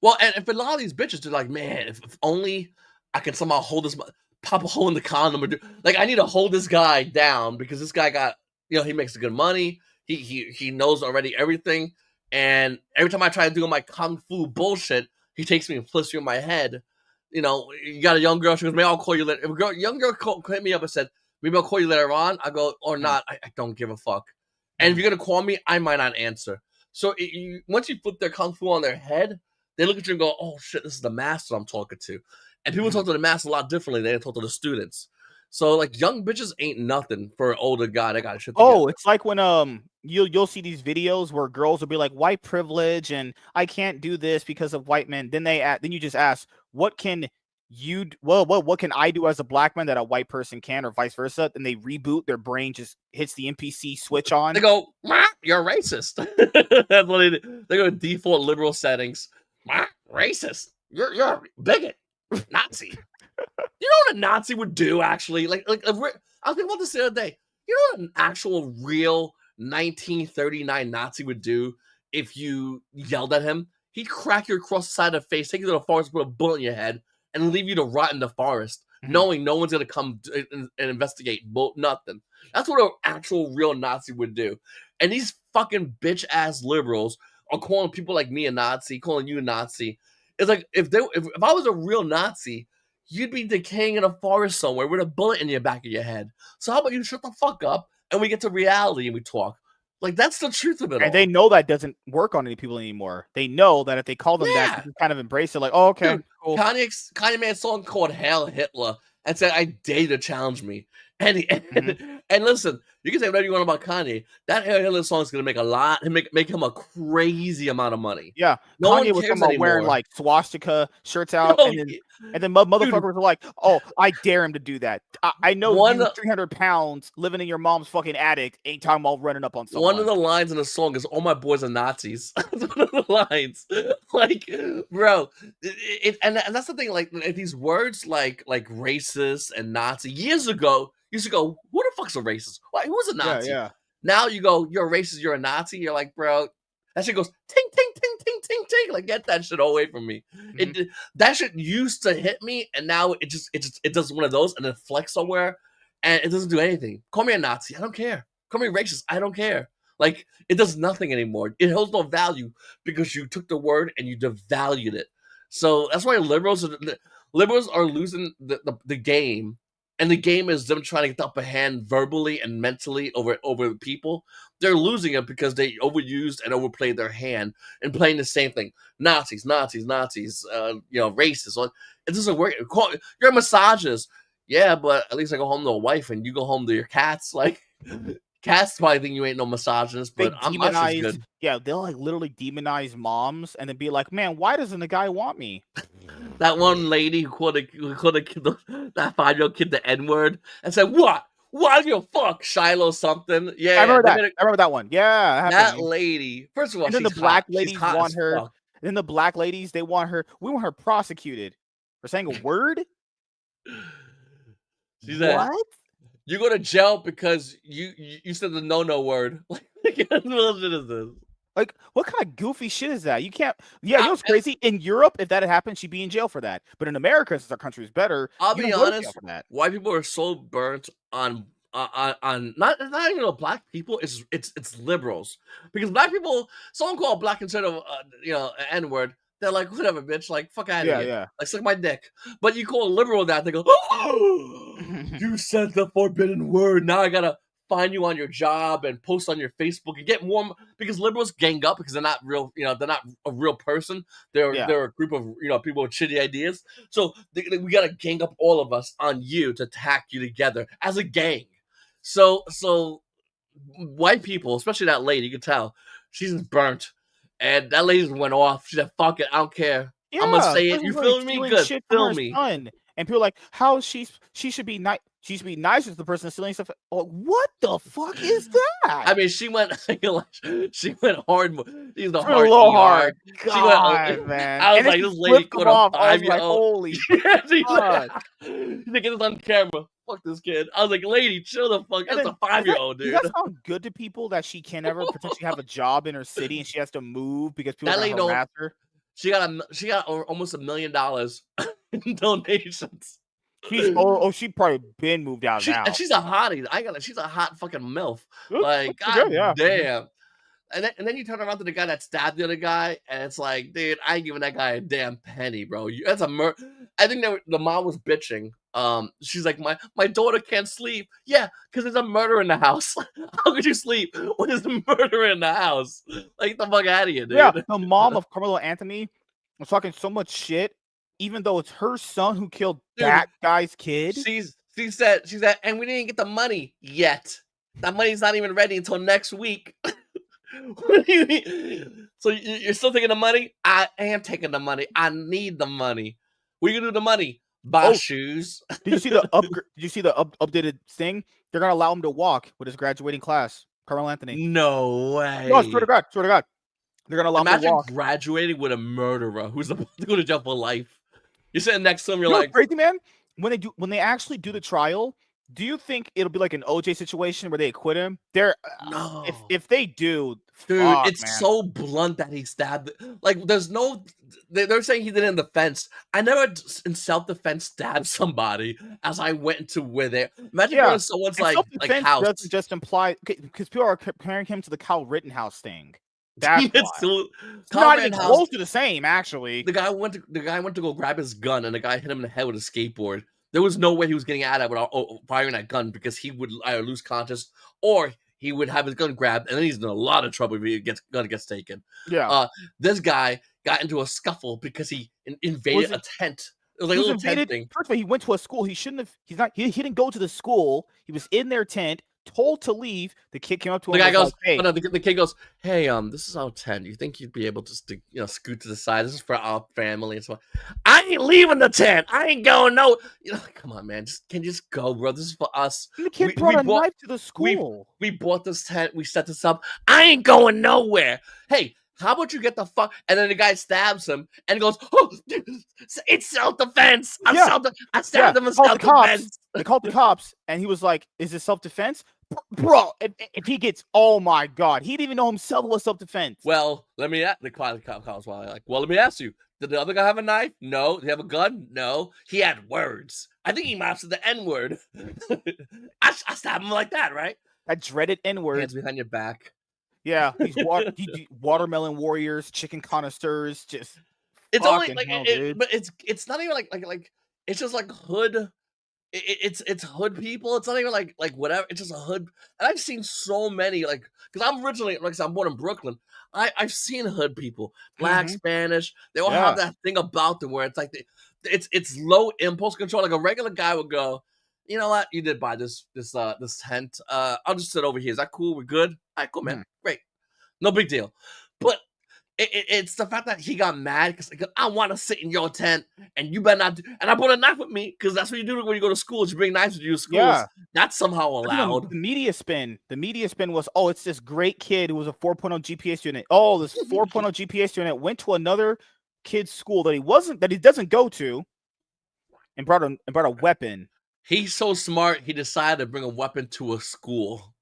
well, and for a lot of these bitches, they're like, man, if only I can somehow hold this, pop a hole in the condom, or like I need to hold this guy down because this guy got, he makes good money. He knows already everything, and every time I try to do my kung fu bullshit, he takes me and flips me in my head. You got a young girl. She goes, maybe I'll call you later. If young girl hit me up and said, maybe I'll call you later on. I go, or Mhm, not. I don't give a fuck. And if mhm, you're gonna call me, I might not answer. So once you flip their kung fu on their head, they look at you and go, "Oh shit, this is the master I'm talking to." And people mhm. talk to the master a lot differently than they talk to the students. So like young bitches ain't nothing for an older guy that got shit Oh, together. it's like when, you'll see these videos where girls will be like, "White privilege, and I can't do this because of white men." Then you just ask, "What can what can I do as a black man that a white person can, or vice versa?" Then they reboot, their brain just hits the NPC switch They on. go, "Wah, you're racist." That's what they go to default liberal settings. "Wah, racist. You're a bigot, Nazi." You know what a Nazi would do? Actually, I was thinking about this the other day. You know what an actual real 1939 Nazi would do if you yelled at him? He'd crack you across the side of the face, take you to the forest, put a bullet in your head, and leave you to rot in the forest, Mhm. knowing no one's gonna come and investigate. Nothing. That's what an actual real Nazi would do. And these fucking bitch ass liberals are calling people like me a Nazi, calling you a Nazi. It's like if I was a real Nazi, you'd be decaying in a forest somewhere with a bullet in your back of your head. So how about you shut the fuck up and we get to reality and we talk? Like that's the truth of it And they all. know that doesn't work on any people anymore. They know that if they call them that, they Yeah. just kind of embrace it, like, "Oh, okay, Dude, cool." Kanye made a song called Hail Hitler and said, I dare you to challenge me. And, he, Mhm. and listen, you can say whatever you want about Kanye. That Hail Hitler song is going to make a lot, make him a crazy amount of money. Yeah, No one Kanye was talking cares about wearing, anymore. like, swastika shirts out, Yo, and then dude, motherfuckers were like, "Oh, I dare him to do that. I know one you, 300 pounds, living in your mom's fucking attic, ain't talking about running up on one of someone." the lines in the song is "All my boys are Nazis." That's one of the lines. Like, bro, and that's the thing. Like these words, like racist and Nazi. Years ago, you used to go, "Who the fuck's a racist? Why? Who's a Yeah, Nazi?" yeah. Now you go, "You're a racist. You're a Nazi." You're like, bro, that shit goes ting ting ting ting ting ting. Like, get that shit away from me. Mhm. That shit used to hit me, and now it does one of those and then flex somewhere. and it doesn't do anything. Call me a Nazi, I don't care. Call me racist, I don't care. Like, it does nothing anymore. It holds no value because you took the word and you devalued it. So that's why liberals are losing the game, and the game is them trying to get the upper hand verbally and mentally over people. They're losing it because they overused and overplayed their hand and playing the same thing. Nazis, Nazis, Nazis. Racists. It doesn't work. You're a misogynist. Yeah, but at least I go home to a wife and you go home to your cats. Like, cats probably think you ain't no misogynist, They but my shit's demonize, good. yeah, they'll like literally demonize moms and then be like, man, why doesn't the guy want me? That one lady who called that 5-year-old kid the N-word and said, "What? Why do you fuck Shiloh something?" I Yeah, remember that. I remember that one. Yeah, that lady. First of all, and then the she's hot. black She's ladies hot want as her. fuck. And then the black ladies, they want her. We want her prosecuted for saying a word. She said, What? "You go to jail because you said the no word." Like, what bullshit is this? Like, what kind of goofy shit is that? You can't. Yeah, you know what's And crazy? In Europe, if that had happened, she'd be in jail for that. But in America, since our country is better, I'll you be don't go to jail honest. for that. White people are so burnt on not even black people. It's liberals, because black people, someone called black instead of N-word, they're like, whatever, bitch, like, fuck out of Yeah, here, yeah. like, suck my dick. But you call a liberal that, they go, oh, you said the forbidden word. Now I gotta find you on your job and post on your Facebook and get more, because liberals gang up because they're not real. They're not a real person. They're Yeah. they're a group of people with shitty ideas. So we gotta gang up all of us on you to attack you together as a gang. So white people, especially that lady, you can tell she's burnt, and that lady just went off. She said, "Fuck it, I don't care. I'm gonna Yeah, say this it. was You literally feel me? stealing Good. shit from Feel her me." son, and people are like, "How she should be nice? She should be nicer to the person stealing stuff." Oh, what the fuck is that? I mean, she went she went hard. She's the It's a hard little ER. hard. She went. God, man. I was And then like, she this lady flipped him with a off. I was like, 5-year-old. holy Yeah, she's like, fuck. she's like, get this on camera. Fuck this kid. I was like, lady, chill the fuck. And That's then a 5-year-old, does that dude. sound good to people that she can never potentially have a job in her city and she has to move because people are That gonna lady don't. harass her? She got almost $1 million in donations. She probably been moved out now. She's a hottie. She's a hot fucking MILF. That's Like, pretty good, god yeah. damn. And then you turn around to the guy that stabbed the other guy, and it's like, dude, I ain't giving that guy a damn penny, bro. That's a I think the mom was bitching. She's like, my daughter can't sleep. Yeah, because there's a murder in the house. How could you sleep when there's a murder in the house? Like, get the fuck out of here, Yeah, dude. the mom of Carmelo Anthony was talking so much shit, even though it's her son who killed Dude, that guy's kid. she said, and we didn't get the money yet. That money's not even ready until next week. What do you mean? So you're still taking the money? I am taking the money. I need the money. What are you gonna do with the money? Buy shoes. Did you see the updated thing? They're gonna allow him to walk with his graduating class, Carmelo Anthony. No way. No, swear to God, they're gonna allow him to Imagine walk. graduating with a murderer who's about to go to jail for life. You're sitting next to him. You're You know like, what's crazy, man? When they actually do the trial, do you think it'll be like an OJ situation where they acquit him? no. If they do, Dude, fuck, it's man. so blunt that he stabbed. Like, there's no. They're saying he did it in defense. I never, in self-defense, stabbed somebody as I went into with it. Imagine going to someone's and like self-defense house. doesn't just imply because people are comparing him to the Kyle Rittenhouse thing. That's why. It's not even close to the same, actually. The guy went to go grab his gun, and the guy hit him in the head with a skateboard. There was no way he was getting out of it without firing that gun, because he would either lose conscious or he would have his gun grabbed, and then he's in a lot of trouble if his gun gets taken. Yeah. This guy got into a scuffle because he invaded a tent. It was like a little tent thing. First of all, he went to a school. He shouldn't have. He didn't go to the school. He was in their tent, told to leave. The kid came up to him. The guy goes, "Hey," the kid goes, "Hey, this is our tent. You think you'd be able to, scoot to the side? This is for our family and so on." I ain't leaving the tent. I ain't going no. Come on, man. Can you just go, bro? This is for us. And the kid brought a knife to the school. We bought this tent. We set this up. I ain't going nowhere. Hey, how about you get the fuck? And then the guy stabs him and goes, "Oh, it's self-defense. I stabbed him in self-defense." They called the cops, and he was like, "Is this self-defense?" Bro, if he gets, oh my God, he didn't even know himself it was self-defense. Well, let me ask the cops. Well, let me ask you: did the other guy have a knife? No. Did he have a gun? No. He had words. I think he might have said the N-word. I stabbed him like that, right? That dreaded N-word. Hands behind your back. Yeah, these watermelon warriors, chicken connoisseurs, just It's only fucking like hell, dude. but it's not even like it's just like hood. It's hood people. It's not even like whatever. It's just a hood. And I've seen so many because I'm originally like I said, I'm born in Brooklyn. I've seen hood people, black, Mhm. Spanish. They all have Yeah. that thing about them where it's like it's low impulse control. Like a regular guy would go, you know what? You did buy this tent. I'll just sit over here. Is that cool? We're good. All right, cool, man. Mhm. Great. No big deal. But it's the fact that he got mad because I want to sit in your tent and you better not. And I brought a knife with me because that's what you do when you go to school. You bring knives with you to schools. Yeah. That's somehow I think allowed. the media spin was, oh, it's this great kid who was a 4.0 GPS student. Oh, this 4.0 GPS student went to another kid's school that he doesn't go to, and brought a weapon. He's so smart. He decided to bring a weapon to a school.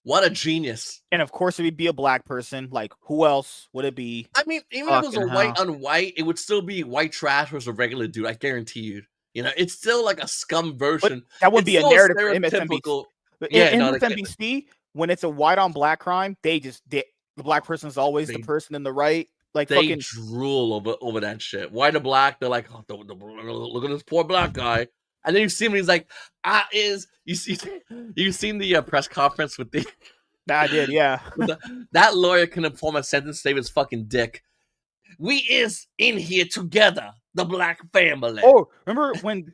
What a genius! And of course, it would be a black person. Like, who else would it be? I mean, even if it was Fucking a white hell. on white, it would still be white trash versus a regular dude. I guarantee you. You know, it's still like a scum But version. that would It's be a still a narrative for MSNBC. stereotypical. But Yeah, in no, MSNBC, when it's a white on black crime, the black person is always the they person in the right. Like they fucking drool over that shit. White or black, they're like, oh, look at this poor black guy. And then you see him, he's like, you seen the press conference with the, I did, yeah. that lawyer couldn't form a sentence to save his fucking dick. We is in here together, the black family. Oh, remember when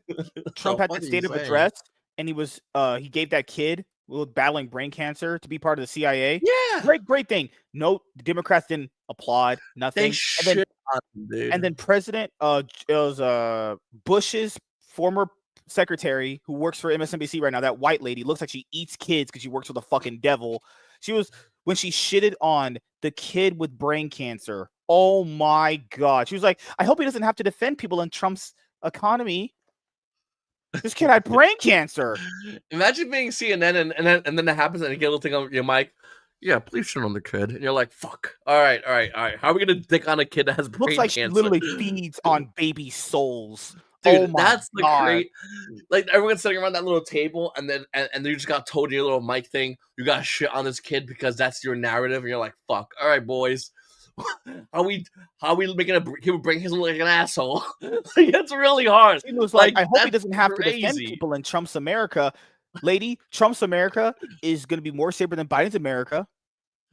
Trump The had fuck that are you state of saying? address and he gave that kid with battling brain cancer to be part of the CIA? Yeah, Great thing. No, the Democrats didn't applaud, they nothing. shit on him, And dude. then President it was Bush's former secretary who works for MSNBC right now, that white lady, looks like she eats kids because she works with the fucking devil. She was when she shitted on the kid with brain cancer. Oh my god. She was like, I hope he doesn't have to defend people in Trump's economy. This kid had brain cancer. Imagine being CNN and then that happens and you get a little thing on your mic. Yeah, please shit on the kid. And you're like, fuck. All right. How are we gonna dick on a kid that has Looks brain like she cancer? literally feeds on baby souls. Oh Dude, my that's the god. like everyone's sitting around that little table and then and you just got told your little mic thing, you got shit on this kid because that's your narrative, and you're like, fuck. All right, boys. how we making a he would bring his like an asshole? Like, it's really hard. It was like, Like I hope he that's doesn't have to defend crazy. people in Trump's America. Lady, Trump's America is going to be more safer than Biden's America.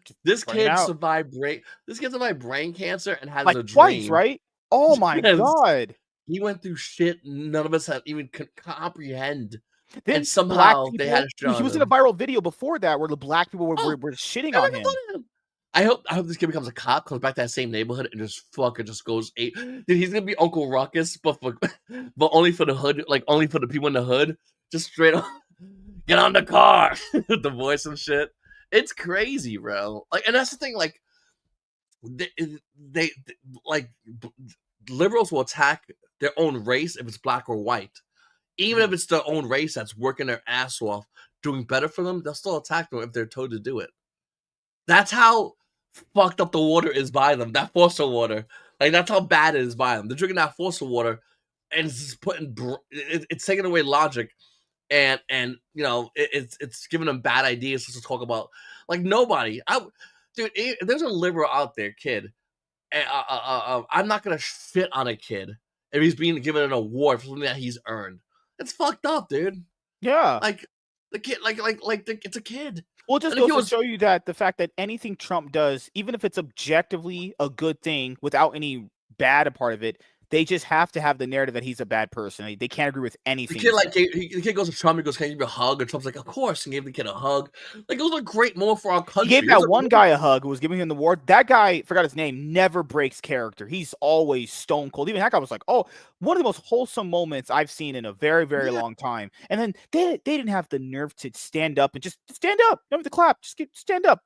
Just This point it kid out. survived brain cancer and has Like a twice, dream. right? Oh my Yes. god. He went through shit none of us have even comprehend, and Then black somehow they had a people, shit he on was in a him. viral video before that where the black people Oh, were shitting they're on making fun him. of him. I hope this kid becomes a cop, comes back to that same neighborhood, and just fucking just goes ape. Dude, he's gonna be Uncle Ruckus, but but only for the hood, like only for the people in the hood. Just straight up, get on the car, the voice and shit. It's crazy, bro. Like, and that's the thing. Like, they like liberals will attack their own race if it's black or white. Even if it's their own race that's working their ass off, doing better for them, they'll still attack them if they're told to do it. That's how fucked up the water is by them. That Forster water, like that's how bad it is by them. They're drinking that Forster water, and it's just it's taking away logic, and you know it's giving them bad ideas to talk about. Like nobody, dude, if there's a liberal out there, kid, I'm not gonna shit on a kid if he's being given an award for something that he's earned. It's fucked up, dude. Yeah. Like the kid, it's a kid. Well, it just And if goes he to was, show you that the fact that anything Trump does, even if it's objectively a good thing without any bad a part of it, they just have to have the narrative that he's a bad person. They can't agree with the anything kid he like says. the kid goes to Trump, he goes, "Can I give you a hug?" And Trump's like, "Of course," and gave the kid a hug. Like it was a great moment for our He country. gave It was that a one really, guy a hug who was giving him the award. That guy, forgot his name, never breaks character. He's always stone cold. Even that guy was like, oh, one of the most wholesome moments I've seen in a very, very yeah. long time. And then they didn't have the nerve to stand up and just stand up. Don't have to clap. Stand up.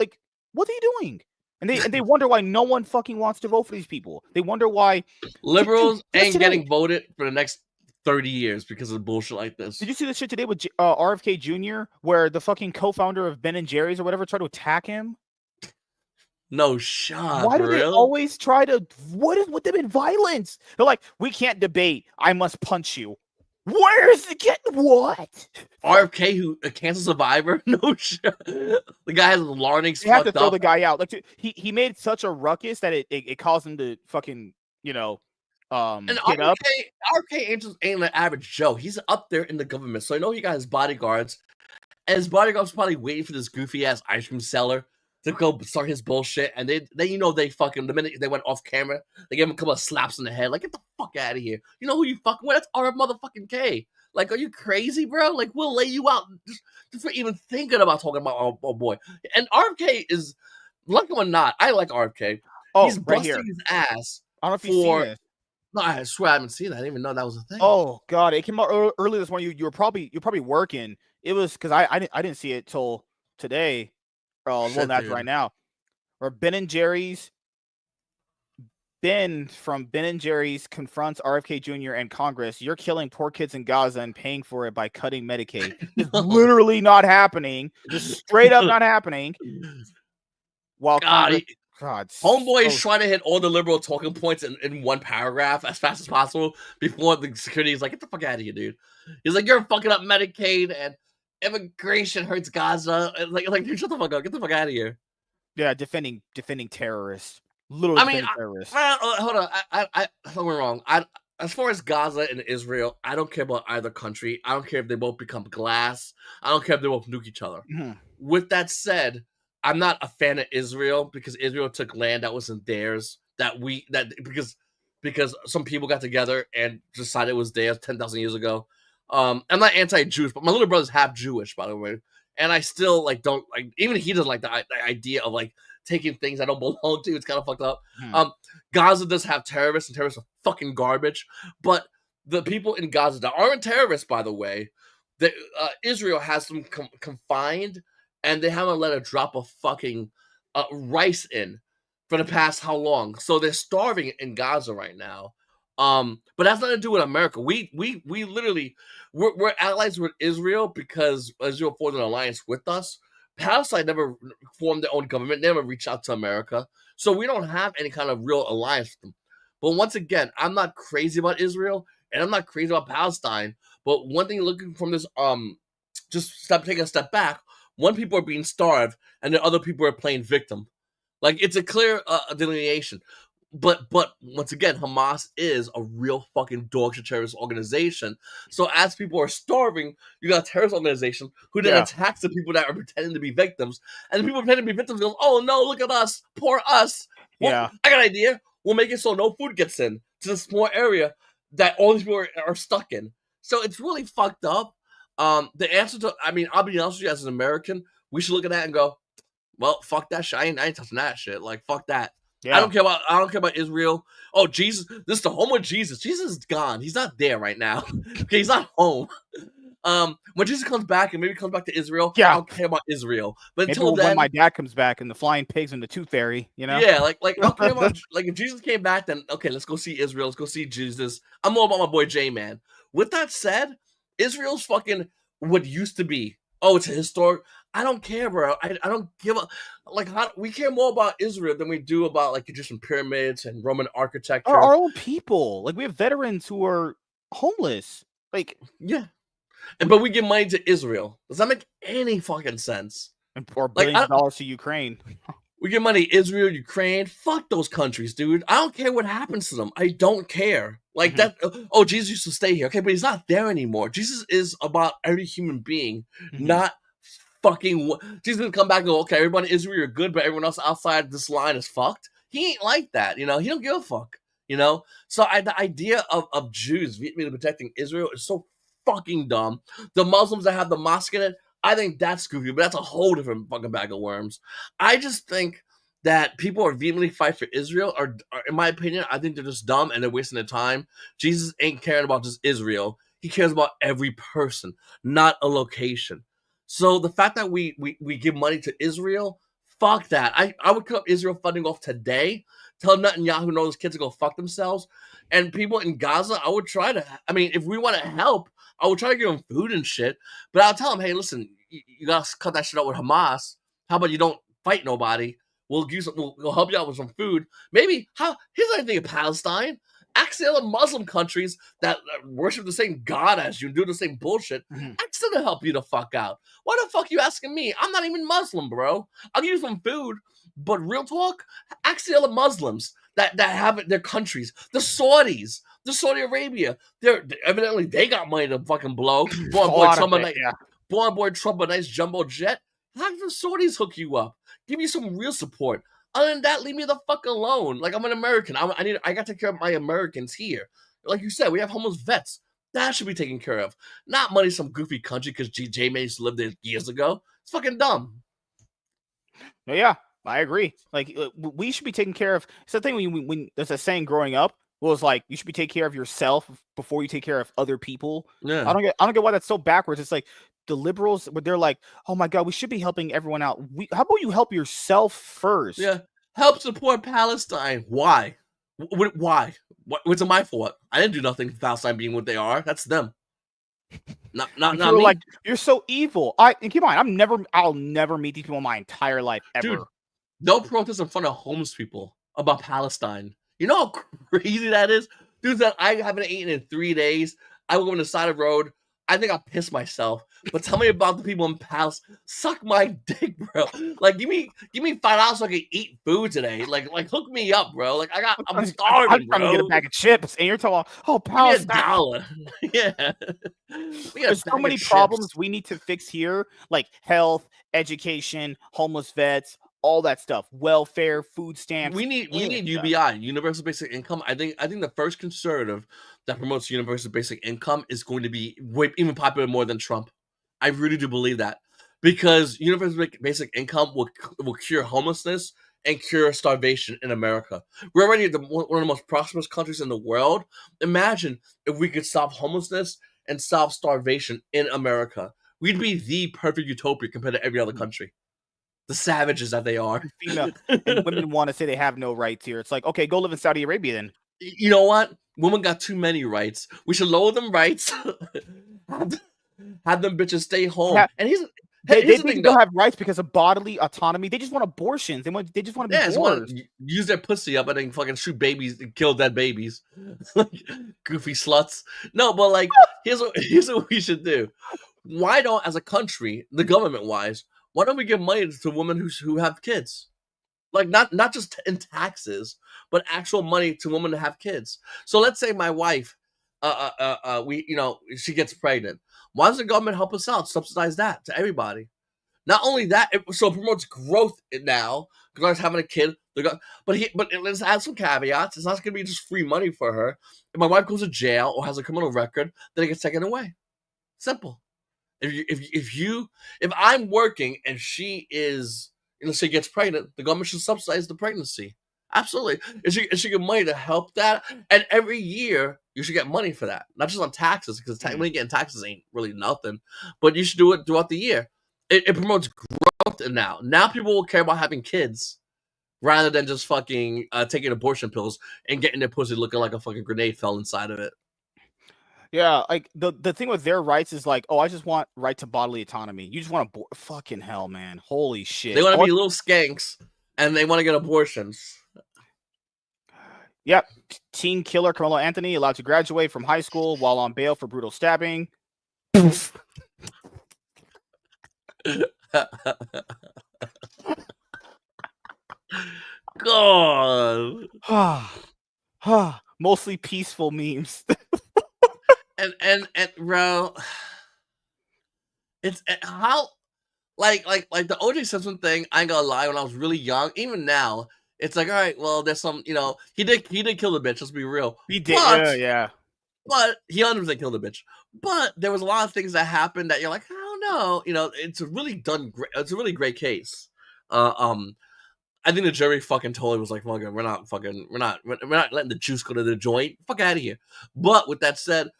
Like, what are you doing? And they wonder why no one fucking wants to vote for these people. They wonder why. Liberals Just ain't today, getting voted for the next 30 years because of bullshit like this. did you see this shit today with RFK Jr., where the fucking co-founder of Ben and Jerry's or whatever tried to attack him? No shot, Why do for they real? always try to? What is with them in violence? They're like, we can't debate. I must punch you. Where's the get what? RFK, who a cancer survivor? No shit. The guy has larynx They have to fucked throw up. the guy out. Like he made such a ruckus that it caused him to fucking And get up. RFK ain't an average Joe. He's up there in the government, so I know he got his bodyguards. And his bodyguards probably waiting for this goofy ass ice cream seller to go start his bullshit. And they fucking, the minute they went off camera, they gave him a couple of slaps in the head. Like, get the fuck out of here. You know who you fucking with? That's R motherfucking K. Like, are you crazy, bro? Like, we'll lay you out just for even thinking about talking about our boy. And RFK is, like him or not, I like RFK. Oh, He's right busting here. his ass I don't know if you've seen for. this. No, I swear I haven't seen that. I didn't even know that was a thing. Oh god, it came out early this morning. You're probably working. It was because I didn't see it till today. Oh, well, Shit, that's right dude. now. Or Ben from Ben and Jerry's confronts RFK Jr. and Congress. You're killing poor kids in Gaza and paying for it by cutting Medicaid. It's literally not happening. Just straight up not happening. While God, Congress, Homeboy is trying to hit all the liberal talking points in one paragraph as fast as possible before the security is like, get the fuck out of here, dude. He's like, you're fucking up Medicaid and immigration hurts Gaza. And like, dude, shut the fuck up. Get the fuck out of here. Yeah, defending terrorists. Literally I mean, defending terrorists. hold on. I don't get me wrong. As far as Gaza and Israel, I don't care about either country. I don't care if they both become glass. I don't care if they both nuke each other. With that said, I'm not a fan of Israel because Israel took land that wasn't theirs. Because some people got together and decided it was theirs 10,000 years ago. I'm not anti-Jewish, but my little brother's half Jewish, by the way, and I still don't like. Even he doesn't like the idea of like taking things I don't belong to. It's kind of fucked up. Gaza does have terrorists, and terrorists are fucking garbage. But the people in Gaza that aren't terrorists, by the way, Israel has them confined, and they haven't let a drop of fucking rice in for the past how long? So they're starving in Gaza right now. But that's nothing to do with America. We literally we're allies with Israel because Israel formed an alliance with us. Palestine never formed their own government, never reached out to America. So we don't have any kind of real alliance with them. But once again, I'm not crazy about Israel and I'm not crazy about Palestine. But one thing looking from this, just taking a step back, one people are being starved and the other people are playing victim. Like, it's a clear delineation. But once again, Hamas is a real fucking dog shit terrorist organization. So as people are starving, you got a terrorist organization who then attacks the people that are pretending to be victims. And the people pretending to be victims go, oh no, look at us, poor us. Well, I got an idea. We'll make it so no food gets in to this small area that all these people are stuck in. So it's really fucked up. The answer to, I mean, I'll be honest with you, as an American, we should look at that and go, well, fuck that shit. I ain't touching that shit. Like, fuck that. Yeah. I don't care about Israel. Oh, Jesus. This is the home of Jesus. Jesus is gone. He's not there right now. Okay, he's not home. When Jesus comes back and maybe comes back to Israel, I don't care about Israel. But maybe until then, when my dad comes back and the flying pigs and the tooth fairy, you know? Yeah, like I don't care about, like, if Jesus came back, then okay, let's go see Israel. Let's go see Jesus. I'm all about my boy J-Man. With that said, Israel's fucking what used to be. Oh, it's a historic. I don't care, bro. I don't give a like. We care more about Israel than we do about like Egyptian pyramids and Roman architecture. Our own people, like we have veterans who are homeless. Like, yeah, but we give money to Israel. Does that make any fucking sense? Or billions of dollars to Ukraine. We give money to Israel, Ukraine. Fuck those countries, dude. I don't care what happens to them. I don't care. Like that. Oh, Jesus used to stay here. Okay, but he's not there anymore. Jesus is about every human being, not fucking. Jesus didn't come back and go, okay, everybody in Israel are good, but everyone else outside this line is fucked. He ain't like that. You know, he don't give a fuck. You know, so the idea of Jews protecting Israel is so fucking dumb. The Muslims that have the mosque in it, I think that's goofy, but that's a whole different fucking bag of worms. I just think that people are vehemently fight for Israel are, in my opinion, I think they're just dumb and they're wasting their time. Jesus ain't caring about just Israel. He cares about every person, not a location. So the fact that we give money to Israel, fuck that. I would cut up Israel funding off today, tell Netanyahu and all those kids to go fuck themselves. And people in Gaza, I would try to, I mean, if we want to help, I would try to give them food and shit. But I'll tell them, hey, listen, you got to cut that shit out with Hamas. How about you don't fight nobody? We'll help you out with some food. Maybe, here's the thing of Palestine. Ask the other Muslim countries that worship the same God as you and do the same bullshit. Ask them to help you the fuck out. Why the fuck you asking me? I'm not even Muslim, bro. I'll give you some food, but real talk, ask the other Muslims that have it, their countries, the Saudis, the Saudi Arabia. They're evidently they got money to fucking blow. A lot of it, yeah. Boy, Trump a nice jumbo jet. Have the Saudis hook you up. Give you some real support. Other than that, leave me the fuck alone. Like, I'm an American. I got to take care of my Americans here. Like you said, we have homeless vets. That should be taken care of. Not money some goofy country because J Mays lived there years ago. It's fucking dumb. No, yeah, I agree. Like, we should be taking care of. It's the thing when there's a saying growing up was like, you should be taking care of yourself before you take care of other people. Yeah. I don't get why that's so backwards. It's like the liberals, they're like, oh my god, we should be helping everyone out. How about you help yourself first? Yeah. Help support Palestine. Why? Why? What's it my fault? I didn't do nothing for Palestine being what they are. That's them. Not me. Like, you're so evil. And keep in mind, I'll never meet these people in my entire life ever. Dude, they'll protest in front of homeless people about Palestine. You know how crazy that is? Dude, that I haven't eaten in 3 days. I will go on the side of the road. I think I'll piss myself. But tell me about the people in Palestine. Suck my dick, bro. Like, give me $5 so I can eat food today. Like hook me up, bro. Like, I'm starving, I'm trying to get a bag of chips, and you're talking, oh, Palestine. Yeah. There's so many problems we need to fix here, like health, education, homeless vets, all that stuff, welfare, food stamps. We need UBI, universal basic income. I think the first conservative that promotes universal basic income is going to be even popular more than Trump. I really do believe that, because universal basic income will cure homelessness and cure starvation in America. We're already one of the most prosperous countries in the world. Imagine if we could stop homelessness and stop starvation in America. We'd be the perfect utopia compared to every other country. The savages that they are. Female and women want to say they have no rights here. It's like, okay, go live in Saudi Arabia then. You know what? Women got too many rights. We should lower them rights. Have them bitches stay home. Yeah. And they don't have rights because of bodily autonomy. They just want abortions. They just want to be born. Use their pussy up and then fucking shoot babies and kill dead babies. Goofy sluts. No, but like, here's what we should do. Why don't, as a country, the government-wise, why don't we give money to women who have kids? Like, not just in taxes, but actual money to women to have kids. So let's say my wife, she gets pregnant. Why does the government help us out? Subsidize that to everybody. Not only that, it promotes growth now because having a kid. But let's add some caveats. It's not going to be just free money for her. If my wife goes to jail or has a criminal record, then it gets taken away. Simple. If I'm working and she is, let's say, gets pregnant, the government should subsidize the pregnancy. Absolutely. It should get money to help that. And every year, you should get money for that. Not just on taxes, because technically getting taxes ain't really nothing. But you should do it throughout the year. It promotes growth now. Now people will care about having kids rather than just fucking taking abortion pills and getting their pussy looking like a fucking grenade fell inside of it. Yeah, like the thing with their rights is like, oh, I just want right to bodily autonomy. You just want to fucking hell, man. Holy shit. They want to be little skanks and they want to get abortions. Yep. Teen killer Carmelo Anthony allowed to graduate from high school while on bail for brutal stabbing. God. Mostly peaceful memes. and bro, it's how like the O.J. Simpson thing. I ain't gonna lie. When I was really young, even now, it's like, all right, well, there's some, he did kill the bitch. Let's be real. He did, yeah. But he 100% killed the bitch. But there was a lot of things that happened that you're like, I don't know. It's a really it's a really great case. I think the jury fucking totally was like, fucking, we're not letting the juice go to the joint. Fuck out of here. But with that said,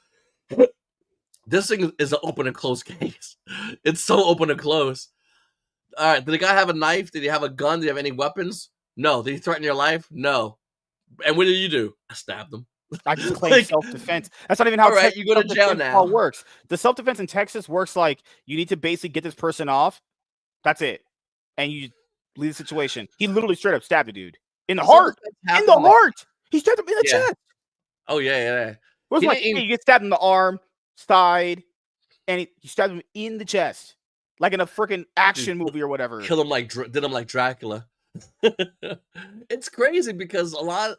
this thing is an open and closed case. It's so open and closed. All right, did the guy have a knife? Did he have a gun? Did he have any weapons? No. Did he threaten your life? No. And what did you do? I stabbed him. I just claim self-defense. That's not even how you go to jail now. Works. The self-defense in Texas works like you need to basically get this person off. That's it. And you leave the situation. He literally straight up stabbed a dude in the heart. In the heart. He stabbed him in the chest. Oh yeah, yeah. It wasn't He like, didn't hey, even you get stabbed in the arm, side, and you stabbed him in the chest, like in a freaking action movie or whatever. kill him like did him like Dracula. It's crazy because a lot,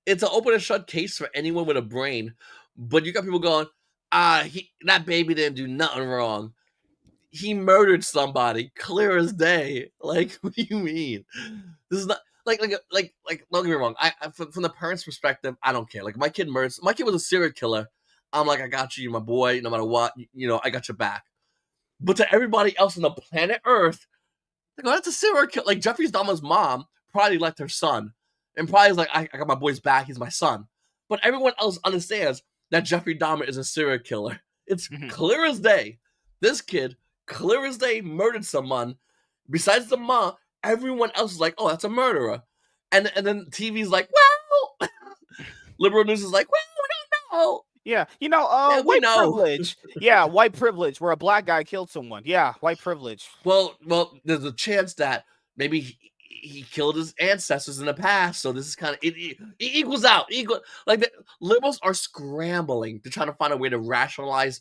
it's an open and shut case for anyone with a brain. But you got people going, that baby didn't do nothing wrong. He murdered somebody, clear as day. Like, what do you mean? This is not like. Don't get me wrong. From the parents' perspective, I don't care. Like, my kid murders. My kid was a serial killer. I'm like, I got you, my boy. No matter what, I got your back. But to everybody else on the planet Earth, they go, that's a serial killer. Like, Jeffrey Dahmer's mom probably left her son, and probably is like, I got my boy's back. He's my son. But everyone else understands that Jeffrey Dahmer is a serial killer. It's Mhm. clear as day. This kid, clear as day, murdered someone. Besides the mom, everyone else is like, oh, that's a murderer. And then TV's like, well, liberal news is like, well, we don't know. Yeah, Yeah, we white know. privilege. Yeah, white privilege, where a black guy killed someone. Yeah, white privilege. Well, there's a chance that maybe he killed his ancestors in the past, so this is kind of it equals out. Like the liberals are scrambling to try to find a way to rationalize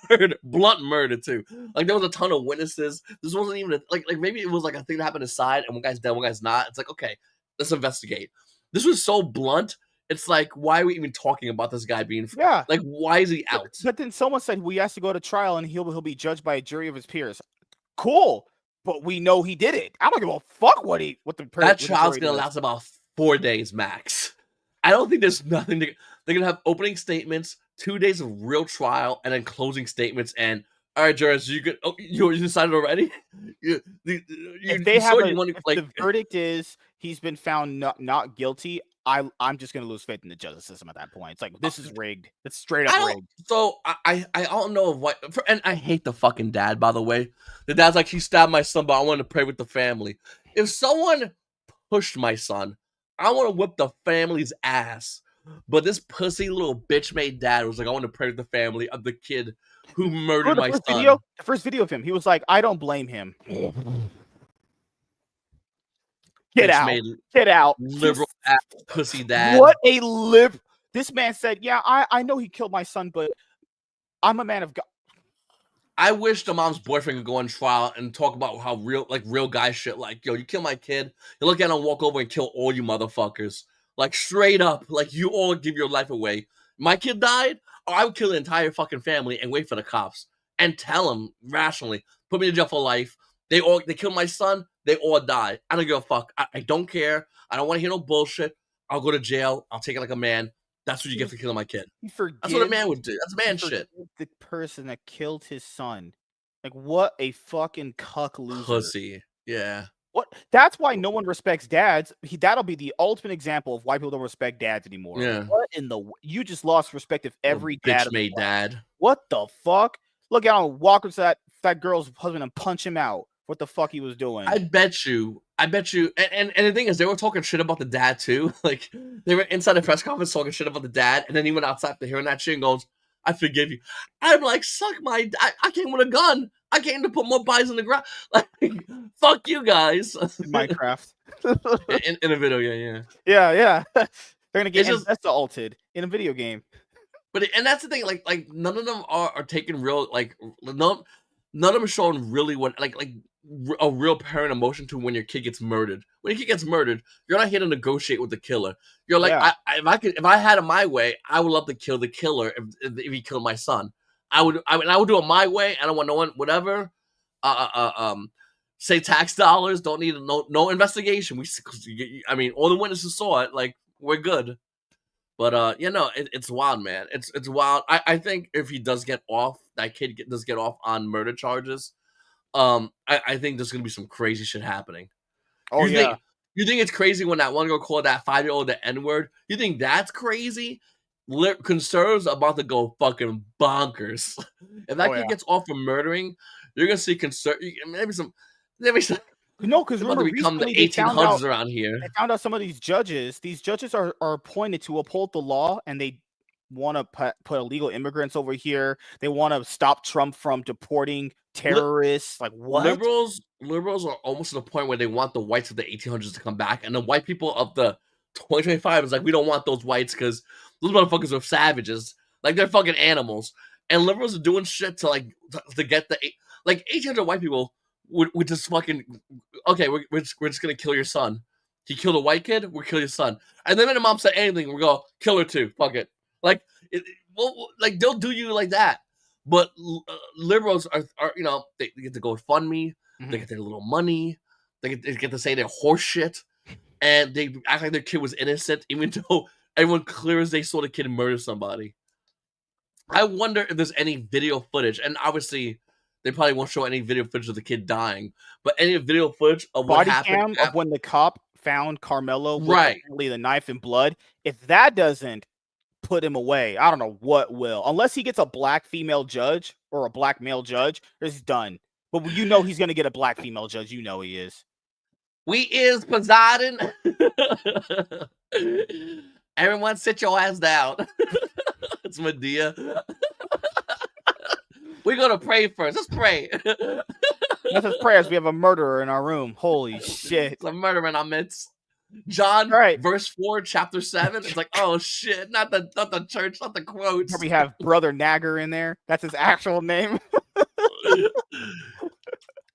murder, blunt murder too. Like there was a ton of witnesses. This wasn't even like maybe it was like a thing that happened aside, and one guy's dead, one guy's not. It's like okay, let's investigate. This was so blunt. It's like why are we even talking about this guy being Yeah, like why is he but, out? but then someone said we has to go to trial and he'll be judged by a jury of his peers. Cool, but we know he did it. I don't give a fuck what That the trial's jury gonna does. last about 4 days max. I don't think there's nothing they're gonna have opening statements, 2 days of real trial, and then closing statements. And all right, jurors, you decided already. If they You have saw you want to if like. the verdict is he's been found not guilty, I'm just gonna lose faith in the justice system at that point. It's like this is rigged. It's straight up I don't. rigged. So I don't know what. And I hate the fucking dad. By the way, the dad's like he stabbed my son, but I want to pray with the family. If someone pushed my son, I want to whip the family's ass. But this pussy little bitch made dad was like, I want to pray with the family of the kid who murdered Remember my video? son. The first video of him, he was like, I don't blame him. Get Bitch out. made Get out. liberal ass pussy dad. What a lib. This man said, yeah, I know he killed my son, but I'm a man of God. I wish the mom's boyfriend could go on trial and talk about how real guy shit. Like, yo, you kill my kid, you look at him, walk over and kill all you motherfuckers. Like straight up, like you all give your life away. My kid died, or I would kill the entire fucking family and wait for the cops and tell them rationally, put me in jail for life. They killed my son, they all die. I don't give a fuck. I don't care. I don't want to hear no bullshit. I'll go to jail. I'll take it like a man. That's what you get for killing my kid. He That's what a forgives man would do. That's man shit. the person that killed his son. Like, what a fucking cuck loser. Pussy. Yeah. What? That's why no one respects dads. That'll be the ultimate example of why people don't respect dads anymore. Yeah. What in the? You just lost respect of every dad. Bitch made dad. What the fuck? Look out and walk into that girl's husband and punch him out. What the fuck he was doing? I bet you, and the thing is, they were talking shit about the dad too. Like they were inside the press conference talking shit about the dad, and then he went outside to hearing that shit and goes, "I forgive you." I'm like, suck my. I came with a gun. I came to put more bodies in the ground. Like, fuck you guys. Minecraft. in a video, yeah. Yeah. They're gonna get assaulted in a video game. But and that's the thing, like none of them are taking real none of them are showing really what like a real parent emotion to when your kid gets murdered. When your kid gets murdered, you're not here to negotiate with the killer. You're like, Yeah. if I had it my way, I would love to kill the killer if he killed my son. I would do it my way. I don't want no one whatever. Say tax dollars don't need no investigation. I mean, all the witnesses saw it. Like we're good. But it's wild, man. It's wild. I think if he does get off, that kid does get off on murder charges. I think there's gonna be some crazy shit happening. Oh yeah. You think it's crazy when that one girl called that 5-year-old the N-word? You think that's crazy? Conservatives are about to go fucking bonkers. If that kid gets off from murdering, you're gonna see maybe some. No, because About to remember become the recently 1800s around here. they found out some of these judges are appointed to uphold the law, and they want to put illegal immigrants over here. They want to stop Trump from deporting terrorists. Like what? Liberals are almost to the point where they want the whites of the 1800s to come back, and the white people of the 2025 is like, we don't want those whites because Those motherfuckers are savages. Like they're fucking animals. And liberals are doing shit to like to get the like 800 white people would just fucking okay. We're just gonna kill your son. You killed a white kid, we'll kill your son. And then when the mom said anything, we go kill her too. Fuck it. Like well, like they'll do you like that. But liberals are you know they get to go fund me. They get their little money. They get to say their horse shit, and they act like their kid was innocent, even though everyone clear as they saw the kid murder somebody. I wonder if there's any video footage, and obviously they probably won't show any video footage of the kid dying, but any video footage of what Body happened cam of when the cop found Carmelo with right. apparently the knife and blood. If that doesn't put him away, I don't know what will. Unless he gets a black female judge or a black male judge, it's done. But you know he's gonna get a black female judge. You know he is. We is Poseidon. Everyone sit your ass down. It's Medea. We're gonna pray first. Let's pray. That's his prayers. We have a murderer in our room. Holy shit. It's a murder in our midst. John, right. verse 4, chapter 7. It's like, oh shit, not the church, not the quotes. We have Brother Nagger in there. That's his actual name.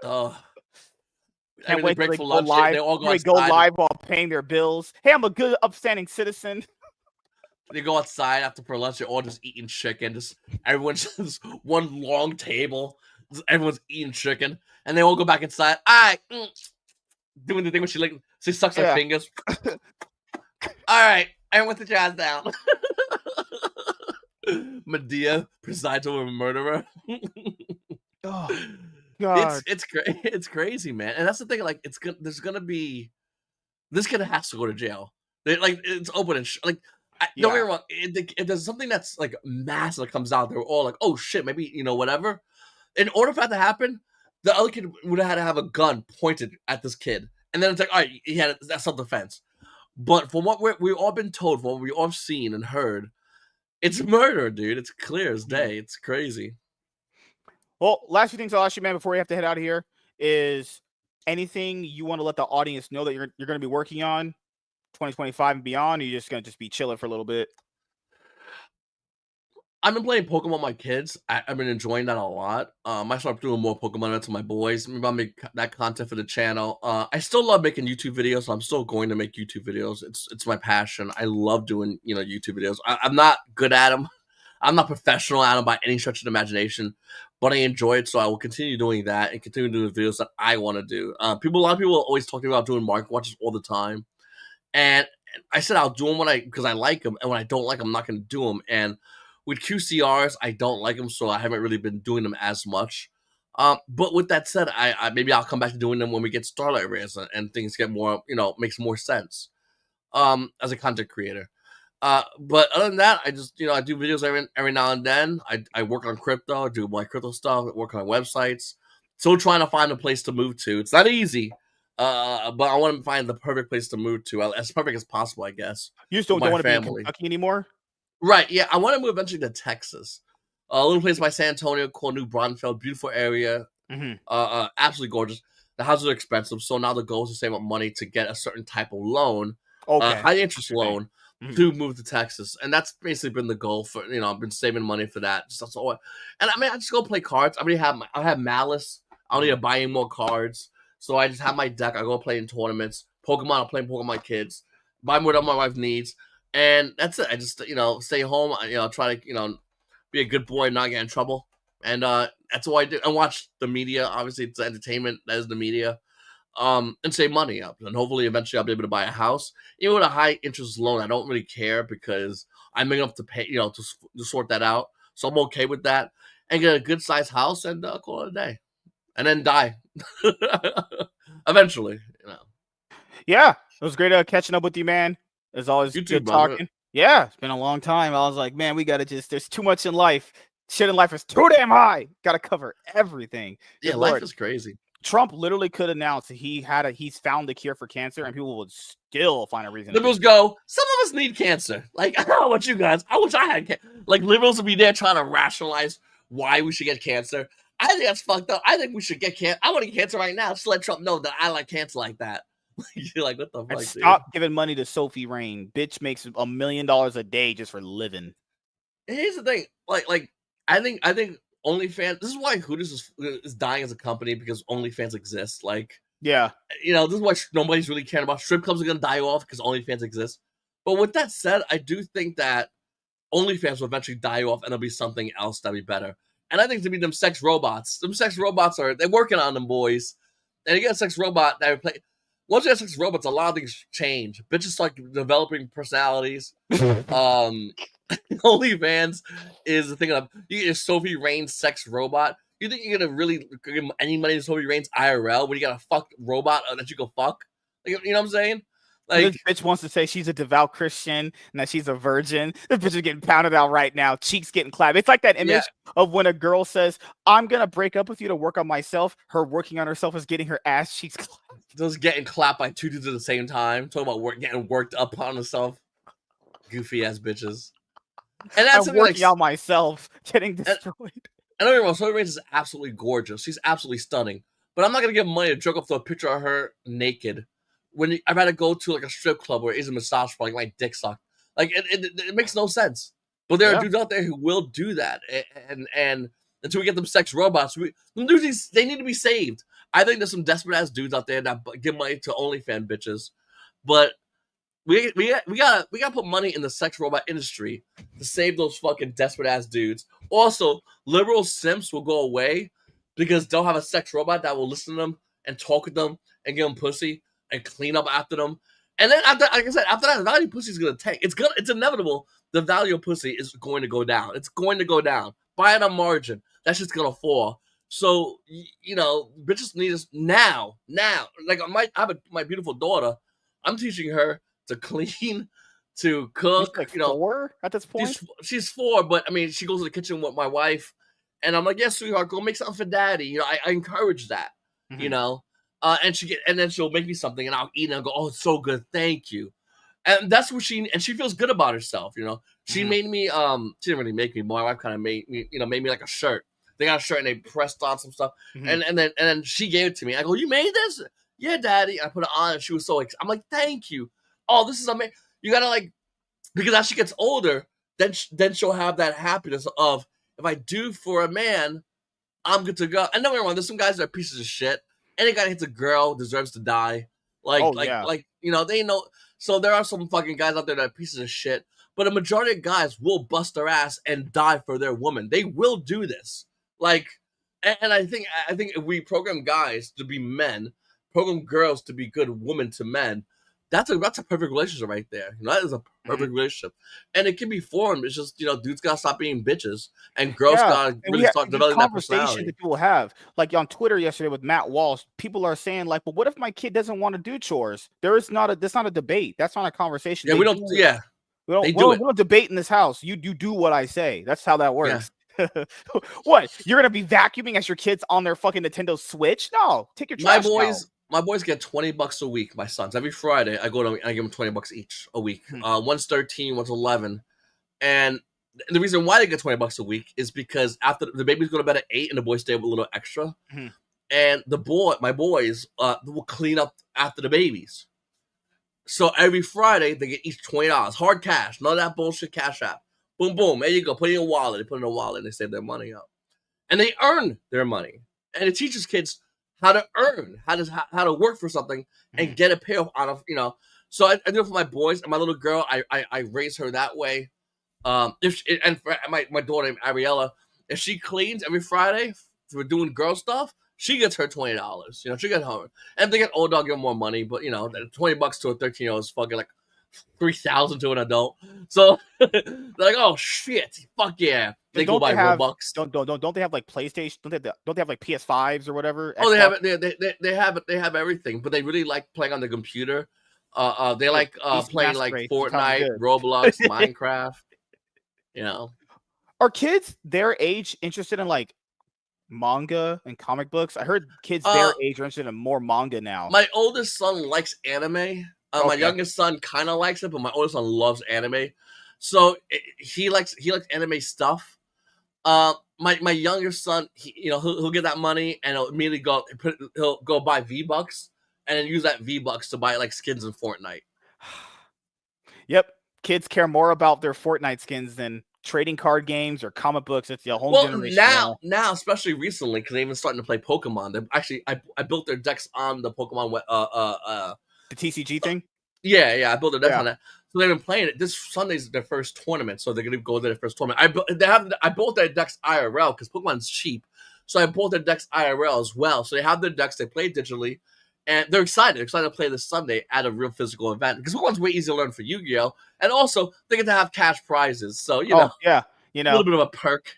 Oh. Can't wait break till for they lunch. go live. They all They go live while paying their bills. Hey, I'm a good, upstanding citizen. They go outside after for lunch. They're all just eating chicken. Just everyone's just one long table. Just everyone's eating chicken, and they all go back inside. All right, doing the thing when she sucks her fingers. All right, everyone sit your ass down. Medea presides over a murderer. Oh God, it's crazy, man. And that's the thing. Like, there's gonna be this kid has to go to jail. It's open and don't get me wrong. If there's something that's like massive that comes out, they're all like, "Oh shit, maybe whatever." In order for that to happen, the other kid would have had to have a gun pointed at this kid, and then it's like, "All right, he had that's self-defense." But from what we've all been told, from what we've all seen and heard, it's murder, dude. It's clear as day. It's crazy. Well, last few things I'll ask you, man, before we have to head out of here is anything you want to let the audience know that you're going to be working on 2025 and beyond, or you're just going to be chilling for a little bit? I've been playing Pokemon with my kids. I've been enjoying that a lot. I started doing more Pokemon events with my boys. Maybe I'll make that content for the channel. I still love making YouTube videos, so I'm still going to make YouTube videos. It's my passion. I love doing YouTube videos. I'm not good at them. I'm not professional at them by any stretch of the imagination, but I enjoy it, so I will continue doing that and continue doing the videos that I want to do. A lot of people are always talking about doing market watches all the time, and I said I'll do them because I like them, and when I don't like them, I'm not going to do them. And with QCRs, I don't like them, so I haven't really been doing them as much. But with that said, I maybe I'll come back to doing them when we get Starlight Rares and things get more, makes more sense as a content creator. But other than that, I just, I do videos every now and then. I work on crypto, do my crypto stuff, work on websites. Still trying to find a place to move to. It's not easy, but I want to find the perfect place to move to, as perfect as possible, I guess. You just don't want to be in Kentucky anymore? Right, yeah. I want to move eventually to Texas. A little place by San Antonio called New Braunfels. Beautiful area. Mm-hmm. Absolutely gorgeous. The houses are expensive, so now the goal is to save up money to get a certain type of loan, high interest loan, to move to Texas. And that's basically been the goal for, I've been saving money for that. That's all. And I just go play cards. I have Malice. I don't need to buy any more cards. So I just have my deck. I go play in tournaments. Pokemon, I'm playing Pokemon Kids. Buy more than my wife needs. And that's it. I just, stay home. Try to, be a good boy and not get in trouble. And that's what I do. And watch the media. Obviously, it's entertainment. That is the media. And save money up. And hopefully, eventually, I'll be able to buy a house. Even with a high interest loan, I don't really care because I'm big enough to pay, to sort that out. So I'm okay with that. And get a good sized house and call it a day. And then die. Eventually, Yeah. It was great catching up with you, man. It's always good talking. Yeah, it's been a long time. I was like, man, we gotta there's too much in life. Shit in life is too damn high. Gotta cover everything. Yeah, life is crazy. Trump literally could announce that he's found the cure for cancer, and people would still find a reason. Liberals go, some of us need cancer. Like, I don't know about you guys. I wish I had cancer. Like, liberals would be there trying to rationalize why we should get cancer. I think that's fucked up. I think we should get cancer. I want to get cancer right now. Just let Trump know that I like cancer like that. You're like, what the And fuck, dude? stop giving money to Sophie Rain. Bitch makes $1 million a day just for living. Here's the thing, I think OnlyFans. This is why Hooters is dying as a company because OnlyFans exists. Like, Yeah. this is why nobody's really caring about strip clubs are gonna die off because OnlyFans exists. But with that said, I do think that OnlyFans will eventually die off and it'll be something else that'll be better. And I think to be them sex robots. Them sex robots they're working on them boys. And you get a sex robot that would play. Once you have sex robots, a lot of things change. Bitches start developing personalities. OnlyFans is the thing of you get your Sophie Rain's sex robot. You think you're gonna really give any money to Sophie Rain's IRL when you got a fuck robot that you go fuck? Like, you know what I'm saying? This Like, bitch wants to say she's a devout Christian and that she's a virgin. This bitch is getting pounded out right now. Cheeks getting clapped. It's like that yeah, image of when a girl says, I'm going to break up with you to work on myself. Her working on herself is getting her ass cheeks clapped. just getting clapped by two dudes at the same time. Talking about getting worked up on herself. Goofy ass bitches. And that's I'm something like. working on myself, getting And, destroyed. I know you're Sophie Rain is absolutely gorgeous. She's absolutely stunning. But I'm not gonna give money to jerk off to a picture of her naked. I'd rather go to like a strip club where it's a massage for like my dick sucked. Like it makes no sense. But there are Yeah. dudes out there who will do that, and until we get them sex robots, them dudes they need to be saved. I think there's some desperate ass dudes out there that give money to OnlyFans bitches, but we gotta put money in the sex robot industry to save those fucking desperate ass dudes. Also, liberal simps will go away because they'll have a sex robot that will listen to them and talk with them and give them pussy and clean up after them. And then after, like I said, after that, the value of pussy is gonna tank. It's inevitable. The value of pussy is going to go down. It's going to go down by a margin. That's just gonna fall. So bitches need us now. Like I have my beautiful daughter. I'm teaching her to clean, to She's cook. like 4 at this point. She's 4, but I mean, she goes to the kitchen with my wife, and I'm like, "Yes, sweetheart, go make something for daddy." I encourage that. Mhm. You know, and then she'll make me something, and I'll eat, and I'll go, "Oh, it's so good, thank you." And that's what she feels good about herself. She Mhm. made me. She didn't really make me. My wife kind of made me. Made me like a shirt. They got a shirt and they pressed on some stuff, Mhm. and then she gave it to me. I go, "You made this?" "Yeah, daddy." I put it on, and she was so excited. I'm like, "Thank you." "Oh, this is amazing." You gotta because as she gets older, then she'll have that happiness of if I do for a man, I'm good to go. And don't get me wrong, there's some guys that are pieces of shit. Any guy that hits a girl deserves to die. Oh, yeah. They know. So there are some fucking guys out there that are pieces of shit. But a majority of guys will bust their ass and die for their woman. They will do this. Like, and I think if we program guys to be men, program girls to be good women to men, that's a perfect relationship right there. That is a Mhm. perfect relationship, and it can be formed. It's just dudes gotta stop being bitches, and girls Yeah, gotta and we really have start these developing that conversations personality. that people have. Like on Twitter yesterday with Matt Walsh, people are saying like, "But what if my kid doesn't want to do chores?" That's not a debate. That's not a conversation. Yeah, They we don't. do. Yeah, We don't they we do don't, it. we don't debate in this house. You do what I say. That's how that Yeah, works. What? You're gonna be vacuuming as your kids on their fucking Nintendo Switch? No, take your my trash out. boys. My boys get $20 a week. My sons every Friday. I give them $20 each a week. Mhm. One's 13, one's 11, and the reason why they get $20 a week is because after the babies go to bed at 8 and the boys stay up a little extra, Mhm. and my boys, will clean up after the babies. So every Friday they get each $20, hard cash, none of that bullshit cash app. Boom, boom, there you go. Put it in a wallet. They put it in a wallet and they save their money up, and they earn their money. And it teaches kids how to earn, how to work for something and Mhm. get a payoff out of. So I do it for my boys and my little girl. I raise her that way. If she, and for my daughter Ariella, if she cleans every Friday for doing girl stuff, she gets her $20. She gets her. And if they get older, I'll give them more money. But $20 to a 13-year-old is fucking like 3,000 to an adult. So they're like, oh shit, fuck yeah. They And go don't they buy have Robux. don't they have like PlayStation? Don't they have like PS5s or whatever? Oh, they have Xbox? it. They have it. They have everything. But they really like playing on the computer. They Good. like PC playing Master like Race sounds Fortnite, Roblox, good. Minecraft. You know. Are kids their age interested in like manga and comic books? I heard kids Uh, their age are interested in more manga now. My oldest son likes anime. My Okay. youngest son kind of likes it, but my oldest son loves anime. So he likes anime stuff. My younger son, he'll get that money and he'll immediately he'll go buy V-Bucks and then use that V-Bucks to buy like skins in Fortnite. Yep. Kids care more about their Fortnite skins than trading card games or comic books. It's the whole Well, generation now, especially recently, because they're even starting to play Pokemon. They actually, I built their decks on the Pokemon. The TCG thing. Yeah, I built their decks Yeah. on that. So they've been playing it. This Sunday's their first tournament, so they're gonna go to their first tournament. I built their decks IRL because Pokemon's cheap, so I bought their decks IRL as well. So they have their decks. They play digitally, and they're excited. They're excited to play this Sunday at a real physical event because Pokemon's way easier to learn for Yu-Gi-Oh, and also they get to have cash prizes. So Oh yeah, a little bit of a perk.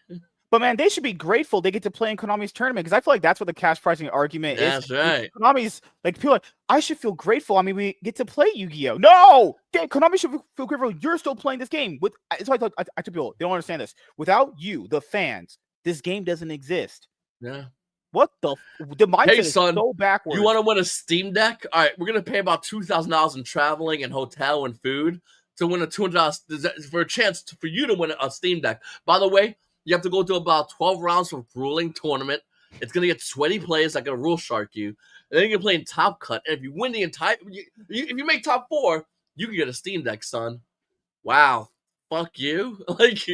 But man, they should be grateful they get to play in Konami's tournament because I feel like that's what the cash pricing argument is. That's right. Konami's like people like, I should feel grateful. I mean, we get to play Yu-Gi-Oh. No, Konami should feel grateful. You're still playing this game. So I tell people they don't understand this. Without you, the fans, this game doesn't exist. Yeah. What the mindset is so backwards. You want to win a Steam Deck? All right, we're gonna pay about $2,000 in traveling and hotel and food to win a $200 for a chance for you to win a Steam Deck. By the way, you have to go through about 12 rounds of grueling tournament. It's gonna get sweaty players that gonna rule shark you, and then you can play in Top Cut. And if you win the entire, if you make top 4, you can get a Steam Deck, son. Wow, fuck you. Like,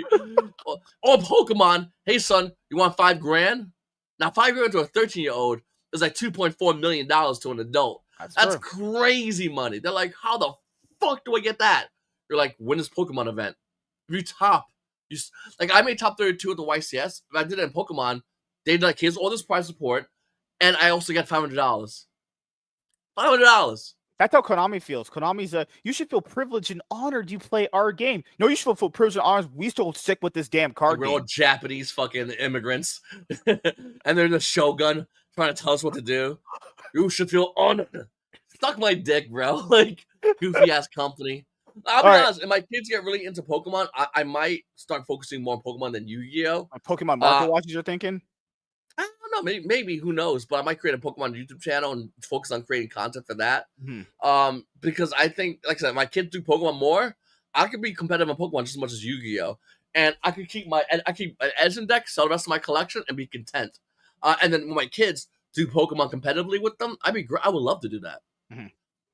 oh, Pokemon. Hey, son, you want $5,000? Now, $5,000 to a 13-year-old is like $2.4 million to an adult. That's crazy money. They're like, how the fuck do I get that? You're like, win this Pokemon event. If you top. Like, I made top 32 at the YCS. If I did it in Pokemon, they'd like, here's all this prize support, and I also get $500. $500. That's how Konami feels. Konami's you should feel privileged and honored you play our game. No, you should feel privileged and honored. We still stick with this damn card game. We're all Japanese fucking immigrants, and they're the Shogun trying to tell us what to do. You should feel honored. Suck my dick, bro. Like, goofy ass company. I'll be honest, if my kids get really into Pokemon, I might start focusing more on Pokemon than Yu-Gi-Oh. Like Pokemon market watches you're thinking? I don't know, maybe who knows? But I might create a Pokemon YouTube channel and focus on creating content for that. Mm-hmm. Because I think, like I said, my kids do Pokemon more. I could be competitive on Pokemon just as much as Yu-Gi-Oh, and I could keep an Edison deck, sell the rest of my collection, and be content. And then when my kids do Pokemon competitively with them, I would love to do that. Mm-hmm.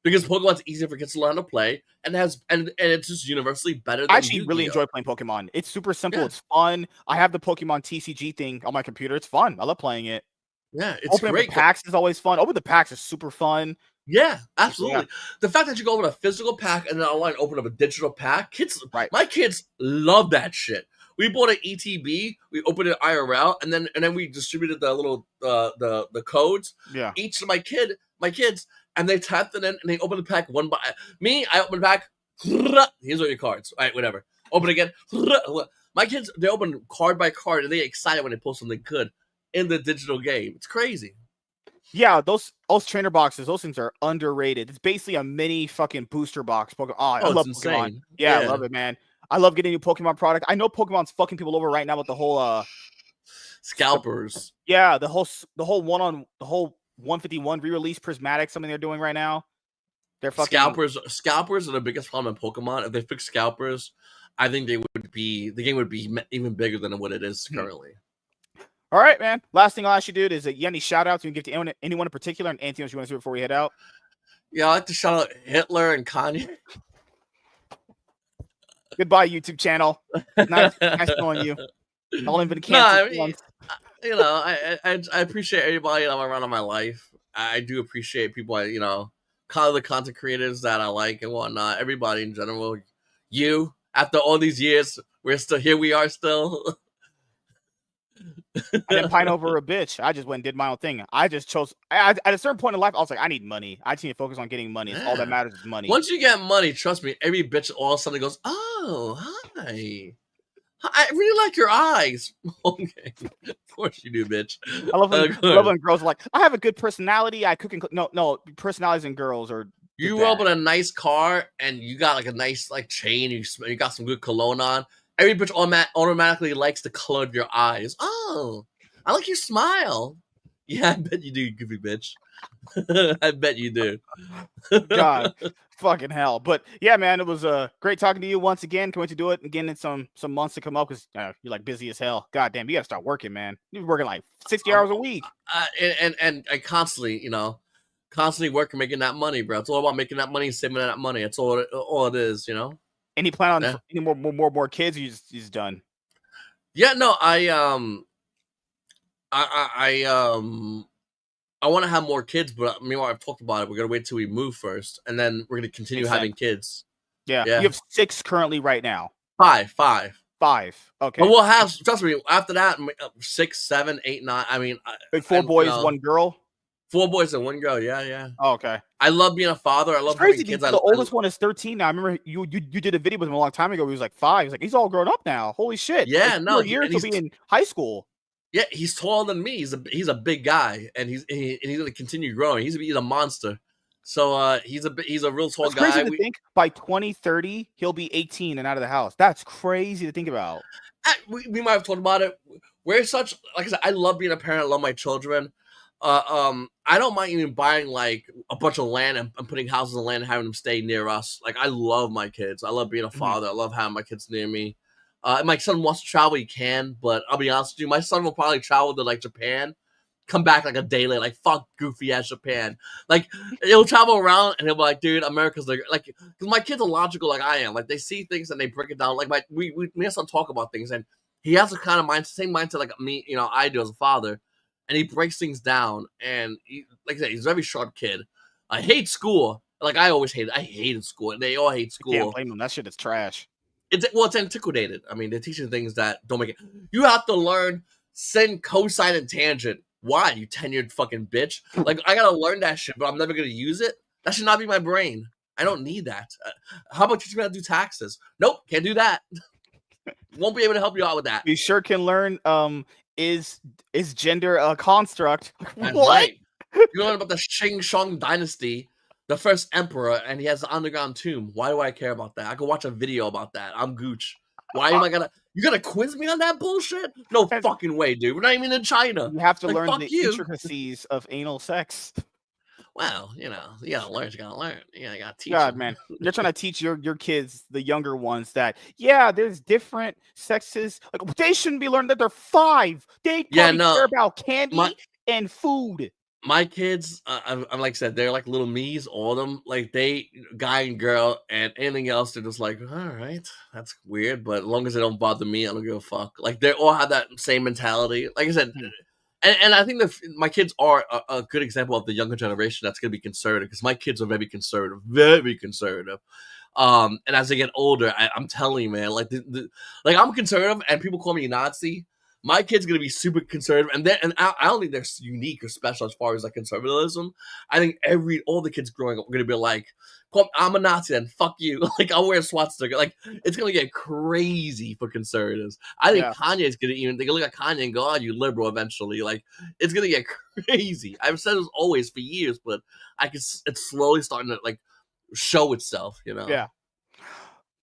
Because Pokemon's easier for kids to learn how to play, and it's just universally better than I actually Yu-Gi-Oh. really enjoy playing Pokemon. It's super simple. Yeah. It's fun. I have the Pokemon TCG thing on my computer. It's fun. I love playing it. Yeah, it's Opening great. The packs is always fun. Open the packs is super fun. Yeah, absolutely. Yeah. The fact that you go open a physical pack and then online open up a digital pack, my kids love that shit. We bought an ETB, we opened it IRL, and then we distributed the little the codes. Yeah. Each of my kids, and they tapped it in and they opened the pack one by me. I opened the pack. Here's all your cards. All right, whatever. Open again. My kids, they open card by card and they get excited when they pull something good in the digital game. It's crazy. Yeah, those trainer boxes, those things are underrated. It's basically a mini fucking booster box. I love Pokemon. Yeah, I love it, man. I love getting new Pokemon product. I know Pokemon's fucking people over right now with the whole scalpers. Yeah, the whole 151 re-release prismatic, something they're doing right now. They're fucking scalpers are the biggest problem in Pokemon. If they fix scalpers, I think the game would be even bigger than what it is currently. All right, man. Last thing I'll ask you, dude, is that you have any shout outs you can give to anyone in particular, and anything else you want to do before we head out? Yeah, I like to shout out Hitler and Kanye. Goodbye, YouTube channel. Nice knowing you. I've only been canceled once. I appreciate everybody I'm around in my life. I do appreciate people, kind of the content creators that I like and whatnot. Everybody in general. You, after all these years, we're still here. We are still. I didn't pine over a bitch. I just went and did my own thing. I just chose. At a certain point in life, I was like, I need money. I just need to focus on getting money. It's all that matters is money. Once you get money, trust me, every bitch all of a sudden goes, "Oh, hi. I really like your eyes." Okay, of course you do, bitch. I love when girls are like, I have a good personality. I cook and cook. No, personalities in girls are. You roll up in a nice car and you got like a nice chain. You got some good cologne on. Every bitch automatically likes the color of your eyes. Oh, I like your smile. Yeah, I bet you do, you goofy bitch. I bet you do. God, fucking hell. But yeah, man, it was great talking to you once again. Can't wait to do it again in some months to come up because you're like busy as hell. God damn, you gotta start working, man. You're working like 60 hours a week. And I constantly, constantly working, making that money, bro. It's all about making that money, saving that money. It's all it is, you know. Any plan on Yeah. any more kids? Or you just done? Yeah. No, I want to have more kids, but meanwhile, I've talked about it. We're gonna wait till we move first, and then we're gonna continue Makes sense. having kids. Yeah, you Yeah, have 6 currently right now. five. 5. But Okay. we'll have, trust me, after that, 6, 7, 8, 9. I mean, Like 4 and you boys, know, 1 girl. 4 boys and 1 girl. Yeah, yeah. Oh, okay. I love being a father. I It's love having crazy kids. because the oldest one is 13 now. I remember you did a video with him a long time ago. He was like 5. He's like, he's all grown up now. Holy shit! Like yeah, 2 no, more years, he'll be in high school. yeah, he's taller than me. He's a big guy, and he's gonna continue growing. He's a monster. So he's a real tall It's crazy guy. to think by 2030 he'll be 18 and out of the house. That's crazy to think about. We might have talked about it. We're such, like I said, I love being a parent. I love my children. I don't mind even buying like a bunch of land and putting houses on land and having them stay near us. Like I love my kids. I love being a father. I love having my kids near me. If my son wants to travel, he can. But I'll be honest with you, my son will probably travel to like Japan, come back like a day later, like fuck goofy ass Japan. Like he'll travel around and he'll be like, dude, America's like, because my kids are logical like I am. Like they see things and they break it down. Like me and son talk about things, and he has a kind of mindset, same mindset like me, I do as a father, and he breaks things down. And like I said, he's a very sharp kid. I hate school. Like I always hated. I hated school, and they all hate I can't school. blame him. That shit is trash. It's antiquated. I mean, they're teaching things that don't make it. You have to learn sin, cosine, and tangent. Why, you tenured fucking bitch? Like I gotta learn that shit, but I'm never gonna use it. That should not be my brain. I don't need that. How about teaching me how to do taxes? Nope, can't do that. Won't be able to help you out with that. You sure can learn. Is gender a construct? That's What? right. You learn about the Shang Shang dynasty, the first emperor, and he has an underground tomb. Why do I care about that? I could watch a video about that. I'm Gooch. Why am I gonna? You gonna quiz me on that bullshit? No And fucking way, dude. We're not even in China. you have to Like, learn fuck the you. intricacies of anal sex. Well, you gotta learn. You gotta learn. You gotta teach God, them. man, you're trying to teach your kids, the younger ones, that yeah, there's different sexes. Like they shouldn't be learning that they're 5. They Yeah, probably no. care about My candy and food. my kids, I'm like I said, they're like little me's. All of them, like they guy and girl, and anything else, they're just like, all right, that's weird, but as long as they don't bother me, I don't give a fuck. Like they all have that same mentality. Like I said, Hmm. and I think that my kids are a good example of the younger generation that's going to be conservative, because my kids are very conservative, very conservative. And as they get older, I'm telling you, man, like like I'm conservative, and people call me Nazi. My kid's gonna be super conservative, and I don't think they're unique or special as far as like conservatism. I think all the kids growing up are gonna be like, I'm a Nazi, then fuck you. Like I'll wear a swastika. Like it's gonna get crazy for conservatives. I think Yeah. Kanye's gonna even, they can look at Kanye and go, "Oh, you liberal." Eventually, like it's gonna get crazy. I've said this always for years, but it's slowly starting to like show itself. Yeah.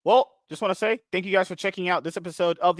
Well, just want to say thank you guys for checking out this episode of the